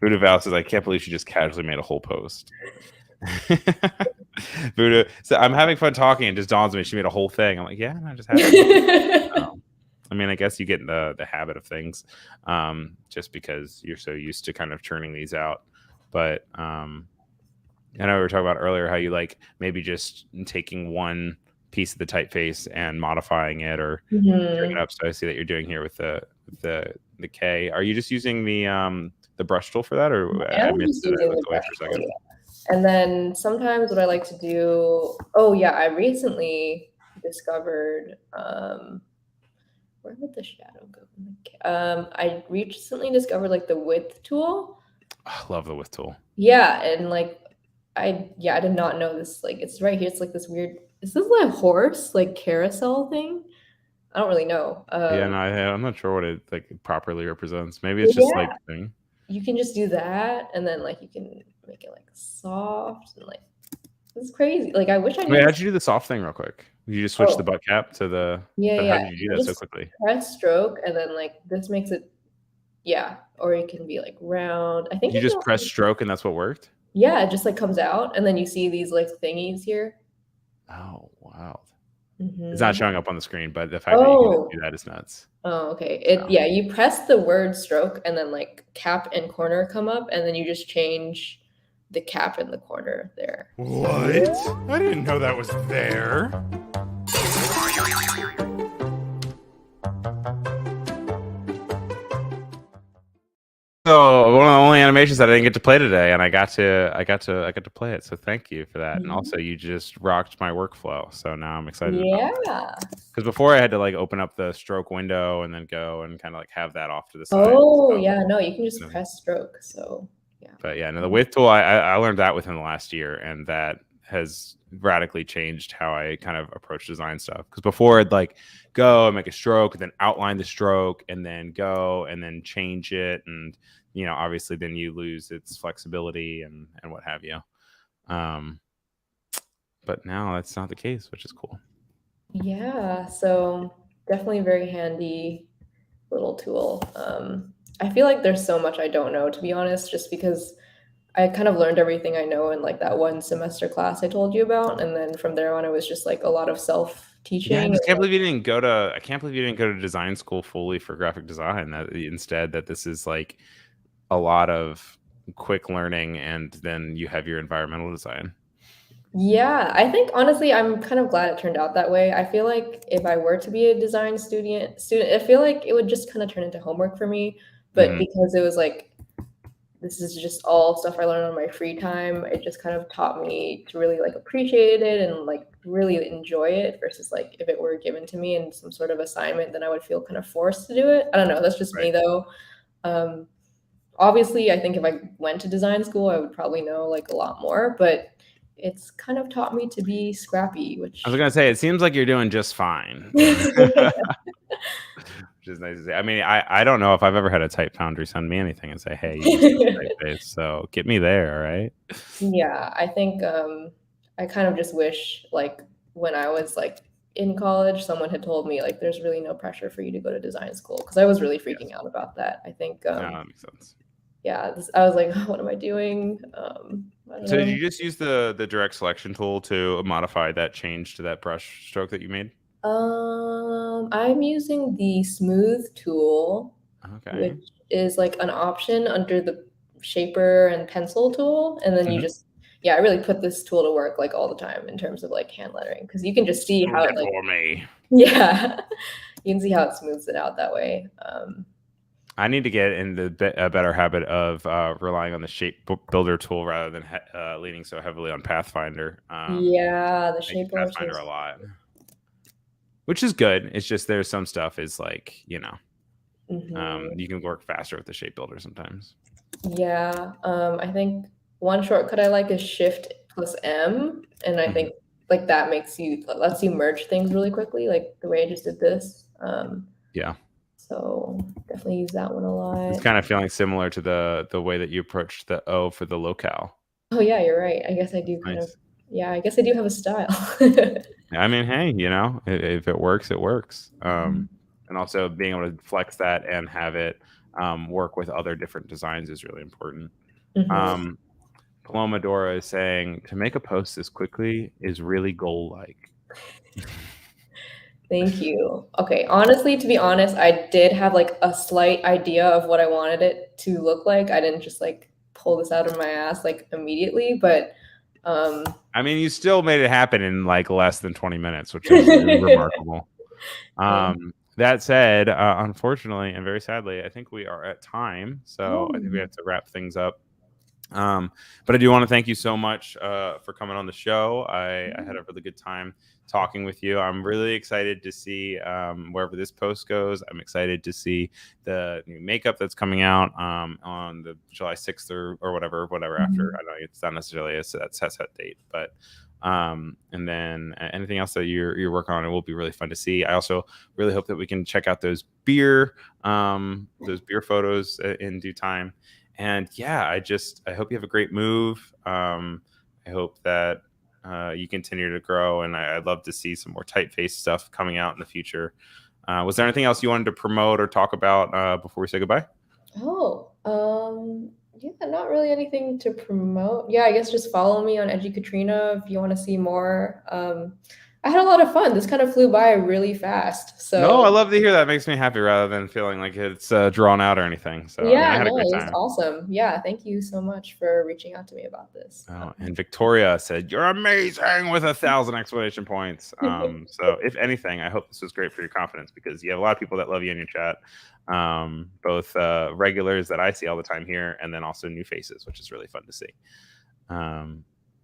Speaker 1: Buddha Val says, I can't believe she just casually made a whole post. Buddha, so I'm having fun talking and just dawns on me she made a whole thing. I'm like, yeah, I just had I mean, I guess you get in the habit of things just because you're so used to kind of churning these out. But I know we were talking about earlier how you like maybe just taking one piece of the typeface and modifying it or turning it up. So I see that you're doing here with the K. Are you just using the brush tool for that, or I missed it for a second?
Speaker 2: And then sometimes what I like to do, I recently discovered, where would the shadow go? I recently discovered like the width tool.
Speaker 1: I love the width tool.
Speaker 2: Yeah, and like I did not know this. Like it's right here. It's like this weird. Is this like horse like carousel thing? I don't really know.
Speaker 1: I'm not sure what it like properly represents. Maybe it's just like thing.
Speaker 2: You can just do that, and then like you can make it like soft and like it's crazy. Like I wish I knew.
Speaker 1: Wait, how'd you do the soft thing real quick? You just switch the butt cap to the
Speaker 2: yeah.
Speaker 1: How did you do that so quickly?
Speaker 2: Press stroke, and then like this makes it or it can be like round. I think
Speaker 1: you just press stroke and that's what worked.
Speaker 2: Yeah, it just like comes out, and then you see these like thingies here.
Speaker 1: Oh wow. It's not showing up on the screen, but the fact that you can do that is nuts.
Speaker 2: Oh, okay. You press the word stroke and then like cap and corner come up, and then you just change the cap in the corner there.
Speaker 4: What? I didn't know that was there.
Speaker 1: So one of the only animations that I didn't get to play today, and I got to play it. So thank you for that. And also, you just rocked my workflow. So now I'm excited.
Speaker 2: Yeah.
Speaker 1: Because before I had to like open up the stroke window and then go and kind of like have that off to the side.
Speaker 2: No, you can just press stroke. So yeah.
Speaker 1: But yeah, no, the width tool I learned that within the last year, and that has radically changed how I kind of approach design stuff. Because before I'd like go and make a stroke and then outline the stroke and then go and then change it, and obviously then you lose its flexibility and what have you. But now that's not the case, which is cool.
Speaker 2: Yeah, so definitely a very handy little tool. I feel like there's so much I don't know, to be honest, just because I kind of learned everything I know in like that one semester class I told you about, and then from there on it was just like a lot of self-teaching.
Speaker 1: Yeah, I can't believe you didn't go to design school fully for graphic design. That this is like a lot of quick learning, and then you have your environmental design.
Speaker 2: Yeah, I think honestly I'm kind of glad it turned out that way. I feel like if I were to be a design student, I feel like it would just kind of turn into homework for me. But because it was like, this is just all stuff I learned on my free time, it just kind of taught me to really like appreciate it and like really enjoy it, versus like if it were given to me in some sort of assignment, then I would feel kind of forced to do it. I don't know, that's just me though. Obviously I think if I went to design school I would probably know like a lot more, but it's kind of taught me to be scrappy, which
Speaker 1: I was gonna say, it seems like you're doing just fine. Which is nice to say. I mean, I don't know if I've ever had a type foundry send me anything and say, hey, you use typeface, so get me there, right?
Speaker 2: Yeah, I think I kind of just wish like when I was like in college, someone had told me like there's really no pressure for you to go to design school, because I was really freaking out about that. I think
Speaker 1: that makes sense.
Speaker 2: Yeah, I was like, oh, what am I doing?
Speaker 1: So did you just use the direct selection tool to modify that change to that brush stroke that you made?
Speaker 2: I'm using the smooth tool, which is like an option under the shaper and pencil tool, and then you just yeah, I really put this tool to work like all the time in terms of like hand lettering, because you can just see how it, like,
Speaker 1: for me.
Speaker 2: yeah, you can see how it smooths it out that way.
Speaker 1: I need to get in a better habit of relying on the shape builder tool rather than leaning so heavily on Pathfinder.
Speaker 2: Yeah, the shape builder
Speaker 1: Pathfinder
Speaker 2: tool
Speaker 1: a lot, which is good. It's just there's some stuff is like, you can work faster with the shape builder sometimes.
Speaker 2: Yeah, I think one shortcut I like is Shift plus M, and I think like that lets you merge things really quickly, like the way I just did this.
Speaker 1: Yeah.
Speaker 2: So definitely use that one a lot.
Speaker 1: It's kind of feeling similar to the way that you approached the O for the locale.
Speaker 2: Oh yeah, you're right. I guess I do kind of. Yeah, I guess I do have a style.
Speaker 1: I mean, hey, if it works, it works. And also being able to flex that and have it work with other different designs is really important. Paloma Dora is saying to make a post this quickly is really goal-like.
Speaker 2: Thank you. Okay, honestly, to be honest, I did have like a slight idea of what I wanted it to look like. I didn't just like pull this out of my ass like immediately, but
Speaker 1: I mean, you still made it happen in like less than 20 minutes, which is really remarkable. That said, unfortunately and very sadly, I think we are at time, so I think we have to wrap things up. But I do want to thank you so much for coming on the show. I had a really good time talking with you. I'm really excited to see wherever this post goes. I'm excited to see the new makeup that's coming out on the July 6th or whatever after. I know it's not necessarily a set date, but and then anything else that you're working on, it will be really fun to see. I also really hope that we can check out those beer photos in due time. And yeah, I hope you have a great move. I hope that you continue to grow, and I'd love to see some more typeface stuff coming out in the future. Was there anything else you wanted to promote or talk about before we say goodbye?
Speaker 2: Yeah, not really anything to promote. Yeah, I guess just follow me on Edgy Katrina if you want to see more. I had a lot of fun. This kind of flew by really fast. So
Speaker 1: no, I love to hear that. It makes me happy rather than feeling like it's drawn out or anything. So
Speaker 2: yeah,
Speaker 1: I had a great time.
Speaker 2: It was awesome. Yeah, thank you so much for reaching out to me about this.
Speaker 1: Oh, and Victoria said, "You're amazing," with 1,000 exclamation points. So if anything, I hope this was great for your confidence, because you have a lot of people that love you in your chat, both regulars that I see all the time here, and then also new faces, which is really fun to see.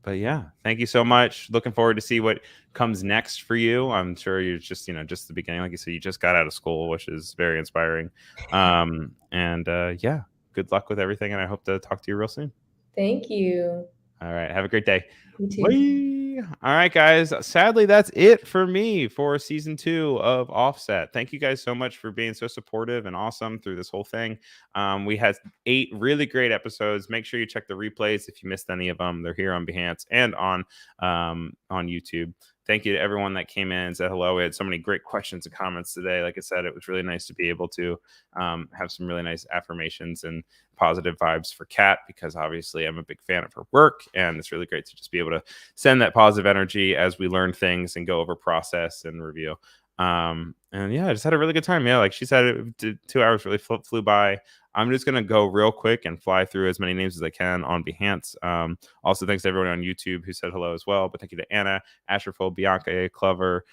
Speaker 1: But yeah, thank you so much. Looking forward to see what comes next for you. I'm sure you're just the beginning. Like you said, you just got out of school, which is very inspiring. Yeah, good luck with everything. And I hope to talk to you real soon.
Speaker 2: Thank you.
Speaker 1: All right. Have a great day.
Speaker 2: You too.
Speaker 1: Bye. All right, guys. Sadly, that's it for me for season 2 of Offset. Thank you guys so much for being so supportive and awesome through this whole thing. We had 8 really great episodes. Make sure you check the replays if you missed any of them. They're here on Behance and on YouTube. Thank you to everyone that came in and said hello. We had so many great questions and comments today. Like I said, it was really nice to be able to have some really nice affirmations and positive vibes for Kat, because obviously I'm a big fan of her work, and it's really great to just be able to send that positive energy as we learn things and go over process and review. And yeah, I just had a really good time. Yeah, like she said, 2 hours really flew by. I'm just going to go real quick and fly through as many names as I can on Behance. Also, thanks to everyone on YouTube who said hello as well. But thank you to Anna, Asherful, Bianca, Clover,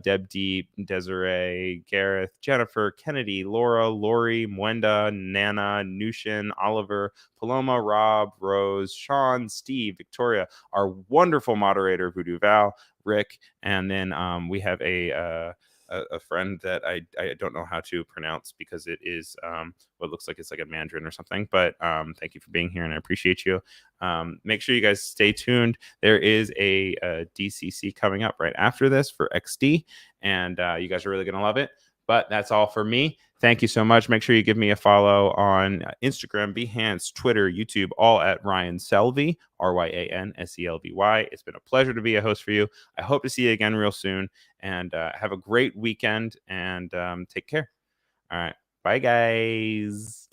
Speaker 1: Deb Deep, Desiree, Gareth, Jennifer, Kennedy, Laura, Lori, Mwenda, Nana, Nushin, Oliver, Paloma, Rob, Rose, Sean, Steve, Victoria, our wonderful moderator, Voodoo Val, Rick, and then we have a friend that I don't know how to pronounce because it is what looks like it's like a Mandarin or something. But thank you for being here, and I appreciate you. Make sure you guys stay tuned. There is a DCC coming up right after this for XD, and you guys are really going to love it. But that's all for me. Thank you so much. Make sure you give me a follow on Instagram, Behance, Twitter, YouTube, all at Ryan Selvy, RyanSelby. It's been a pleasure to be a host for you. I hope to see you again real soon, and have a great weekend, and take care. All right. Bye, guys.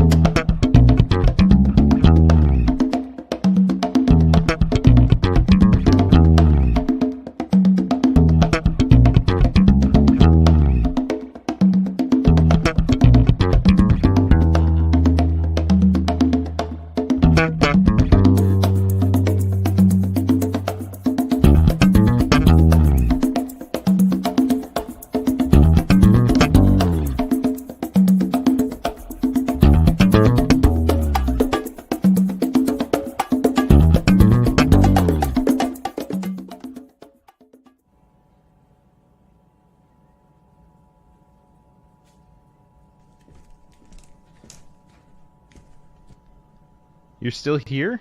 Speaker 1: You're still here?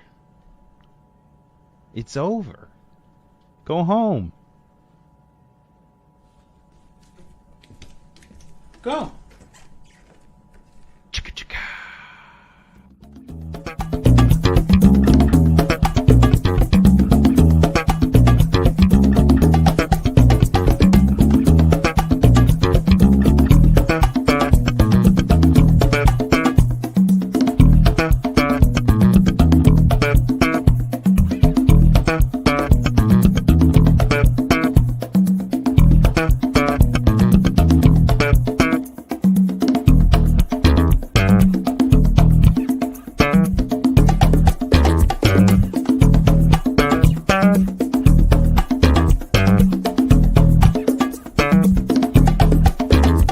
Speaker 1: It's over. Go home.
Speaker 4: Go.